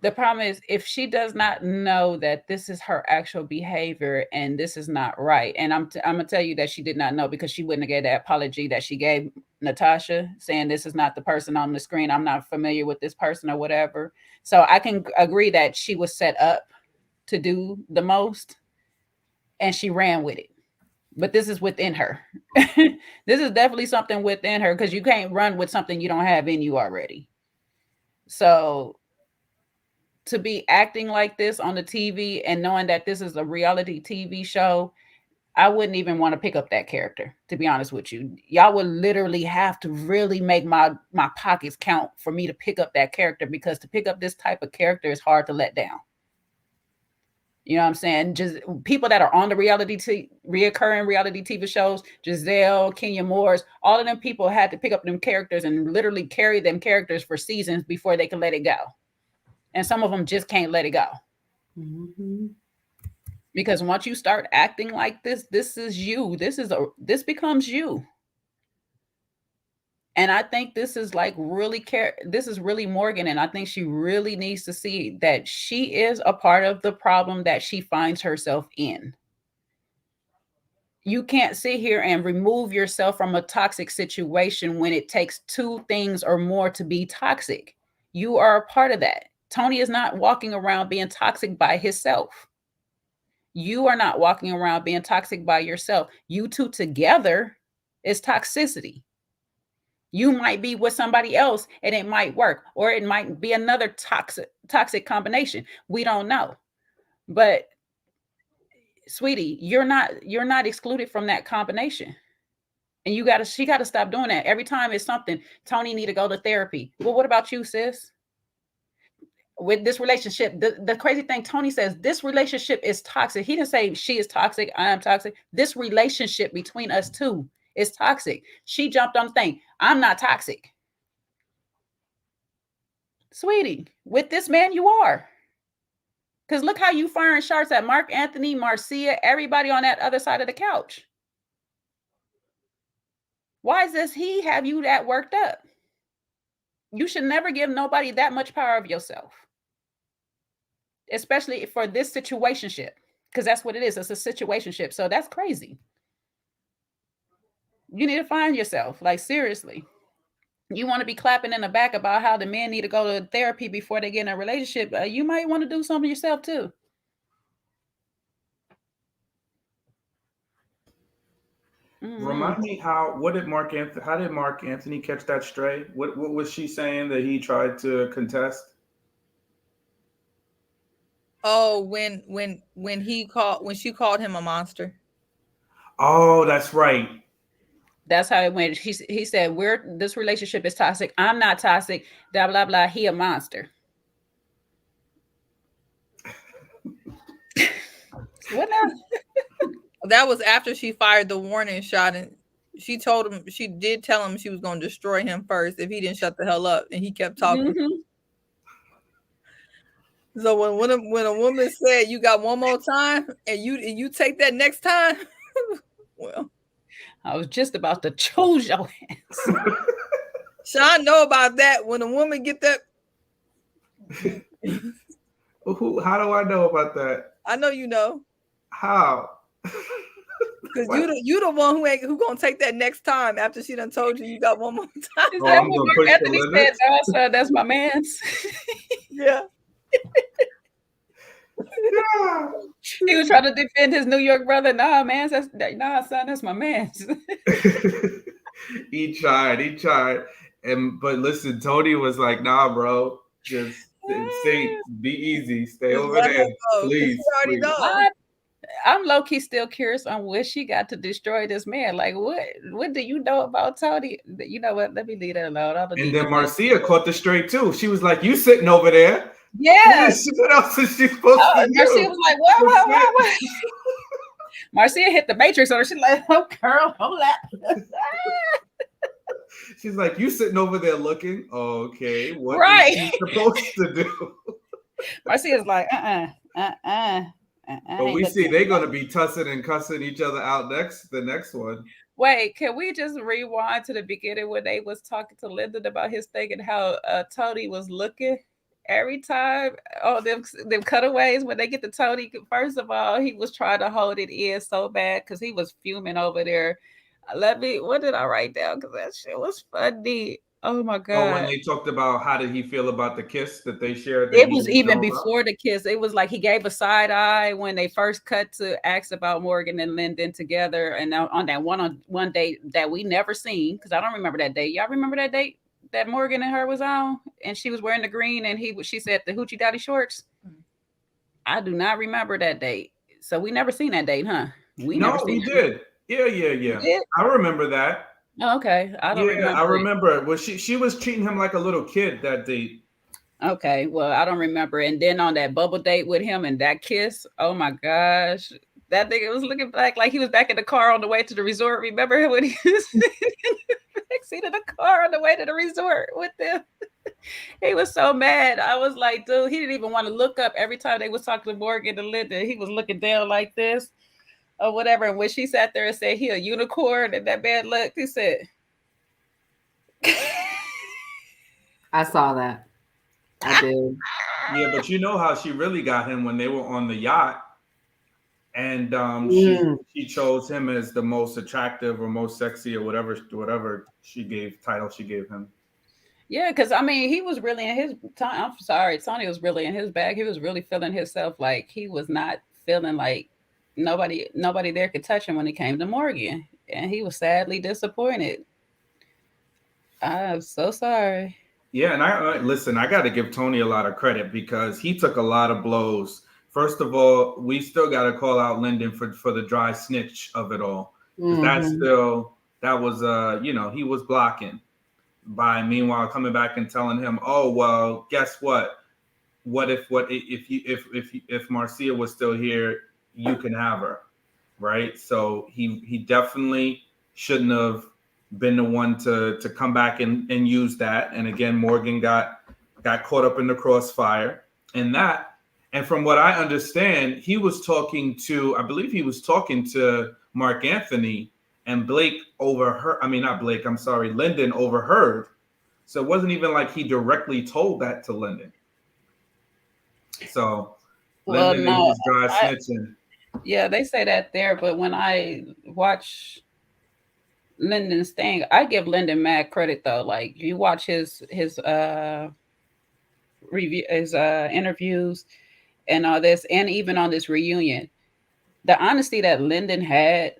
E: The problem is if she does not know that this is her actual behavior and this is not right, and I'm gonna tell you that she did not know, because she wouldn't have gave that apology that she gave Natasha, saying this is not the person on the screen. I'm not familiar with this person or whatever. So I can agree that she was set up to do the most, and she ran with it. But this is within her. This is definitely something within her, because you can't run with something you don't have in you already. So to be acting like this on the TV and knowing that this is a reality TV show, I wouldn't even want to pick up that character, to be honest with you. Y'all would literally have to really make my pockets count for me to pick up that character, because to pick up this type of character is hard to let down. You know what I'm saying? Just people that are on the reoccurring reality TV shows, Giselle, Kenya Moore's, all of them people had to pick up them characters and literally carry them characters for seasons before they can let it go. And some of them just can't let it go.
D: Mm-hmm.
E: Because once you start acting like this, this is you. This becomes you. And I think this is like this is really Morgan. And I think she really needs to see that she is a part of the problem that she finds herself in. You can't sit here and remove yourself from a toxic situation when it takes 2 things or more to be toxic. You are a part of that. Tony is not walking around being toxic by himself. You are not walking around being toxic by yourself. You two together is toxicity. You might be with somebody else and it might work, or it might be another toxic combination. We don't know. But sweetie, you're not excluded from that combination. And she got to stop doing that. Every time it's something, Tony need to go to therapy. Well, what about you, sis? With this relationship, the crazy thing, Tony says this relationship is toxic. He didn't say she is toxic, I am toxic. This relationship between us two is toxic. She jumped on the thing. I'm not toxic. Sweetie, with this man you are. Because look how you firing shots at Mark Anthony, Marcia, everybody on that other side of the couch. Why does he have you that worked up? You should never give nobody that much power of yourself. Especially for this situationship, because that's what it is. It's a situationship. So that's crazy. You need to find yourself. Like, seriously. You want to be clapping in the back about how the men need to go to therapy before they get in a relationship. You might want to do something yourself too.
A: Mm-hmm. Remind me how did Mark Anthony catch that stray? What was she saying that he tried to contest?
C: Oh, when she called him a monster.
A: Oh, that's right.
E: That's how it went. He said, this relationship is toxic. I'm not toxic. Blah, blah, blah. He a monster. What now?
C: That was after she fired the warning shot, and she did tell him she was going to destroy him first if he didn't shut the hell up, and he kept talking. Mm-hmm. So when a woman said you got one more time and you take that next time, well,
E: I was just about to choose your hands.
C: Sean know about that. When a woman get that,
A: how do I know about that?
C: I know you know.
A: How?
C: Because you the one who gonna take that next time after she done told you got one more time.
E: Is that what Mark Anthony said? Also, that's my man's.
C: Yeah.
A: Yeah.
E: He was trying to defend his New York brother. Nah, man, son, that's my man's.
A: He tried. But listen, Tony was like, nah, bro. Just be easy. Stay over there. Please.
E: I'm low-key still curious on what she got to destroy this man. Like, what do you know about Tony? You know what? Let me leave that alone.
A: And then Marcia caught the straight too. She was like, you sitting over there.
E: Yeah.
A: What else is she supposed to do?
E: Marcia was like, what? Marcia hit the matrix, or she's like, oh, girl, hold up.
A: She's like, you sitting over there looking. Okay, what
E: right.
A: is she supposed to do?
E: Marcia's like,
A: But we see they're gonna be tussing and cussing each other out the next one.
E: Wait, can we just rewind to the beginning when they was talking to Lyndon about his thing and how Tony was looking? every time, oh, them cutaways when they get to Tony, first of all, he was trying to hold it in so bad because he was fuming over there. What did I write down? Because that shit was funny. Oh my God.
A: Oh, when they talked about how did he feel about the kiss that they shared?
E: It was even before the kiss. It was like he gave a side eye when they first cut to ask about Morgan and Lyndon together. And on that one date that we never seen, because I don't remember that date. Y'all remember that date that Morgan and her was on? And she was wearing the green and she said the hoochie daddy shorts. I do not remember that date. So we never seen that date, huh?
A: We did. Yeah. I remember that.
E: Oh, okay. I don't remember.
A: I remember it. Well, she was treating him like a little kid that date.
E: Okay. Well, I don't remember. And then on that bubble date with him and that kiss, oh my gosh. That nigga was looking back like he was back in the car on the way to the resort. Remember when he was in the backseat of the car on the way to the resort with them? He was so mad. I was like, dude, he didn't even want to look up every time they was talking to Morgan and Lyndon. He was looking down like this. Or whatever. And when she sat there and said he a unicorn, and that man looked, he said,
D: I saw that. I did.
A: Yeah, but you know how she really got him when they were on the yacht, and she chose him as the most attractive or most sexy or whatever title she gave him.
E: Yeah, because I mean, he was really in his time. I'm sorry, Tony was really in his bag. He was really feeling himself like he was not feeling like nobody there could touch him when it came to Morgan, and he was sadly disappointed. I'm so sorry.
A: Yeah, and I got to give Tony a lot of credit because he took a lot of blows. First of all, we still got to call out Lyndon for the dry snitch of it all. That was he was blocking by meanwhile coming back and telling him, oh well, guess what? What if Marcia was still here? You can have her, right? So he definitely shouldn't have been the one to come back and use that. And again, Morgan got caught up in the crossfire and that. And from what I understand, I believe he was talking to Mark Anthony, and Lyndon overheard. So it wasn't even like he directly told that to Lyndon. So Lyndon was dry snitching.
E: Yeah, they say that there, but when I watch Lyndon's thing, I give Lyndon mad credit though. Like you watch his review, his interviews, and all this, and even on this reunion, the honesty that Lyndon had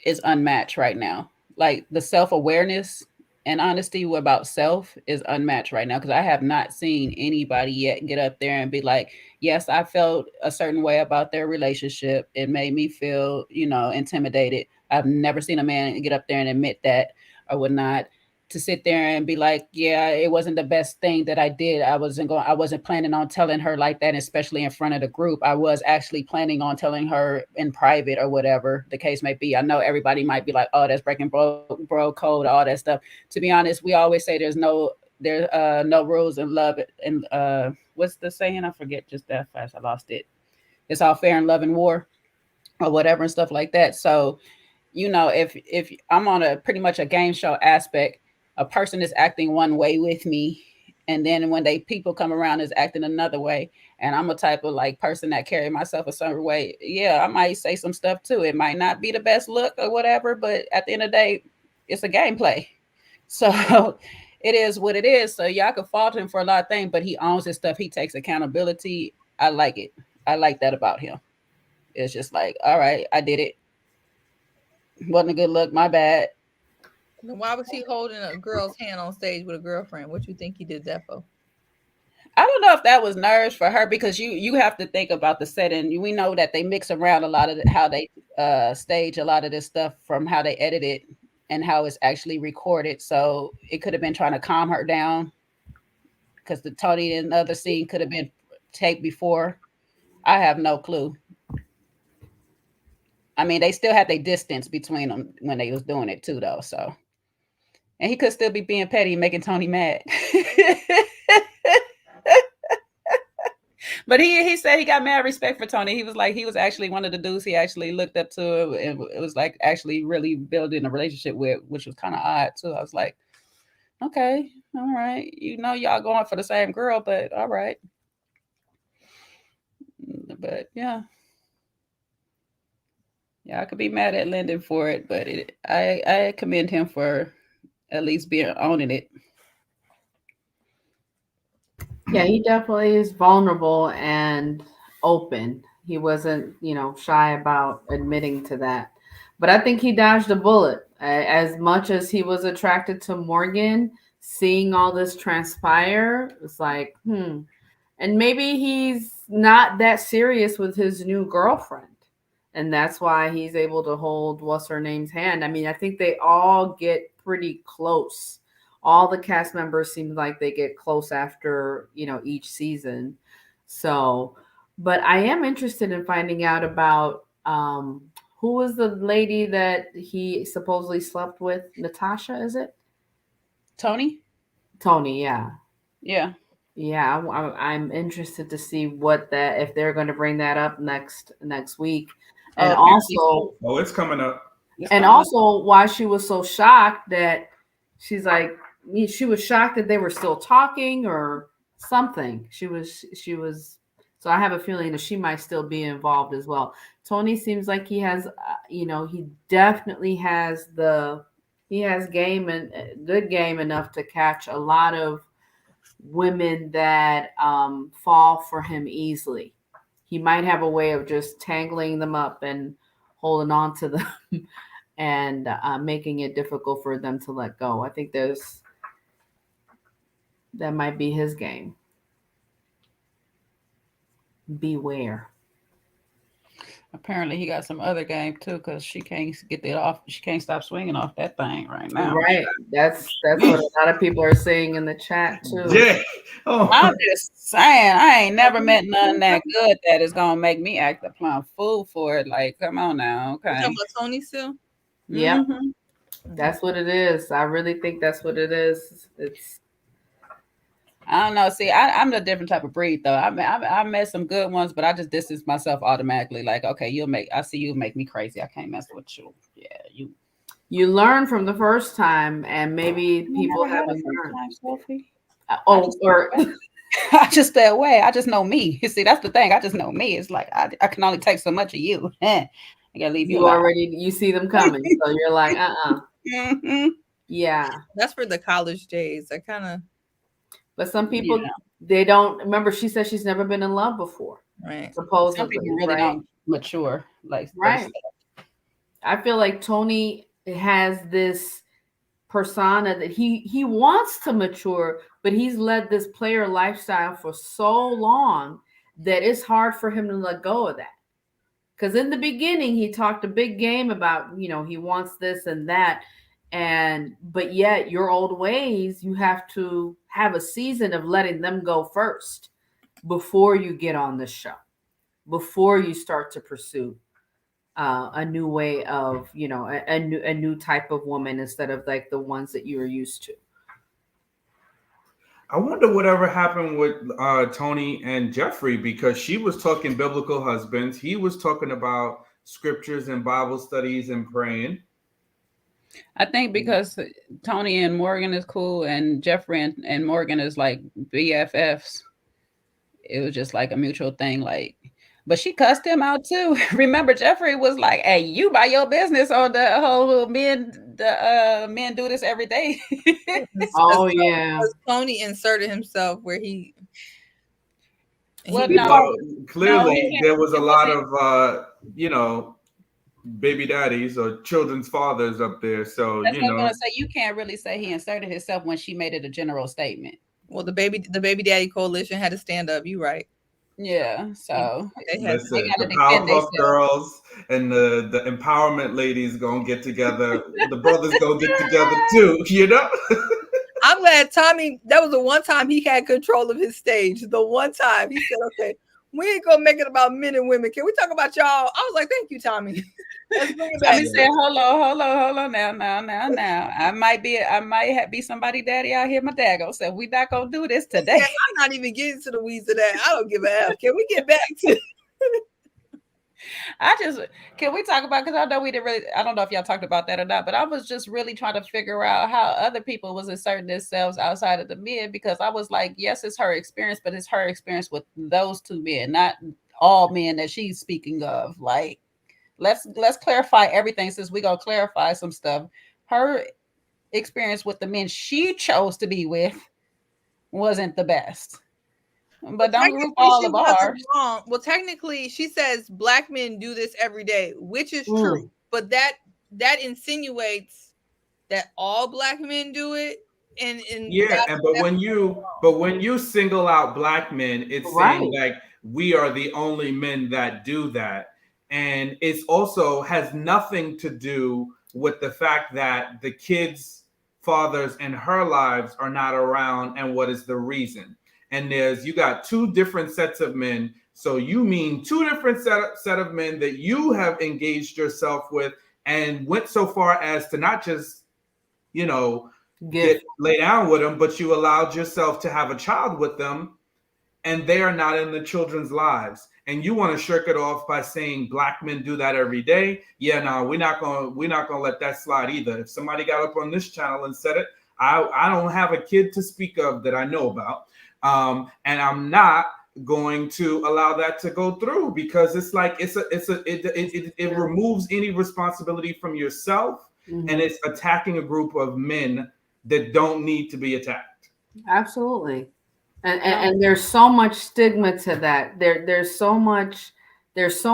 E: is unmatched right now. Like the self-awareness and honesty about self is unmatched right now, because I have not seen anybody yet get up there and be like, yes, I felt a certain way about their relationship. It made me feel, intimidated. I've never seen a man get up there and admit that or whatnot. To sit there and be like, yeah, it wasn't the best thing that I did. I wasn't planning on telling her like that, especially in front of the group. I was actually planning on telling her in private or whatever the case may be. I know everybody might be like, oh, that's breaking bro code, all that stuff. To be honest, we always say there's no rules in love. And what's the saying? I forget just that fast. I lost it. It's all fair in love and war or whatever and stuff like that. So, if I'm on a pretty much a game show aspect, a person is acting one way with me, and then when people come around is acting another way, and I'm a type of like person that carry myself a certain way, yeah, I might say some stuff too. It might not be the best look or whatever, but at the end of the day, it's a gameplay. So it is what it is. So y'all can fault him for a lot of things, but he owns his stuff. He takes accountability. I like it. I like that about him. It's just like, all right, I did it. Wasn't a good look. My bad.
C: Why was he holding a girl's hand on stage with a girlfriend? What you think he did that for?
E: I don't know if that was nerves for her, because you have to think about the setting. We know that they mix around a lot of how they stage a lot of this stuff from how they edit it and how it's actually recorded. So it could have been trying to calm her down, because the Tony and the other scene could have been taped before. I have no clue. I mean, they still had their distance between them when they was doing it too, though. So, and he could still be being petty, making Tony mad. But he said he got mad respect for Tony. He was like, he was actually one of the dudes he actually looked up to, and it was like actually really building a relationship with, which was kind of odd too. I was like, okay, all right. You know, y'all going for the same girl, but all right. But yeah. Yeah, I could be mad at Lyndon for it, but I commend him for at least being owning it.
D: Yeah, he definitely is vulnerable and open. He wasn't, shy about admitting to that. But I think he dodged a bullet. As much as he was attracted to Morgan, seeing all this transpire, it's like, And maybe he's not that serious with his new girlfriend. And that's why he's able to hold what's her name's hand. I mean, I think they all get pretty close. All the cast members seem like they get close after, each season. So, but I am interested in finding out about who was the lady that he supposedly slept with? Natasha, is it?
E: Tony?
D: Tony, yeah.
E: Yeah.
D: Yeah, I'm interested to see if they're going to bring that up next week, and also,
A: it's coming up.
D: Also why she was so shocked that she was shocked that they were still talking or something. She was. So I have a feeling that she might still be involved as well. Tony seems like he has, he definitely has game and good game enough to catch a lot of women that fall for him easily. He might have a way of just tangling them up and holding on to them and making it difficult for them to let go. I think that might be his game. Beware.
E: Apparently he got some other game too, because she can't get that off. She can't stop swinging off that thing right now.
D: Right. That's what a lot of people are saying in the chat too.
A: Yeah. Oh.
E: I'm just saying, I ain't never met none that good that is gonna make me act a plumb fool for it. Like, come on now, okay.
C: You talking about Tony still?
D: Yep. Mm-hmm. That's what it is. I really think that's what it is.
E: I don't know. See, I'm a different type of breed, though. I met some good ones, but I just distance myself automatically. Like, okay, I see you make me crazy. I can't mess with you. Yeah,
D: you learn from the first time, and maybe people haven't learned.
E: Sophie.
D: I
E: just stay away. I just know me. You see, that's the thing. I just know me. It's like I can only take so much of you. I gotta leave you.
D: You see them coming, so you're like,
E: Mm-hmm.
D: Yeah,
C: that's for the college days. I kind of.
D: But some people, they don't remember. She said she's never been in love before.
C: Right.
D: Supposedly,
E: some people really don't mature. Like,
D: right. I feel like Tony has this persona that he wants to mature, but he's led this player lifestyle for so long that it's hard for him to let go of that. Because in the beginning, he talked a big game about, he wants this and that. But yet your old ways, you have to have a season of letting them go first before you get on the show, before you start to pursue a new way of, a new type of woman instead of like the ones that you were used to.
A: I wonder whatever happened with Tony and Jeffrey, because she was talking biblical husbands. He was talking about scriptures and Bible studies and praying.
E: I think because Tony and Morgan is cool and Jeffrey and Morgan is like BFFs, it was just like a mutual thing. Like, but she cussed him out too. Remember, Jeffrey was like, "Hey, you buy your business on the whole men do this every day."
D: Oh yeah.
C: Tony inserted himself where he.
A: Clearly, there was a lot of baby daddies or children's fathers up there. So
E: that's what I'm gonna say. You can't really say he inserted himself when she made it a general statement.
C: Well, the baby daddy coalition had to stand up. You right.
E: Yeah. So
A: the Powerpuff Girls and the empowerment ladies gonna get together. The brothers gonna get together too.
C: I'm glad Tommy. That was the one time he had control of his stage. The one time he said, "Okay, we ain't gonna make it about men and women. Can we talk about y'all?" I was like, "Thank you, Tommy."
E: Tommy said, "Hold on, now. I might be somebody daddy out here. My dad gonna say we not gonna do this today."
C: I'm not even getting to the weeds of that. I don't give a F. Can we get back to?
E: Can we talk about, because I know we didn't really, I don't know if y'all talked about that or not, but I was just really trying to figure out how other people was asserting themselves outside of the men, because I was like, yes, it's her experience, but it's her experience with those two men, not all men that she's speaking of. Like, let's clarify everything, since we gonna clarify some stuff. Her experience with the men she chose to be with wasn't the best. But don't group all of ours.
C: Wrong. Well, technically, she says black men do this every day, which is true. But that insinuates that all black men do it. And
A: but when you single out black men, it's saying like we are the only men that do that, and it's also has nothing to do with the fact that the kids' fathers in her lives are not around, and what is the reason. And you got two different sets of men. So you mean two different set of men that you have engaged yourself with and went so far as to not just, lay down with them, but you allowed yourself to have a child with them, and they are not in the children's lives. And you want to shirk it off by saying black men do that every day. Yeah, no, we're not gonna let that slide either. If somebody got up on this channel and said it, I don't have a kid to speak of that I know about. And I'm not going to allow that to go through, because it's like it removes any responsibility from yourself, and it's attacking a group of men that don't need to be attacked.
D: Absolutely. And there's so much stigma to that. There's so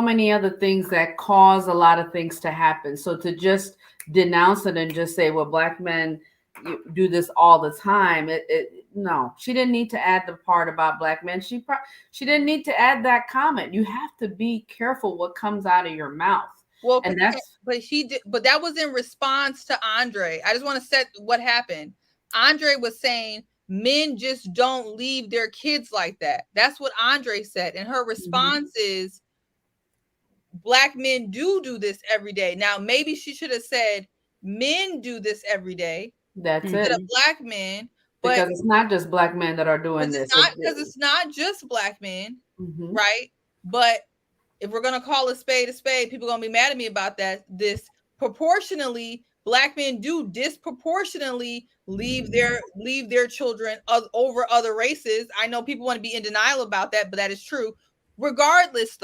D: many other things that cause a lot of things to happen. So to just denounce it and just say, well, black men do this all the time, no, she didn't need to add the part about black men. She didn't need to add that comment. You have to be careful what comes out of your mouth.
C: Well, and but that was in response to Andre. I just want to set what happened. Andre was saying men just don't leave their kids like that. That's what Andre said. And her response is black men do this every day. Now, maybe she should have said men do this every day.
D: That's
C: instead
D: it.
C: of black men.
D: Because it's not just black men that are doing this.
C: Because it's not just black men, right? But if we're gonna call a spade, people are gonna be mad at me about that. This proportionally, black men do disproportionately leave their children over other races. I know people want to be in denial about that, but that is true. Regardless,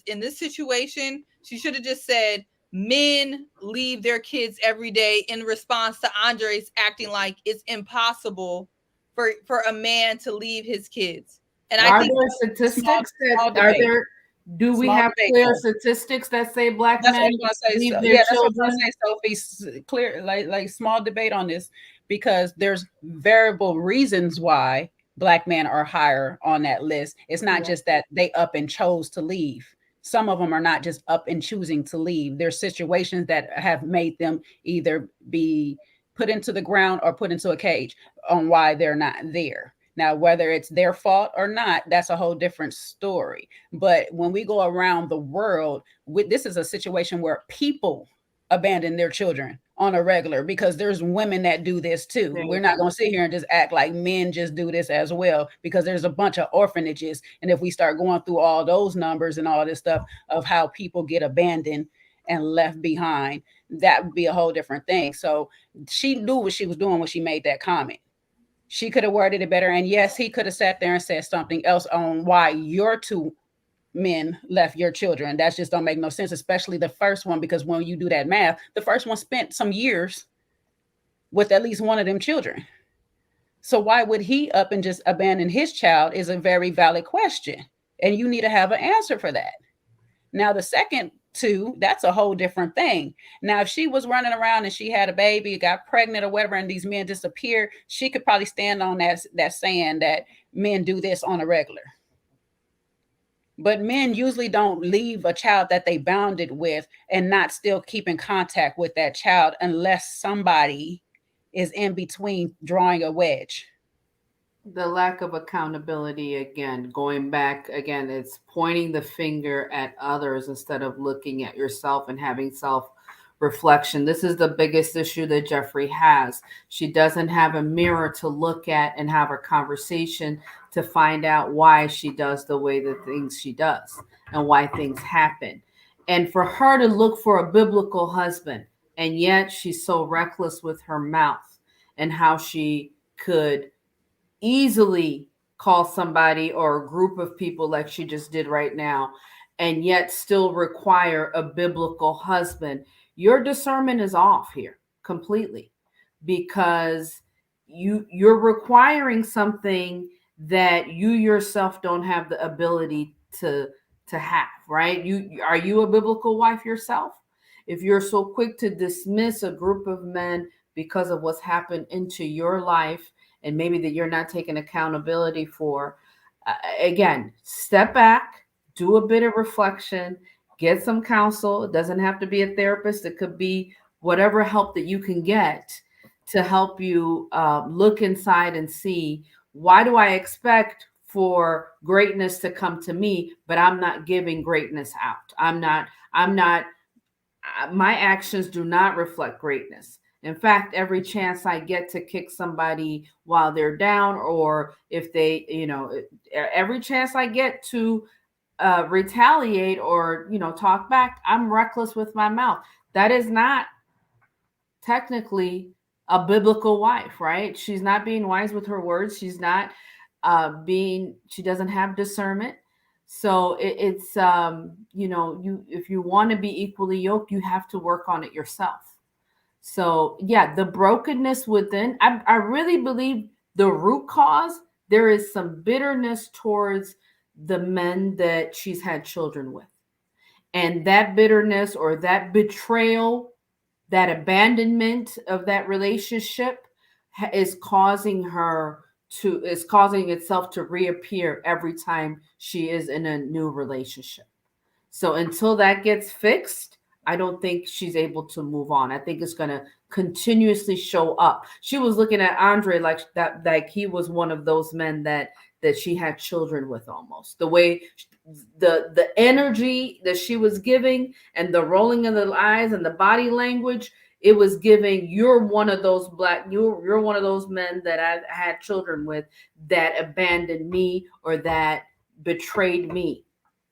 C: in this situation, she should have just said men leave their kids every day, in response to Andre's acting like it's impossible for a man to leave his kids. And
D: I think there statistics do we have clear statistics that say black men leave their children?
E: That's what I'm saying, Sophie. Clear, like small debate on this, because there's variable reasons why black men are higher on that list. It's not just that they up and chose to leave. Some of them are not just up and choosing to leave. There's situations that have made them either be put into the ground or put into a cage on why they're not there. Now, whether it's their fault or not, that's a whole different story. But when we go around the world, this is a situation where people abandon their children on a regular, because there's women that do this too. We're not going to sit here and just act like men just do this as well, because there's a bunch of orphanages. And if we start going through all those numbers and all this stuff of how people get abandoned and left behind, that would be a whole different thing. So she knew what she was doing when she made that comment. She could have worded it better. And yes, he could have sat there and said something else on why your two men left your children. That just don't make no sense, especially the first one, because when you do that math, the first one spent some years with at least one of them children. So why would he up and just abandon his child is a very valid question. And you need to have an answer for that. Now, the second two, that's a whole different thing. Now, if she was running around and she had a baby, got pregnant or whatever, and these men disappeared, she could probably stand on that saying that men do this on a regular. But men usually don't leave a child that they bonded with and not still keep in contact with that child unless somebody is in between drawing a wedge.
D: The lack of accountability, again, going back again, it's pointing the finger at others instead of looking at yourself and having self-reflection. This is the biggest issue that Jeffrey has. She doesn't have a mirror to look at and have a conversation to find out why she does the way the things she does. and why things happen. And for her to look for a biblical husband, and yet she's so reckless with her mouth and how she could easily call somebody or a group of people like she just did right now, and yet still require a biblical husband. Your discernment is off here completely, because you're requiring something that you yourself don't have the ability to have, right? Are you a biblical wife yourself? If you're so quick to dismiss a group of men because of what's happened into your life, and maybe that you're not taking accountability for, again, step back, do a bit of reflection, get some counsel. It doesn't have to be a therapist. It could be whatever help that you can get to help you look inside and see, why do I expect for greatness to come to me, but I'm not giving greatness out? My actions do not reflect greatness. In fact, every chance I get to kick somebody while they're down, or if they, every chance I get to retaliate or, talk back, I'm reckless with my mouth. That is not technically a biblical wife, right? She's not being wise with her words. She's not she doesn't have discernment. So it's if you want to be equally yoked, you have to work on it yourself. So yeah, the brokenness within, I really believe the root cause, there is some bitterness towards the men that she's had children with. And that bitterness or that betrayal, that abandonment of that relationship is causing itself to reappear every time she is in a new relationship. So until that gets fixed, I don't think she's able to move on. I think it's going to continuously show up. She was looking at Andre like that, like he was one of those men that she had children with almost. The way the energy that she was giving and the rolling of the eyes and the body language, it was giving, you're one of those you're one of those men that I've had children with that abandoned me or that betrayed me.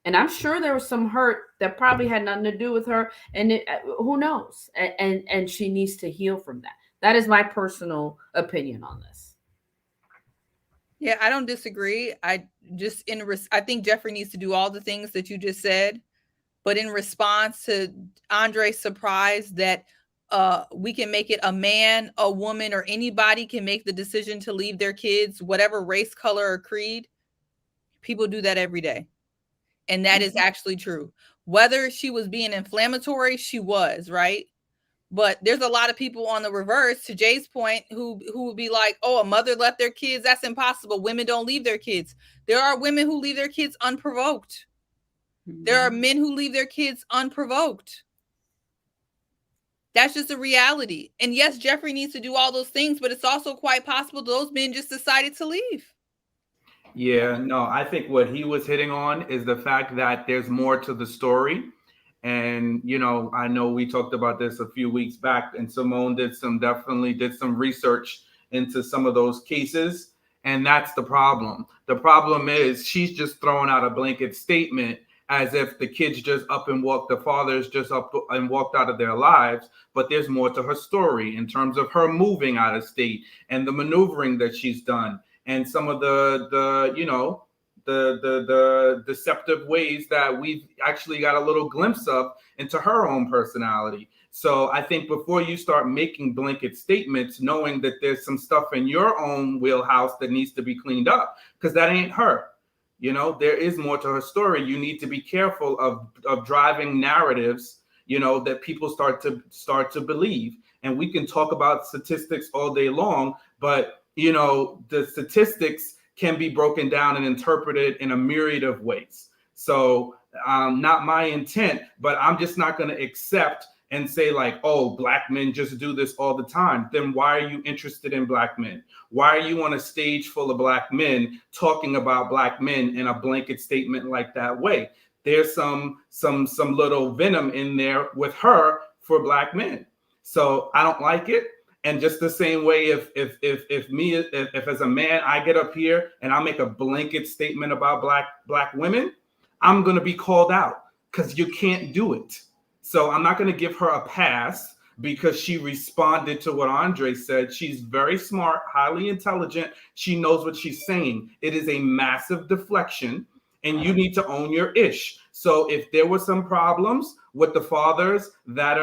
D: And I'm sure there was some hurt that probably had nothing to do with her. And who knows? And she needs to heal from that. That is my personal opinion on this.
C: Yeah, I don't disagree. I think Jeffrey needs to do all the things that you just said. But in response to Andre's surprise that we can make it a man, a woman, or anybody can make the decision to leave their kids, whatever race, color, or creed, people do that every day. And that is actually true. Whether she was being inflammatory, she was, right? But there's a lot of people on the reverse, to Jay's point, who would be like, oh, a mother left their kids. That's impossible. Women don't leave their kids. There are women who leave their kids unprovoked. There are men who leave their kids unprovoked. That's just a reality. And yes, Jeffrey needs to do all those things, but it's also quite possible those men just decided to leave.
A: Yeah, no, I think what he was hitting on is the fact that there's more to the story. And, I know we talked about this a few weeks back, and Simone definitely did some research into some of those cases. And that's the problem. The problem is she's just throwing out a blanket statement as if the kids just up and walked, the fathers just up and walked out of their lives. But there's more to her story in terms of her moving out of state and the maneuvering that she's done. And some of the deceptive ways that we've actually got a little glimpse of into her own personality. So I think before you start making blanket statements, knowing that there's some stuff in your own wheelhouse that needs to be cleaned up, because that ain't her. There is more to her story. You need to be careful of driving narratives, that people start to believe. And we can talk about statistics all day long, but the statistics can be broken down and interpreted in a myriad of ways. So not my intent, but I'm just not going to accept and say like, oh, black men just do this all the time. Then why are you interested in black men? Why are you on a stage full of black men talking about black men in a blanket statement like that way? There's some little venom in there with her for black men. So I don't like it. And just the same way, if as a man, I get up here and I make a blanket statement about black women, I'm going to be called out because you can't do it. So I'm not going to give her a pass because she responded to what Andre said. She's very smart, highly intelligent. She knows what she's saying. It is a massive deflection, and you need to own your ish. So if there were some problems with the fathers that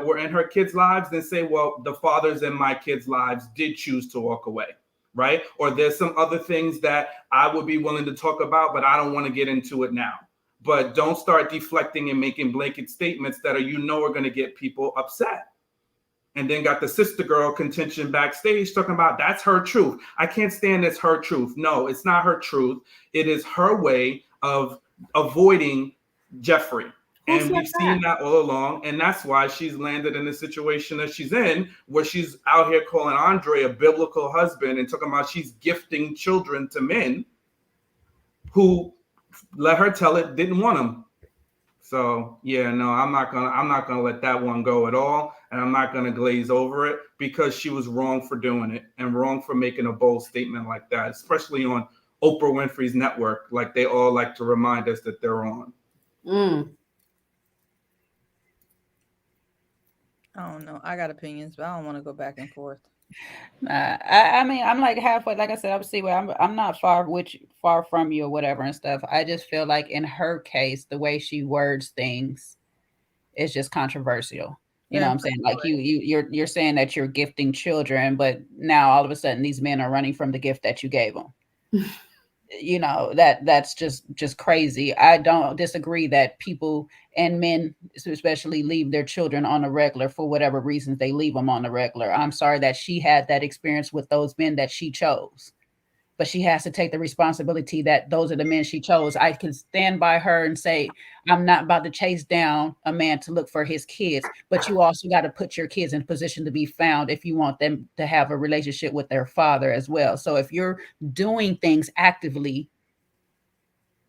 A: were in her kids' lives, then say, well, the fathers in my kids' lives did choose to walk away, right? Or there's some other things that I would be willing to talk about, but I don't want to get into it now. But don't start deflecting and making blanket statements that are going to get people upset. And then got the sister girl contention backstage talking about that's her truth. I can't stand this her truth. No, it's not her truth. It is her way of avoiding Jeffrey. And we've seen that all along. And that's why she's landed in the situation that she's in, where she's out here calling Andre a biblical husband and talking about she's gifting children to men who, let her tell it, didn't want them. So yeah, no, I'm not gonna let that one go at all, and I'm not gonna glaze over it because she was wrong for doing it and wrong for making a bold statement like that, especially on Oprah Winfrey's network, like they all like to remind us that they're on.
C: I don't know. I got opinions, but I don't want to go back and forth.
E: I mean, I'm like halfway. Like I said, I'm not far from you or whatever and stuff. I just feel like in her case, the way she words things is just controversial. You know what I'm saying? Like you're saying that you're gifting children, but now all of a sudden these men are running from the gift that you gave them. You know, that's just crazy. I don't disagree that people and men especially leave their children on a regular for whatever reasons they leave them on the regular. I'm sorry that she had that experience with those men that she chose, but she has to take the responsibility that those are the men she chose. I can stand by her and say, I'm not about to chase down a man to look for his kids, but you also got to put your kids in position to be found if you want them to have a relationship with their father as well. So if you're doing things actively,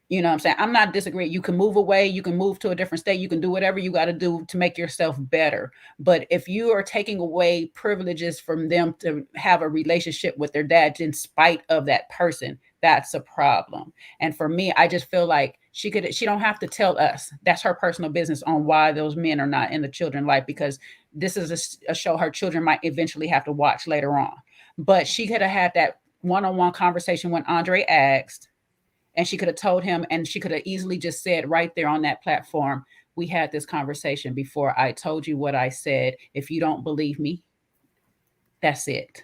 E: you know what I'm saying? I'm not disagreeing. You can move away. You can move to a different state. You can do whatever you got to do to make yourself better. But if you are taking away privileges from them to have a relationship with their dad in spite of that person, that's a problem. And for me, I just feel like she don't have to tell us. That's her personal business on why those men are not in the children's life, because this is a show her children might eventually have to watch later on. But she could have had that one-on-one conversation when Andre asked, and she could have told him, and she could have easily just said right there on that platform, we had this conversation before. I told you what I said. If you don't believe me, that's it.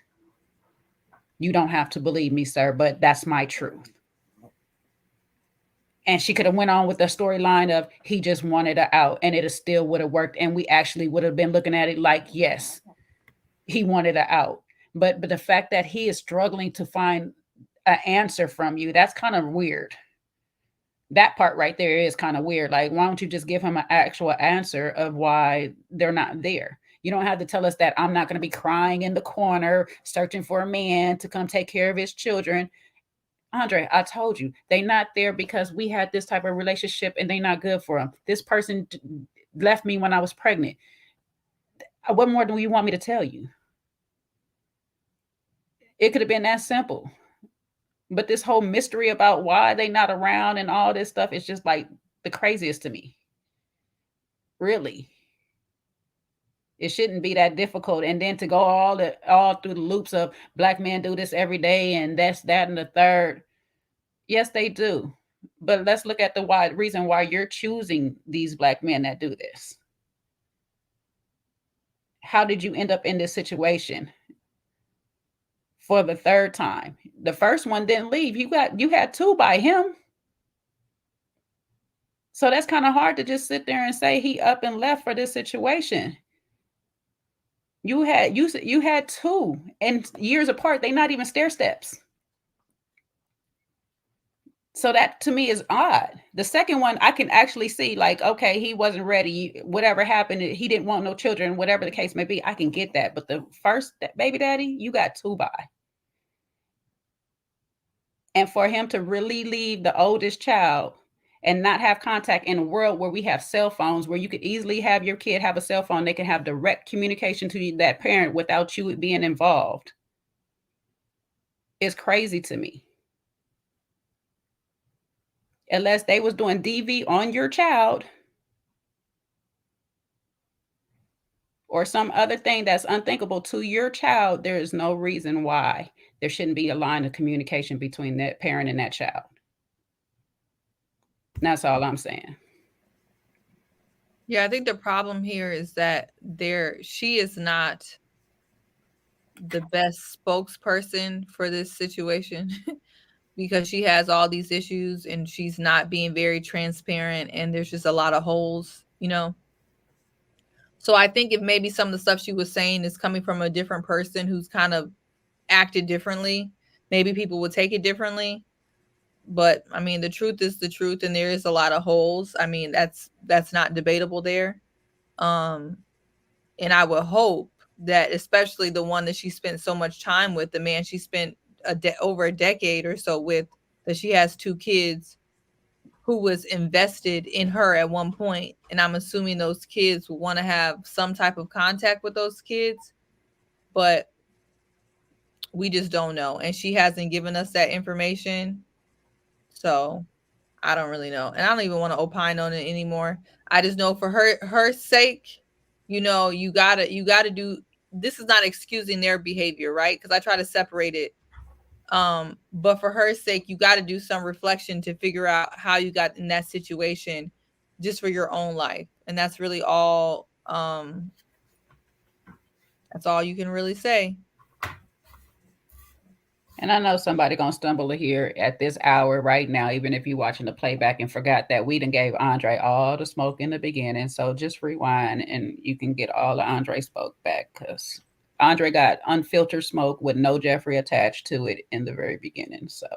E: You don't have to believe me, sir, but that's my truth. And she could have went on with the storyline of he just wanted her out, and it still would have worked. And we actually would have been looking at it like, yes, he wanted her out. But the fact that he is struggling to find an answer from you, that's kind of weird. That part right there is kind of weird. Like, why don't you just give him an actual answer of why they're not there? You don't have to tell us that I'm not going to be crying in the corner, searching for a man to come take care of his children. Andre, I told you, they're not there because we had this type of relationship and they're not good for him. This person left me when I was pregnant. What more do you want me to tell you? It could have been that simple. But this whole mystery about why they not around and all this stuff is just like the craziest to me. Really. It shouldn't be that difficult. And then to go all through the loops of black men do this every day and that's that and the third. Yes, they do. But let's look at the reason why you're choosing these black men that do this. How did you end up in this situation? For the third time. The first one didn't leave. You had two by him. So that's kind of hard to just sit there and say he up and left for this situation. You had two, and years apart. They're not even stair steps. So that to me is odd. The second one, I can actually see like, okay, he wasn't ready. Whatever happened, he didn't want no children, whatever the case may be. I can get that. But the first baby daddy, you got two by. And for him to really leave the oldest child and not have contact in a world where we have cell phones, where you could easily have your kid have a cell phone, they can have direct communication to that parent without you being involved, is crazy to me. unless they was doing DV on your child or some other thing that's unthinkable to your child, there is no reason why there shouldn't be a line of communication between that parent and that child. That's all I'm saying.
C: Yeah, I think the problem here is that she is not the best spokesperson for this situation because she has all these issues and she's not being very transparent and there's just a lot of holes, you know. So I think if maybe some of the stuff she was saying is coming from a different person who's kind of acted differently, maybe people would take it differently. But I mean, the truth is the truth, and there is a lot of holes. I mean, that's not debatable there. And I would hope that, especially the one that she spent so much time with, the man she spent over a decade or so with, that she has 2 kids, who was invested in her at one point, and I'm assuming those kids will want to have some type of contact with those kids, but we just don't know, and she hasn't given us that information, so I don't really know, and I don't even want to opine on it anymore. I just know for her sake, you know, you gotta do. This is not excusing their behavior, right? Because I try to separate it. But for her sake, you got to do some reflection to figure out how you got in that situation, just for your own life, and that's really all. That's all you can really say.
E: And I know somebody gonna stumble here at this hour right now, even if you're watching the playback and forgot that we done gave Andre all the smoke in the beginning. So just rewind and you can get all the Andre smoke back, because Andre got unfiltered smoke with no Jeffrey attached to it in the very beginning. So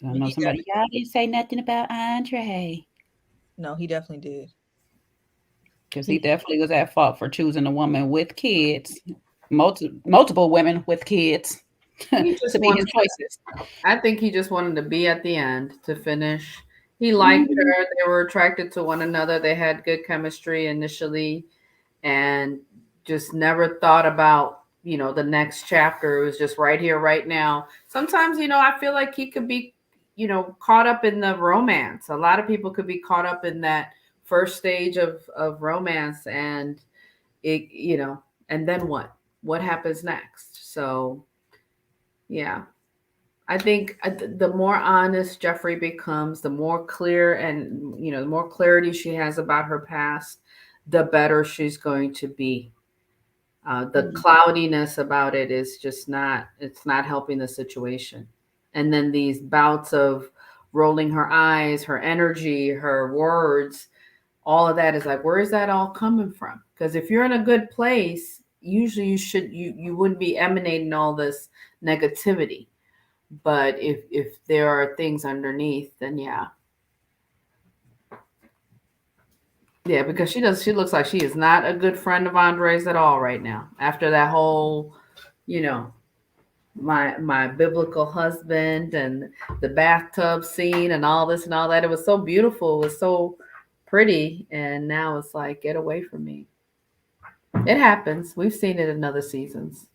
E: I know somebody, y'all didn't say nothing about Andre.
C: No, he definitely did.
E: Because he definitely was at fault for choosing a woman with kids. Multiple women with kids to be his choices.
D: I think he just wanted to be at the end to finish. He liked her. They were attracted to one another. They had good chemistry initially and just never thought about, you know, the next chapter. It was just right here, right now. Sometimes, you know, I feel like he could be, you know, caught up in the romance. A lot of people could be caught up in that first stage of romance, and it, you know, and then what happens next? So yeah, I think the more honest Jeffrey becomes, the more clear and, you know, the more clarity she has about her past, the better she's going to be. The cloudiness about it is just it's not helping the situation. And then these bouts of rolling her eyes, her energy, her words, all of that is like, where is that all coming from? Because if you're in a good place, usually you wouldn't be emanating all this negativity. But if there are things underneath, then yeah, because she looks like she is not a good friend of Andre's at all right now. After that whole, you know, my biblical husband and the bathtub scene and all this and all that, it was so beautiful, it was so pretty, and now it's like, get away from me. It happens. We've seen it in other seasons.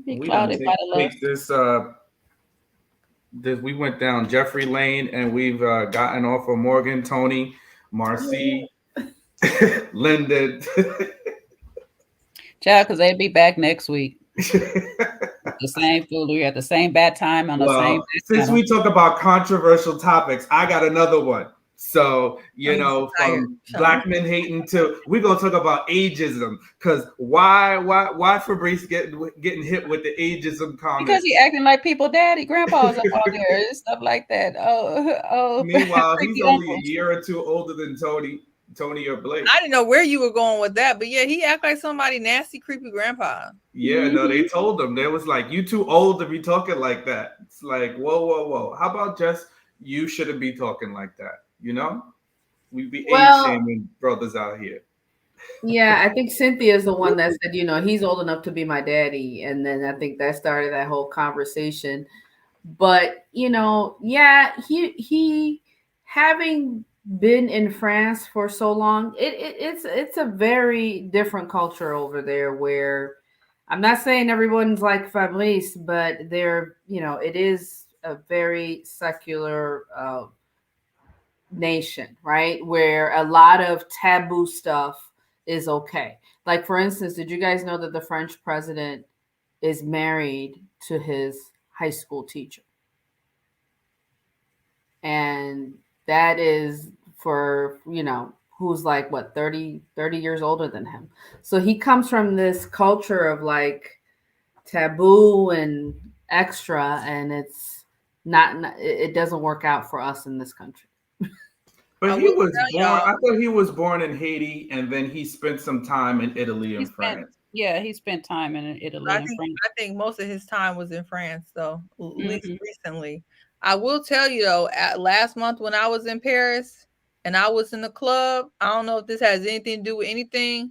A: We went down Jeffrey Lane, and we've gotten off of Morgan, Tony, Marcy, Lyndon.
E: Child, because they'll be back next week. The same foolery at the same bad time on the same.
A: Since we talk about controversial topics, I got another one. So, you know, from black men hating to, we're gonna talk about ageism, because why Fabrice getting hit with the ageism comment?
E: Because he acting like people daddy, grandpa's up all there and stuff like that. Oh.
A: Meanwhile, he's only a year or two older than Tony or Blake.
C: I didn't know where you were going with that, but yeah, he act like somebody nasty, creepy grandpa.
A: Yeah, no, they told him. They was like, you too old to be talking like that. It's like, whoa. How about just, you shouldn't be talking like that, you know? We be age-shaming brothers out here.
D: Yeah, I think Cynthia is the one that said, you know, he's old enough to be my daddy. And then I think that started that whole conversation. But, you know, yeah, he having been in France for so long, it's a very different culture over there where I'm not saying everyone's like Fabrice, but they're, it is a very secular nation, right? Where a lot of taboo stuff is okay. Like, for instance, did you guys know that the French president is married to his high school teacher? And that is for, who's like, what, 30 years older than him. So he comes from this culture of like taboo and extra, and it's not it doesn't work out for us in this country.
A: But he was born, I thought he was born in Haiti, and then he spent some time in Italy and France.
E: Yeah, he spent time in Italy and France.
C: I think most of his time was in France, though, at least recently. I will tell you, though, last month when I was in Paris and I was in the club, I don't know if this has anything to do with anything,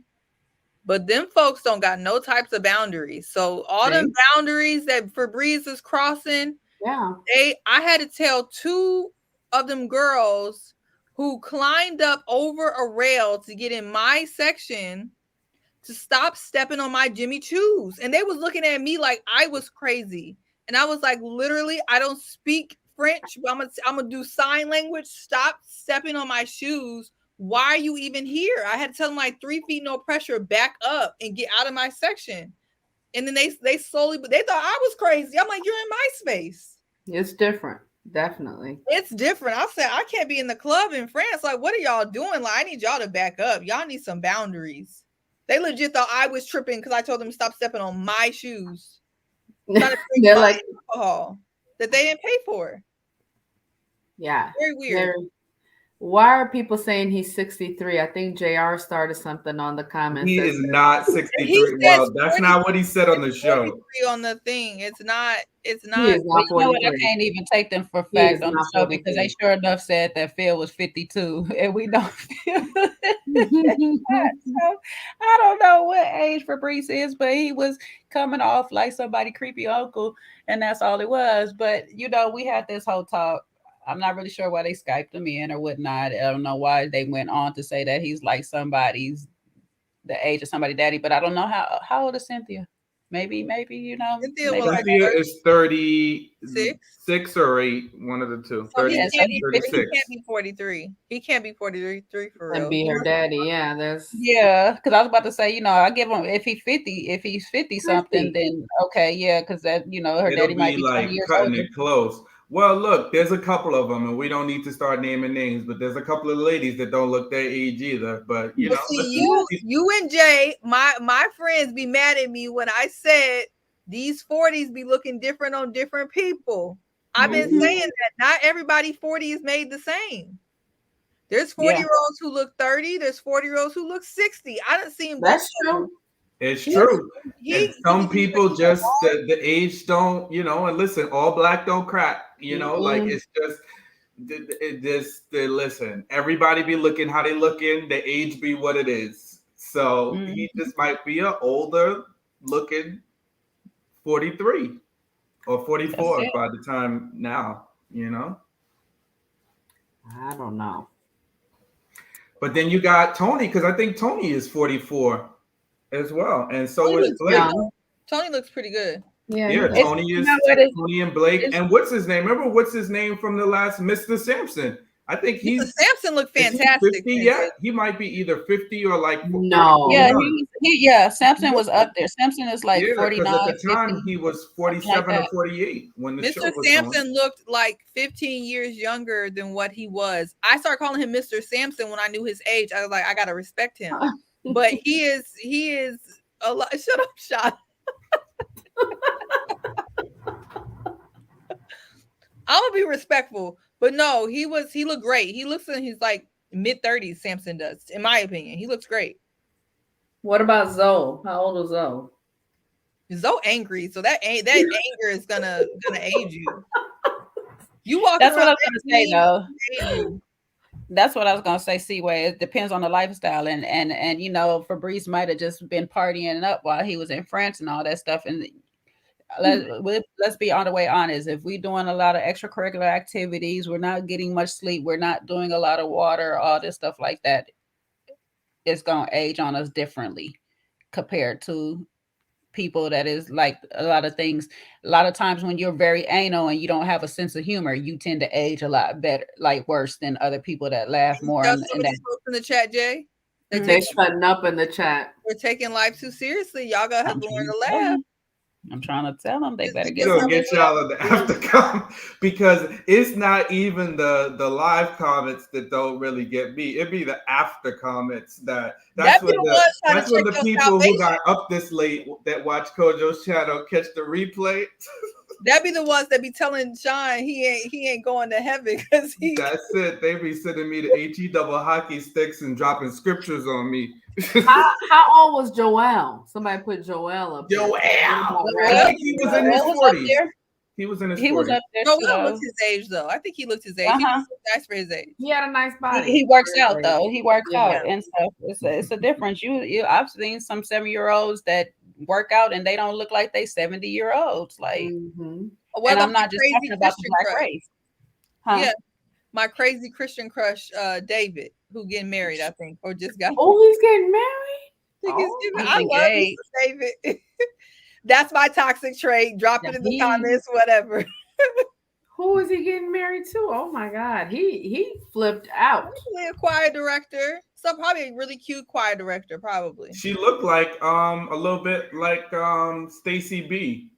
C: but them folks don't got no types of boundaries. So all them boundaries that Febreze is crossing, I had to tell 2 of them girls who climbed up over a rail to get in my section to stop stepping on my Jimmy Choos. And they was looking at me like I was crazy. And I was like, literally, I don't speak French, but I'm gonna do sign language. Stop stepping on my shoes. Why are you even here? I had to tell them like 3 feet, no pressure, back up and get out of my section. And then they slowly, but they thought I was crazy. I'm like, you're in my space.
D: It's different. Definitely.
C: It's different. I said, I can't be in the club in France. Like, what are y'all doing? Like, I need y'all to back up. Y'all need some boundaries. They legit thought I was tripping because I told them to stop stepping on my shoes. They're like alcohol that they didn't pay for.
D: Yeah.
C: Very weird.
D: Why are people saying he's 63? I think JR started something on the comments.
A: He is not 63. Well, that's not what he said on the show.
C: On the thing. It's not.
E: You know what? I can't even take them for fact on the show because they sure enough said that Phil was 52, and we know Phil. So I don't know what age Fabrice is, but he was coming off like somebody creepy uncle, and that's all it was. But we had this whole talk. I'm not really sure why they Skyped him in or whatnot. I don't know why they went on to say that he's like the age of somebody's daddy, but I don't know how old is Cynthia? Maybe
A: Cynthia is 36 or 8, one of the two.
C: So he can't be 43. He can't be 43 for real.
D: And be her daddy, yeah.
E: Because I was about to say, I give him if he's 50 something, then okay, yeah, because that her daddy might be
A: like
E: 20 years
A: cutting
E: older.
A: it close. Well, look, there's a couple of them, and we don't need to start naming names, but there's a couple of ladies that don't look their age either. But you
D: that's true.
A: It's true. And some people just the age don't, and listen, all black don't crack, like it's just listen, everybody be looking how they looking, the age be what it is. So he just might be an older looking 43 or 44 by the time now,
D: I don't know.
A: But then you got Tony, because I think Tony is 44. As well, and so is Blake.
C: Young. Tony looks pretty good.
A: Yeah, Tony is Tony and Blake. And what's his name? Remember what's his name from the last Mr. Sampson? I think
C: Sampson looked fantastic.
A: 50 yet? He might be either 50 or like
D: no.
E: Yeah, Sampson was up there. Sampson is like 49.
A: At the time 50, he was 47 or 48 when the show was
C: Mr. Sampson looked like 15 years younger than what he was. I started calling him Mr. Sampson when I knew his age. I was like, I gotta respect him. But he is a lot. Shut up, Sean. I'm gonna be respectful, but no, he looked great. He looks in his like mid-30s. Sampson does, in my opinion. He looks great.
D: What about Zoe? How old is Zoe?
C: Zoe angry, so that anger is gonna age you. You walk.
E: That's what I was gonna say though. That's what I was gonna say, Seaway. It depends on the lifestyle, and Fabrice might have just been partying up while he was in France and all that stuff. And let's be on the way honest. If we're doing a lot of extracurricular activities, we're not getting much sleep, we're not doing a lot of water, all this stuff like that, it's gonna age on us differently compared to people that is like a lot of things. A lot of times when you're very anal and you don't have a sense of humor, you tend to age a lot better, like worse than other people that laugh more.
C: Tell
E: And
C: somebody
E: that
C: spoke in the chat, Jay. They're
D: They're
C: taking,
D: shutting up in the chat.
C: we're taking life too seriously. Y'all gonna have
E: I'm
C: to learn to
E: trying to tell
C: laugh.
E: them. I'm trying to tell them they
C: Just
E: better
C: because
E: get
A: We're gonna
C: some of
A: get y'all in the after because it's not even the live comments that don't really get me. It'd be the after comments that's
C: That be
A: when
C: the ones trying
A: that's
C: to
A: when
C: check
A: the
C: your
A: people who
C: salvation.
A: got up this late that watch Kojo's channel catch the replay.
C: That be the ones that be telling Sean he ain't going to heaven because he.
A: That's it. They be sending me the HE double hockey sticks and dropping scriptures on me.
D: How old was Joel? Somebody put Joel up there.
A: Joel.
C: Joel?
A: I think he was in his
E: Joel was up
A: 40s.
E: there.
A: He was in his
E: He
A: 40s.
E: was up there
C: Joel
E: too,
C: looks
E: though.
C: his age though. I think he looked his age. He
E: Uh-huh.
C: was so nice for his age.
D: He had a nice body.
E: He works out though. He works
D: Yeah.
E: out and stuff. It's a difference. I've seen some 7-year-olds that work out and they don't look like they 70-year-olds. Like,
D: Mhm.
C: What
E: and
C: about
E: I'm not
C: my
E: just
C: crazy
E: talking about the
C: Christian
E: black
C: crush?
E: race. Huh?
C: Yeah, my crazy Christian crush, David, who getting married, I think, or just got.
D: Oh, he's getting married.
C: I think he's
D: Oh,
C: getting-
E: he's
C: I love
E: engaged.
C: Mr. David. That's my toxic trait. Drop it in the comments, whatever.
D: Who is he getting married to? Oh my God, he flipped out.
C: Probably a choir director. So probably a really cute choir director, probably.
A: She looked like a little bit like Stacy B.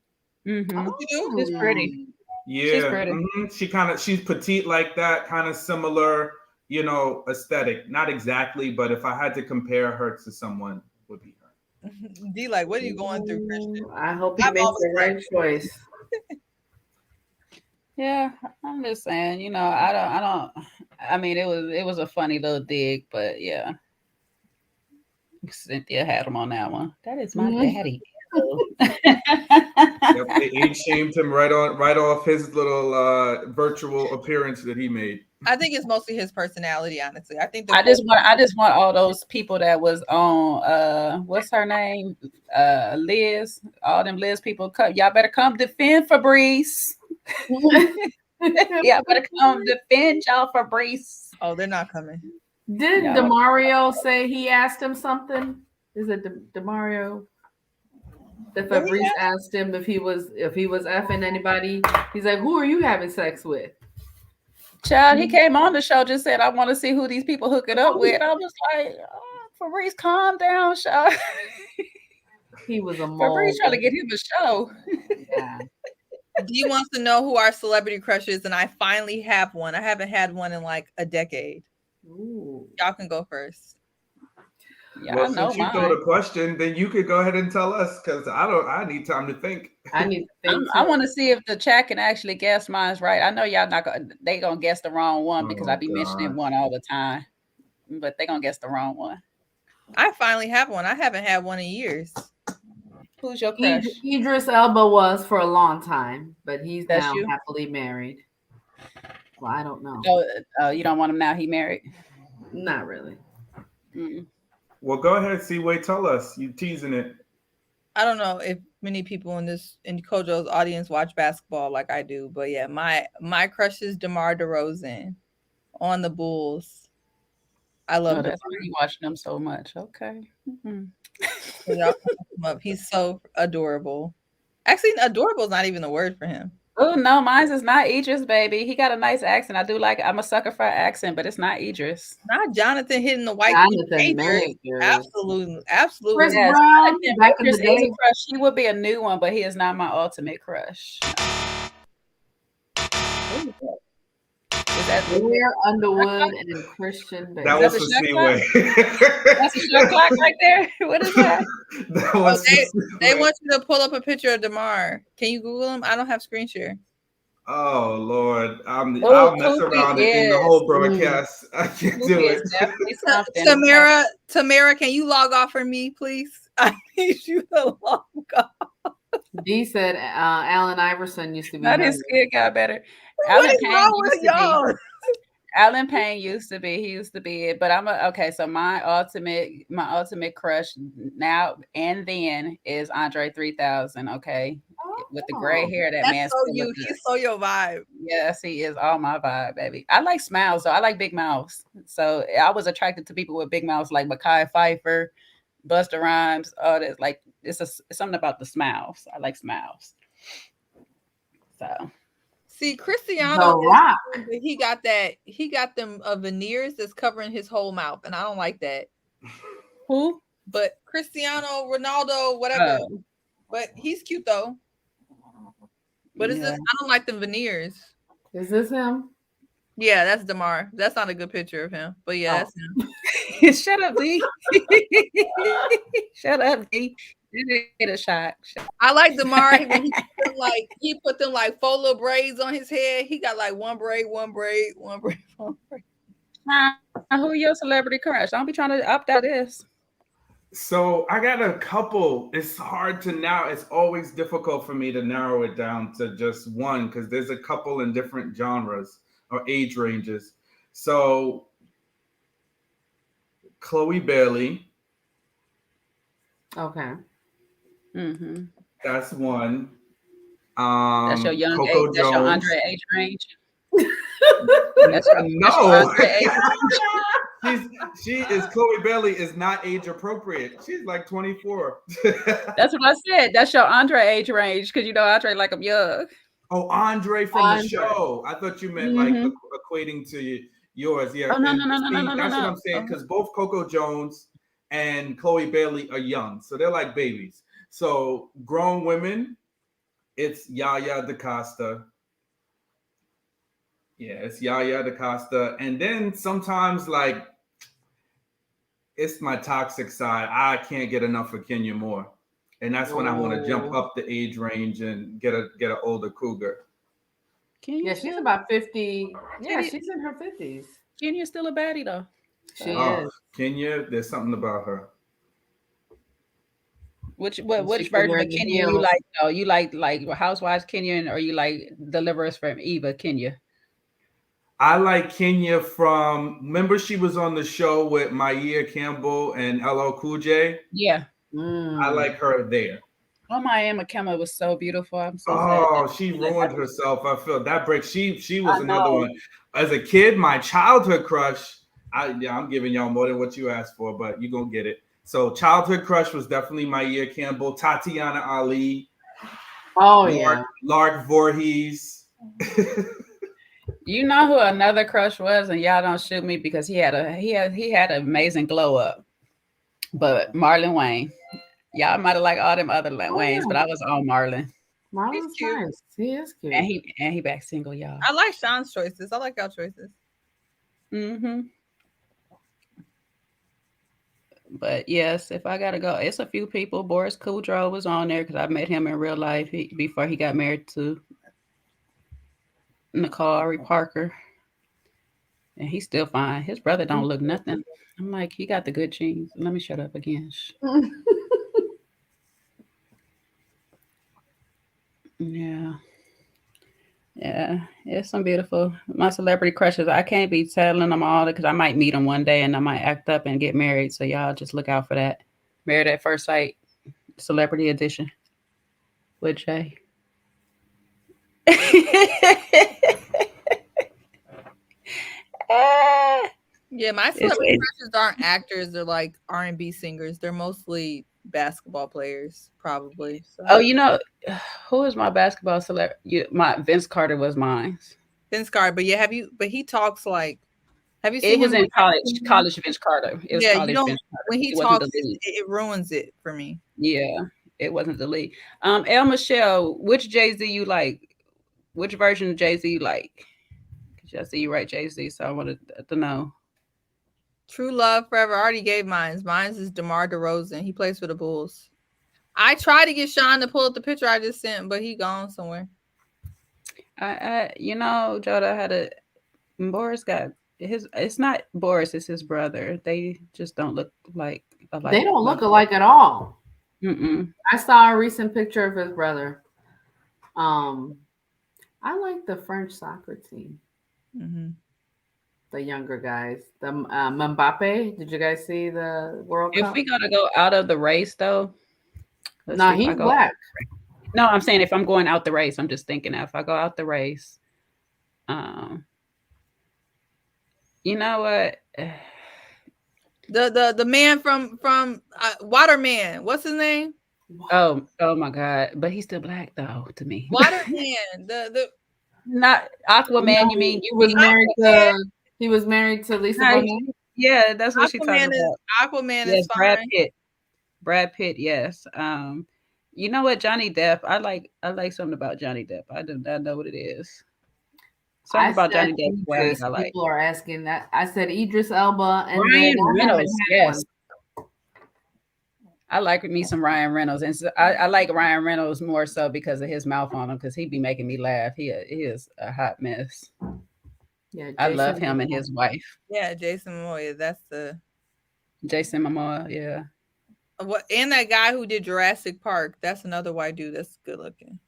E: Mm-hmm.
C: You do?
E: She's pretty.
A: Yeah,
E: She's pretty.
A: She's petite like that, kind of similar, aesthetic. Not exactly, but if I had to compare her to someone, it would be her.
C: D, like, what are you going through, Christian?
D: I hope he
C: I'm
D: makes
C: always
D: the right choice.
E: Yeah, I'm just saying, I mean, it was a funny little dig, but yeah. Cynthia had him on that one. That is my daddy.
A: Yep, they age shamed him right off his little virtual appearance that he made.
C: I think it's mostly his personality, honestly. I think
E: I just want all those people that was on what's her name? Liz. All them Liz people y'all better come defend Fabrice. Y'all better come defend y'all Fabrice.
C: Oh, they're not coming.
D: Did DeMario say he asked him something? Is it DeMario? That Fabrice asked him if he was effing anybody. He's like, who are you having sex with?
E: Child, he came on the show, just said, I want to see who these people hook it up with. I was like, Fabrice, calm down, child.
D: He was a mole.
E: Fabrice trying to get him a show.
D: Yeah.
C: D wants to know who our celebrity crush is, and I finally have one. I haven't had one in like a decade.
D: Ooh.
C: Y'all can go first.
E: Yeah,
A: Well,
E: I know
A: since you
E: mine.
A: throw the question, then you could go ahead and tell us because I need time to think.
D: I need to think.
E: I want to see if the chat can actually guess mine's right. I know y'all not they gonna guess the wrong one because I be mentioning one all the time, but they gonna guess the wrong one.
C: I finally have one. I haven't had one in years.
E: Who's your crush?
D: Idris Elba was for a long time, but he's
E: That's
D: now
E: you?
D: happily married. Well, I don't know.
E: Oh, you don't want him now? He married?
D: Not really.
E: Mm.
A: Well, go ahead, C-Way. Tell us. You teasing it.
C: I don't know if many people in Kojo's audience watch basketball like I do, but yeah, my crush is DeMar DeRozan on the Bulls. I love
E: that's why you watching them so much. Okay.
C: Mm-hmm. He's so adorable. Actually, adorable is not even the word for him.
E: Oh no, mine's is not Idris, baby. He got a nice accent. I do like it. I'm a sucker for accent, but it's not Idris.
C: Not Jonathan hitting the white.
D: Jonathan Majors.
C: Absolutely.
D: Chris
E: Yes,
D: Brown, back in the
E: Idris
D: day.
E: is a crush. He would be a new one, but he is not my ultimate crush. Is that
D: Blair Underwood and Christian Bale?
A: That was for C-Way.
E: That's a shot clock right there. What is that?
A: That was
C: they want you to pull up a picture of DeMar. Can you Google him? I don't have screen share.
A: Oh Lord, I'll mess
E: Koopy
A: around in the whole broadcast. I can't do
E: Koopy
A: it.
E: is definitely something.
C: Tamara, can you log off for me, please? I need you to log off.
D: D said Allen Iverson used to be.
E: Not his skin got better.
C: What is wrong with y'all?
E: Alan Payne used to be. He used to be it. But okay. So my ultimate crush now and then is Andre 3000. Okay, with the gray hair, that man.
C: So you, he's so your vibe.
E: Yes, he is all my vibe, baby. I like smiles though. I like big mouths. So I was attracted to people with big mouths like Mekhi Phifer, Busta Rhymes, all this. Like it's something about the smiles. I like smiles. So
C: See,
D: The
C: Cristiano,
D: Rock.
C: he got them veneers that's covering his whole mouth, and I don't like that.
E: who?
C: But Cristiano Ronaldo, whatever. But he's cute though. But it's just I don't like the veneers.
D: Is this him?
C: Yeah, that's DeMar. That's not a good picture of him. But yeah, that's him.
E: Shut up, D. Shut up, D. You get a shot.
C: I like DeMar when he put them like 4 little braids on his head. He got like one braid.
E: Who are your celebrity crush? Don't be trying to opt out this.
A: So I got a couple. It's hard to now. It's always difficult for me to narrow it down to just one because there's a couple in different genres or age ranges. So Chloe Bailey.
D: Okay.
E: Mm-hmm.
A: That's one.
E: That's your young
A: Coco
E: age. That's your
A: Jones.
E: Andre age range.
A: No. She is Chloe Bailey is not age appropriate. She's like 24.
E: That's what I said. That's your Andre age range because you know Andre like I'm young.
A: Oh, Andre from the show. I thought you meant like equating to yours. Yeah.
E: Oh, no.
A: That's what I'm saying because both Coco Jones and Chloe Bailey are young, so they're like babies. So grown women, it's Yaya DaCosta. Yeah, it's Yaya DaCosta, and then sometimes like it's my toxic side. I can't get enough of Kenya Moore, and that's when I want to jump up the age range and get an older cougar.
D: Yeah, she's about 50. Yeah, she's in her 50s.
E: Kenya's still a baddie though.
D: She is.
A: Kenya, there's something about her.
E: Which version of Kenya you like though? You like Housewives Kenya, or you like Deliverance from Eva Kenya?
A: I like Kenya from. Remember, she was on the show with Maya Campbell and LL Cool J.
E: Yeah,
A: I like her there.
E: Oh, Maya Campbell was so beautiful. I'm so sad.
A: She ruined herself. I feel that break. She was another one. As a kid, my childhood crush. I'm giving y'all more than what you asked for, but you're gonna get it. So childhood crush was definitely Maya Campbell, Tatiana Ali.
D: Oh yeah,
A: Lark Voorhees.
E: You know who another crush was, and y'all don't shoot me because he had an amazing glow up. But Marlon Wayne, y'all might have liked all them other Waynes, but I was on Marlon.
D: Marlon's nice. He is cute,
E: and he back single, y'all.
C: I like Sean's choices. I like our choices.
E: Mm-hmm. But yes, if I gotta go, it's a few people. Boris Kudrow was on there because I met him in real life before he got married to Nicole Ari Parker, and he's still fine. His brother don't look nothing. I'm like, he got the good genes. Let me shut up again. Yeah, it's some beautiful. My celebrity crushes. I can't be telling them all because I might meet them one day and I might act up and get married. So y'all just look out for that. Married at First Sight, Celebrity Edition with Jay.
C: Yeah, my celebrity crushes aren't actors. They're like R&B singers. They're mostly basketball players, probably. So.
E: Oh, you know, who is my basketball celebrity? My Vince Carter was mine.
C: Vince Carter, but yeah, but he talks like. Have you seen?
E: It was in college Vince Carter. It was college Vince Carter.
C: When he talks, it ruins it for me.
E: Yeah, it wasn't the lead. El Michelle, which Jay-Z you like? Which version of Jay-Z you like? Because I see you write Jay-Z, so I wanted to know.
C: True Love Forever. I already gave mine. Mine is DeMar DeRozan. He plays for the Bulls. I tried to get Sean to pull up the picture I just sent, but he gone somewhere.
E: Joda Boris got his. It's not Boris. It's his brother. They just don't look like alike.
D: They don't look alike at all.
E: Mm-mm.
D: I saw a recent picture of his brother. I like the French soccer team.
C: Mm-hmm.
D: The younger guys, the Mbappe. Did you guys see the World Cup?
E: If we gotta go out of the race, though,
D: no, he's black.
E: No, I'm saying if I'm going out the race, I'm just thinking if I go out the race, you know what?
C: The man from Waterman. What's his name?
E: Oh my God! But he's still black though to me.
C: Waterman, the
E: Not Aquaman.
D: No,
E: You mean
D: he was married
C: Aquaman.
D: to Lisa
E: No,
D: Bonet.
E: yeah, that's what she's talking about.
C: Aquaman
E: Yes,
C: is fine.
E: Brad Pitt, yes. You know what, Johnny Depp? I like something about Johnny Depp. I do not know what it is. Something
D: I
E: about
D: said
E: Johnny Depp's swag
D: Idris.
E: I like.
D: People are asking that. I said Idris Elba, and
E: Ryan
D: then
E: Reynolds, yes. I like me some Ryan Reynolds, and so I like Ryan Reynolds more so because of his mouth on him, because he be making me laugh. He is a hot mess.
D: Yeah,
E: I love him and his wife.
C: Yeah, Jason Momoa. That's the
E: Jason Momoa, yeah.
C: what, and that guy who did Jurassic Park. That's another white dude. That's good looking.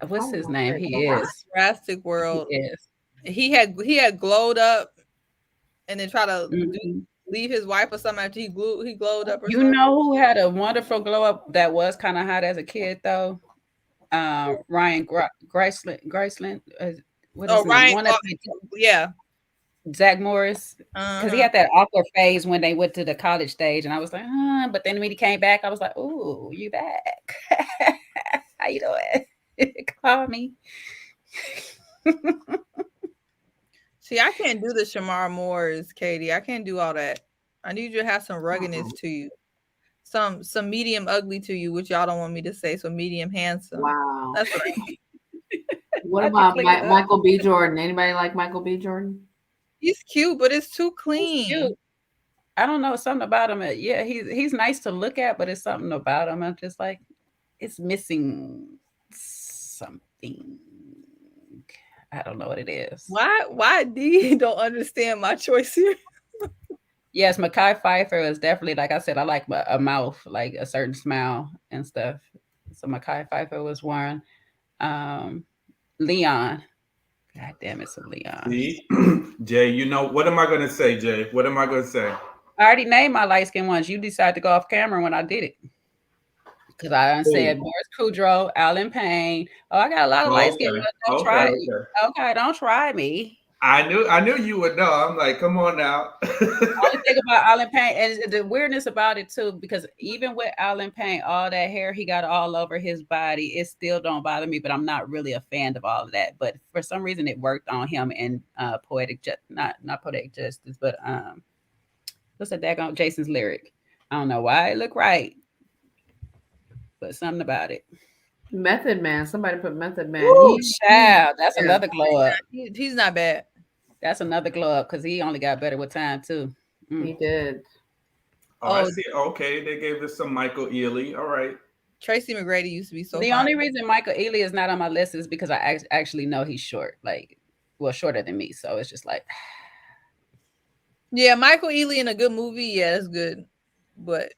E: What's his name? He is
C: Jurassic World.
E: He is.
C: He had glowed up, and then try to leave his wife or something after he glowed up. Or
E: You
C: something.
E: know who had a wonderful glow up that was kind of hot as a kid though? Ryan Griceland. What is his name?
C: Ryan. Yeah.
E: Zach Morris, because he had that awkward phase when they went to the college stage, and I was like, but then when he came back, I was like, "Ooh, you back? How you doing? Call me."
C: See, I can't do the Shamar Moores, Katie. I can't do all that. I need you to have some ruggedness to you, some medium ugly to you, which y'all don't want me to say. So medium handsome.
D: Wow,
C: that's right.
D: What about Michael B. Jordan? Anybody like Michael B. Jordan?
C: He's cute, but it's too clean.
E: Cute. I don't know, something about him. Yeah, he's nice to look at, but it's something about him. I'm just like, it's missing something. I don't know what it is.
C: Why D don't understand my choice here?
E: Yes, Mekhi Phifer is definitely, like I said, I like a mouth, like a certain smile and stuff. So Mekhi Phifer was one. Leon. God damn it, so Leon.
A: See? Jay, you know, what am I going to say, Jay? What am I going to say?
E: I already named my light-skinned ones. You decided to go off camera when I did it. Because I said Boris Kudrow, Alan Payne. Oh, I got a lot of light-skinned ones. Don't try me. Okay, don't try me.
A: I knew you would know. I'm like, come on now.
E: Only thing about Alan Payne, and the weirdness about it too, because even with Alan Payne, all that hair he got all over his body, it still don't bother me. But I'm not really a fan of all of that. But for some reason, it worked on him in not Poetic Justice, but what's that daggone Jason's Lyric? I don't know why it looked right, but something about it.
D: Method Man. Somebody put Method Man.
E: Ooh, child, that's another glow up.
C: He's not bad.
E: That's another glow up because he only got better with time too.
D: He did.
A: I see. Okay, they gave this some Michael Ealy. All right.
C: Tracy McGrady used to be so.
E: The only reason Michael Ealy is not on my list is because I actually know he's short, shorter than me. So it's just like,
C: yeah, Michael Ealy in a good movie, yeah, that's good, but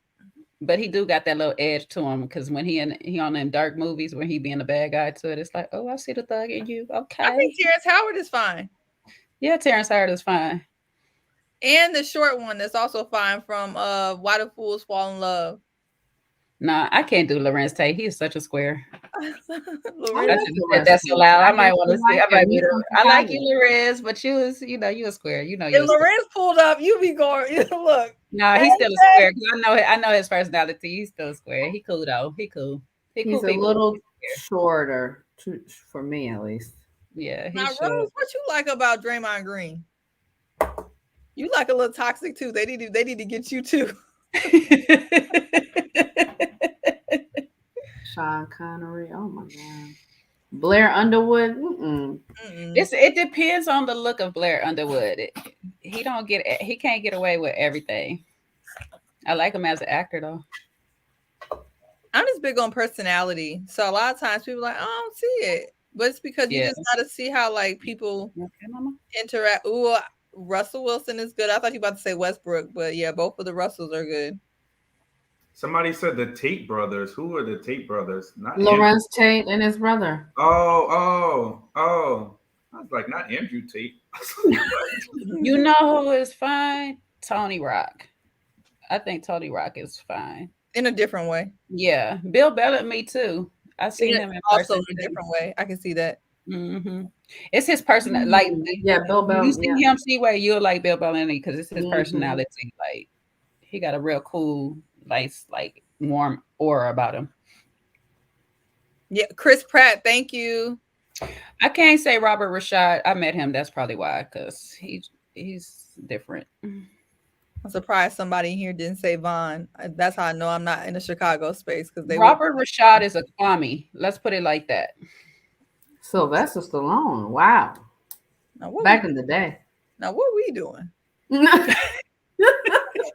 E: he do got that little edge to him because when he on them dark movies where he being a bad guy to it, it's like, oh, I see the thug in you. Okay,
C: I think Terrence Howard is fine.
E: Yeah, Terrence Howard is fine.
C: And the short one that's also fine from Why Do Fools Fall in Love?
E: Nah, I can't do Lorenz Tate. He is such a square.
D: That's
E: so loud. I might want to see. I like you, Lorenz, but you a square. You know,
C: if Lorenz pulled up, you be going. Look.
E: No, he's still a square. I know his personality. He's still a square. He cool though. He cool.
D: He's a little shorter, for me at least.
E: Yeah.
C: Now, Rose, what you like about Draymond Green? You like a little toxic too. They need to get you too.
D: Sean Connery. Oh my God. Blair Underwood.
E: It depends on the look of Blair Underwood. He can't get away with everything. I like him as an actor though.
C: I'm just big on personality. So a lot of times people are like, I don't see it. But it's because you just gotta see how like people interact. Ooh, Russell Wilson is good. I thought you were about to say Westbrook, but yeah, both of the Russells are good.
A: Somebody said the Tate brothers. Who are the Tate brothers? Not
D: Lorenz Tate and his brother.
A: Oh. I was like, not Andrew Tate.
E: You know who is fine? Tony Rock. I think Tony Rock is fine.
C: In a different way.
E: Yeah. Bill Bellamy too. I seen him in
C: also in a different way. I can see that.
E: Mm-hmm. It's his personality.
D: Bill Bellamy.
E: You see him see where you'll like Bill Bellamy because it's his personality. Like he got a real cool, nice, like warm aura about him.
C: Yeah, Chris Pratt, thank you.
E: I can't say Robert Rashad. I met him. That's probably why, because he's different.
C: I'm surprised somebody here didn't say Vaughn. That's how I know I'm not in the Chicago space, because
E: Robert Rashad is a commie. Let's put it like that.
D: Sylvester Stallone. Wow. Back in the day.
C: Now what we doing?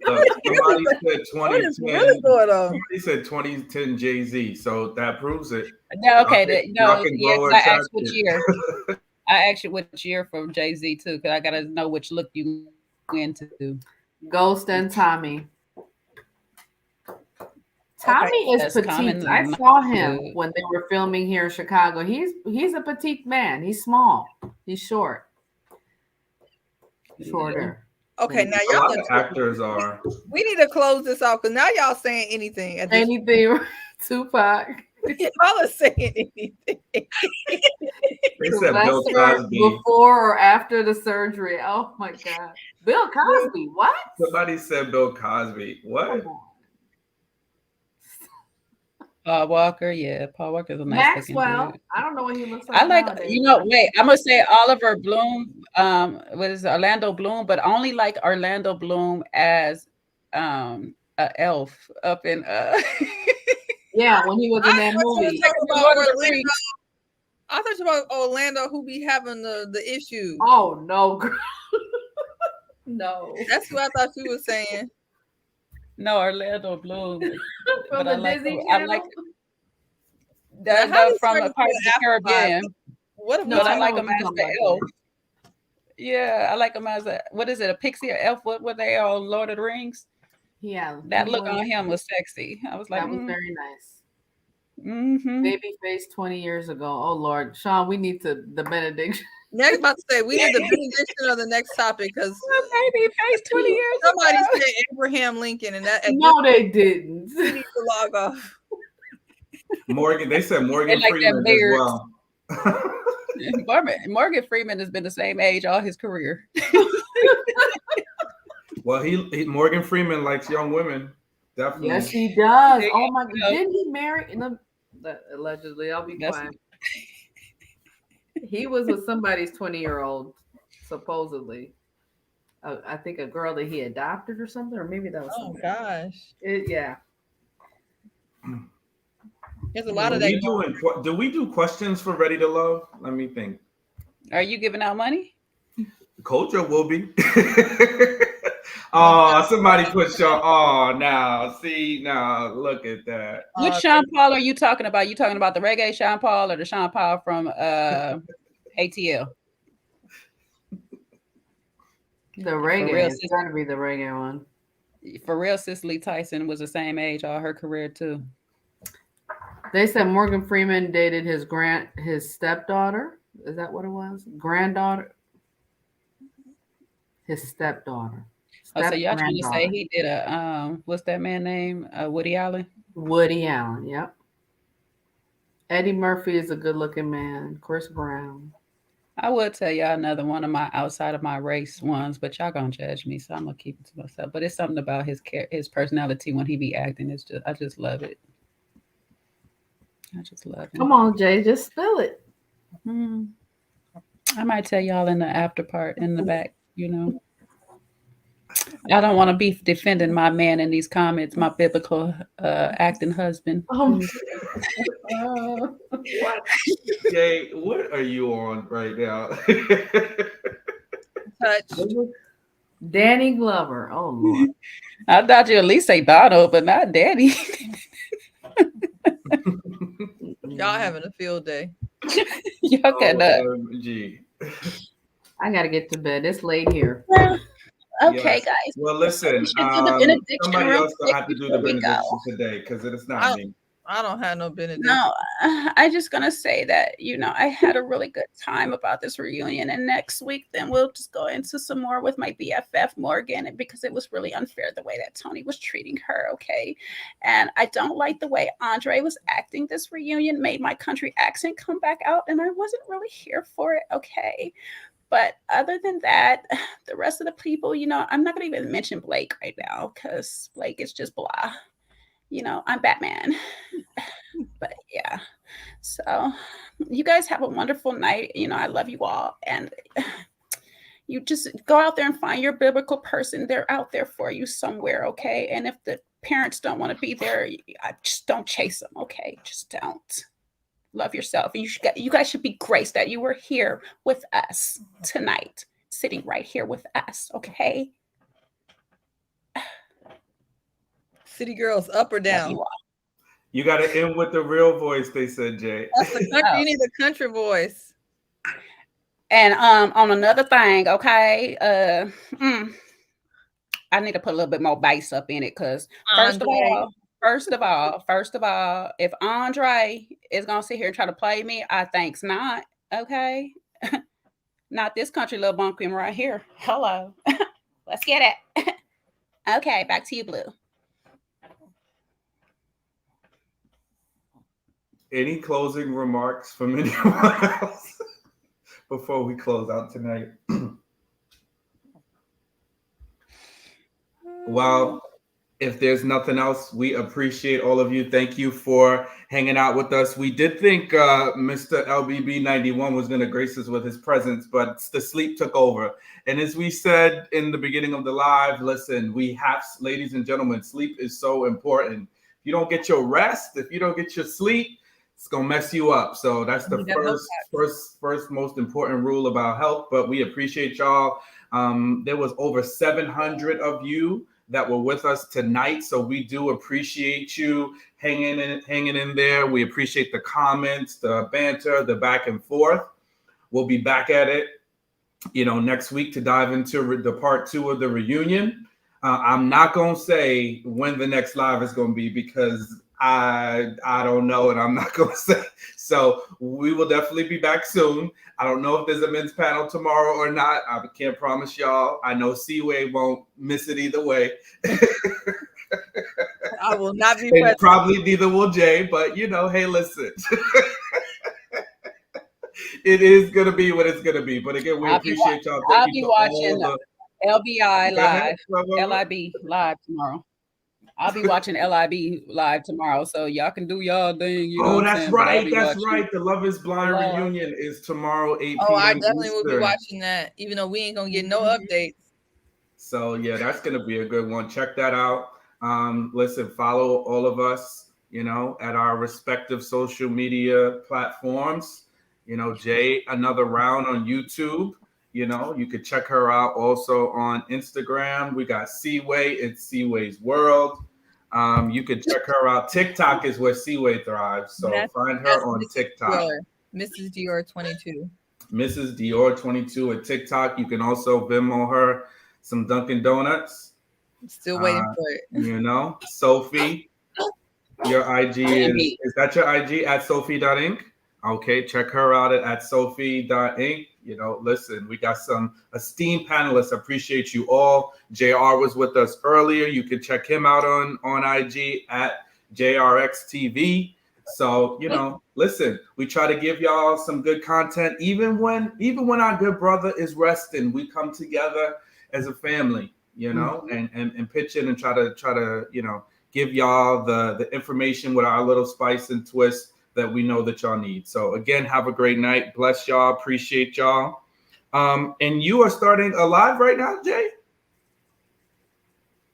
A: Somebody said 2010.
C: What is really going on?
A: Somebody said 2010 Jay-Z, so that proves it.
E: No, okay.
A: Y'all can
E: Yes,
A: blow
E: I
A: her
E: asked which year. I asked you which year for Jay-Z too, because I gotta know which look you into.
D: Ghost and Tommy. Tommy is petite. I
E: common.
D: saw him when they were filming here in Chicago. He's a petite man. He's small. He's short. Shorter.
C: Okay, now
A: A lot of actors are.
C: We need to close this off because now y'all saying anything.
D: Anything, Tupac.
C: Y'all are saying anything.
A: They said Bill Cosby.
D: Before or after the surgery. Oh my God. Bill Cosby, what?
A: Somebody said Bill Cosby. What?
E: Paul Walker, yeah. Paul Walker's a nice
D: Maxwell. I don't know what he looks like.
E: I like, wait, I'm gonna say Oliver Bloom, what is it, Orlando Bloom, but only like Orlando Bloom as a elf up in
D: yeah, when he was in that movie.
C: I thought about Orlando who be having the issue.
D: Oh no, girl. No.
C: That's what I thought you were saying.
E: No, Orlando Bloom.
D: From the Disney Channel?
E: I like that from the Pirates of the Caribbean. I like him as the elf. Yeah, I like him as a, what is it, a pixie or elf? What were they all, Lord of the Rings?
D: Yeah.
E: That look on him was sexy. I was like,
D: that was very nice.
E: Mm-hmm.
D: Babyface 20 years ago. Oh Lord, Sean, we need the benediction.
C: Now I'm about to say we need the benediction of the next topic because
E: Babyface 20 years
C: somebody
E: ago.
C: said Abraham Lincoln and that.
D: No, they didn't.
C: We need to log off.
A: Morgan, they said Morgan Freeman as well.
E: Morgan Freeman has been the same age all his career.
A: Well, he Morgan Freeman likes young women. Definitely.
D: Yes, he does. Oh my God. Didn't he marry? Allegedly, I'll be quiet. He was with somebody's 20-year-old, supposedly. I think a girl that he adopted or something, or maybe that was.
C: Oh gosh.
D: Yeah.
C: There's a lot of that.
A: Do we do questions for Ready to Love? Let me think.
E: Are you giving out money?
A: Culture will be. Oh, somebody put Sean. Oh, now look at that.
E: Which Sean Paul are you talking about? You talking about the reggae Sean Paul or the Sean Paul from ATL?
D: The reggae. It's got to be the reggae one.
E: For real, Cicely Tyson was the same age all her career too.
D: They said Morgan Freeman dated his stepdaughter. Is that what it was? Granddaughter. His stepdaughter.
E: So y'all trying to say he did a what's that man name? Woody Allen?
D: Woody Allen, yep. Eddie Murphy is a good-looking man. Chris Brown.
E: I would tell y'all another one of my outside of my race ones, but y'all gonna judge me, so I'm gonna keep it to myself. But it's something about his personality when he be acting. I just love it. I just love it.
D: Come on, Jay, just spill it.
E: I might tell y'all in the after part in the back, I don't want to be defending my man in these comments, my biblical acting husband.
A: Jay, what are you on right now?
C: Touch.
D: Danny Glover. Oh Lord.
E: I thought you at least say Donald, but not Danny.
C: Y'all having a field day.
E: Y'all cannot.
D: I gotta get to bed. It's late here.
E: Okay, guys.
A: Well, listen. Somebody else will have to do the benediction today because it is not me.
C: I don't have no benediction.
E: No, I'm just gonna say that I had a really good time about this reunion, and next week then we'll just go into some more with my BFF Morgan, because it was really unfair the way that Tony was treating her. Okay, and I don't like the way Andre was acting. This reunion made my country accent come back out, and I wasn't really here for it. Okay. But other than that, the rest of the people, I'm not going to even mention Blake right now because Blake is just blah. you know, I'm Batman. But yeah, so you guys have a wonderful night. You know, I love you all. And you just go out there and find your biblical person. They're out there for you somewhere, okay? And if the parents don't want to be there, just don't chase them, okay? Just don't. Love yourself. And you guys should be graced that you were here with us tonight, sitting right here with us, okay?
C: City girls, up or down?
A: You got to end with the real voice, they said, Jay.
C: That's the country. You need the country voice.
E: And on another thing, okay, I need to put a little bit more bass up in it because first of all, if Andre is gonna sit here and try to play me, I think's not, okay. Not this country little bumpkin right here. Hello. Let's get it. Okay, back to you, Blue.
A: Any closing remarks from anyone else before we close out tonight? Well, if there's nothing else, we appreciate all of you. Thank you for hanging out with us. We did think Mr. LBB91 was going to grace us with his presence, but the sleep took over. And as we said in the beginning of the live, listen, ladies and gentlemen, sleep is so important. If you don't get your rest, if you don't get your sleep, it's going to mess you up. So that's the first most important rule about health. But we appreciate y'all. There was over 700 of you that were with us tonight. So we do appreciate you hanging in there. We appreciate the comments, the banter, the back and forth. We'll be back at it, next week to dive into the part 2 of the reunion. I'm not going to say when the next live is going to be because I don't know, and I'm not going to say. So we will definitely be back soon. I don't know if there's a men's panel tomorrow or not. I can't promise y'all. I know Seaway won't miss it either way.
C: I will not be
A: and
C: present.
A: Probably neither will Jay, but hey, listen. It is going to be what it's going to be. But again, we appreciate y'all.
E: I'll be watching LBI live, LIB live tomorrow. I'll be watching LIB live tomorrow, so y'all can do y'all thing.
A: That's right. That's right. The Love is Blind reunion is tomorrow, 8 p.m.
C: I definitely will be watching that, even though we ain't gonna get no updates.
A: So yeah, that's gonna be a good one. Check that out. Listen, follow all of us, at our respective social media platforms. Jay, another round on YouTube. You could check her out also on Instagram. We got Seaway. It's Seaway's World. You could check her out. TikTok is where Seaway thrives. So find her on TikTok.
C: Mrs. Dior 22.
A: Mrs. Dior 22 at TikTok. You can also Venmo her some Dunkin' Donuts.
C: I'm still waiting for it.
A: Sophie. Your IG is that your IG at Sophie.inc? Okay, check her out at Sophie.inc. Listen, we got some esteemed panelists. Appreciate you all. JR was with us earlier. You can check him out on IG at JRXTV. So, listen, we try to give y'all some good content. Even when our good brother is resting, we come together as a family, and pitch in and try to, give y'all the information with our little spice and twist that we know that y'all need. So again, have a great night. Bless y'all. Appreciate y'all. And you are starting a live right now, Jay?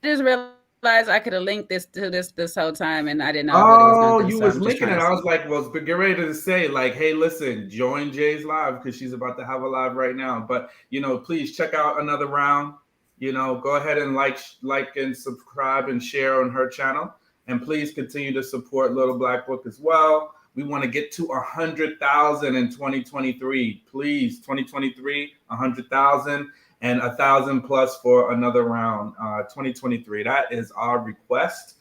E: I just realized I could have linked this to this whole time, and I didn't know.
A: Oh, you was linking it. I was like, get ready to say, hey, listen, join Jay's live because she's about to have a live right now. But please check out another round. Go ahead and like and subscribe and share on her channel. And please continue to support Little Black Book as well. We want to get to 100,000 in 2023. Please, 2023, 100,000 and 1,000 plus for another round. 2023. That is our request.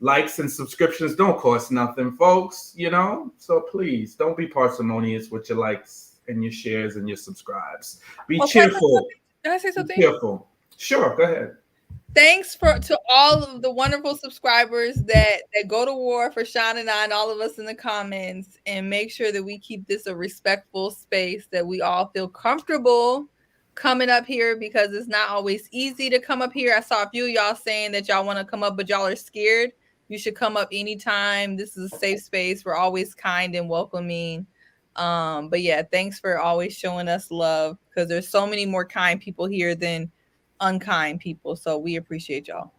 A: Likes and subscriptions don't cost nothing, folks. So please don't be parsimonious with your likes and your shares and your subscribes. Be cheerful.
C: Can I say something?
A: Be cheerful. Sure, go ahead.
C: Thanks to all of the wonderful subscribers that go to war for Sean and I and all of us in the comments, and make sure that we keep this a respectful space, that we all feel comfortable coming up here, because it's not always easy to come up here. I saw a few of y'all saying that y'all want to come up, but y'all are scared. You should come up anytime. This is a safe space. We're always kind and welcoming. But yeah, thanks for always showing us love, because there's so many more kind people here than unkind people. So we appreciate y'all.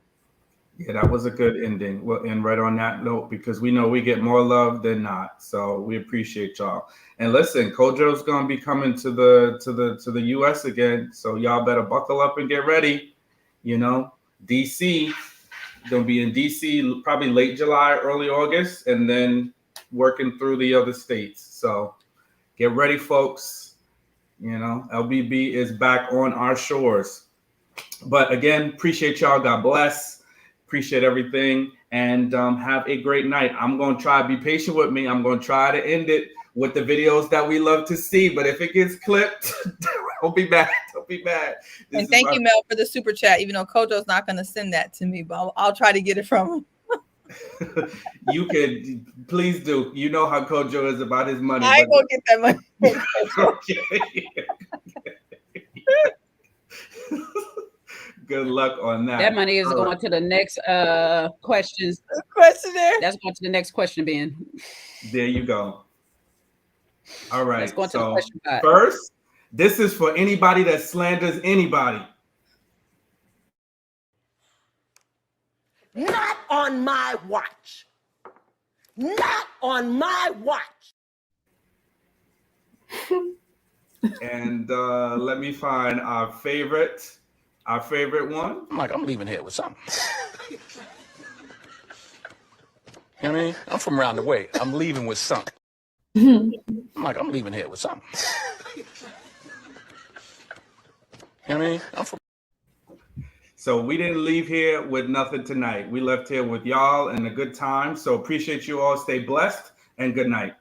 A: Yeah, that was a good ending. We'll end right on that note because we know we get more love than not. So we appreciate y'all. And listen, Kojo's gonna be coming to the US again. So y'all better buckle up and get ready. You know, DC, gonna be in DC probably late July, early August, and then working through the other states. So get ready, folks. You know, LBB is back on our shores. But again, appreciate y'all. God bless. Appreciate everything, and have a great night. I'm going to try to be patient with me. I'm going to try to end it with the videos that we love to see, but if it gets clipped, don't be mad. Don't be mad.
C: And thank you, Mel, for the super chat, even though Kojo's not going to send that to me, but I'll try to get it from him.
A: You can, please do. You know how Kojo is about his money.
C: I ain't going to get that money.
A: Okay. Good luck on that.
E: That money is going to the next questions.
C: Questionnaire.
E: That's going to the next question bin.
A: There you go. All right.
E: Let's go into the
A: So
E: question box.
A: first, this is for anybody that slanders anybody.
F: Not on my watch. Not on my watch.
A: And let me find our favorite one.
G: I'm like, I'm leaving here with something. You know what I mean? I'm from around the way. I'm leaving with something. I'm like, I'm leaving here with something. You know what I mean? I'm from.
A: So we didn't leave here with nothing tonight. We left here with y'all and a good time. So appreciate you all. Stay blessed and good night.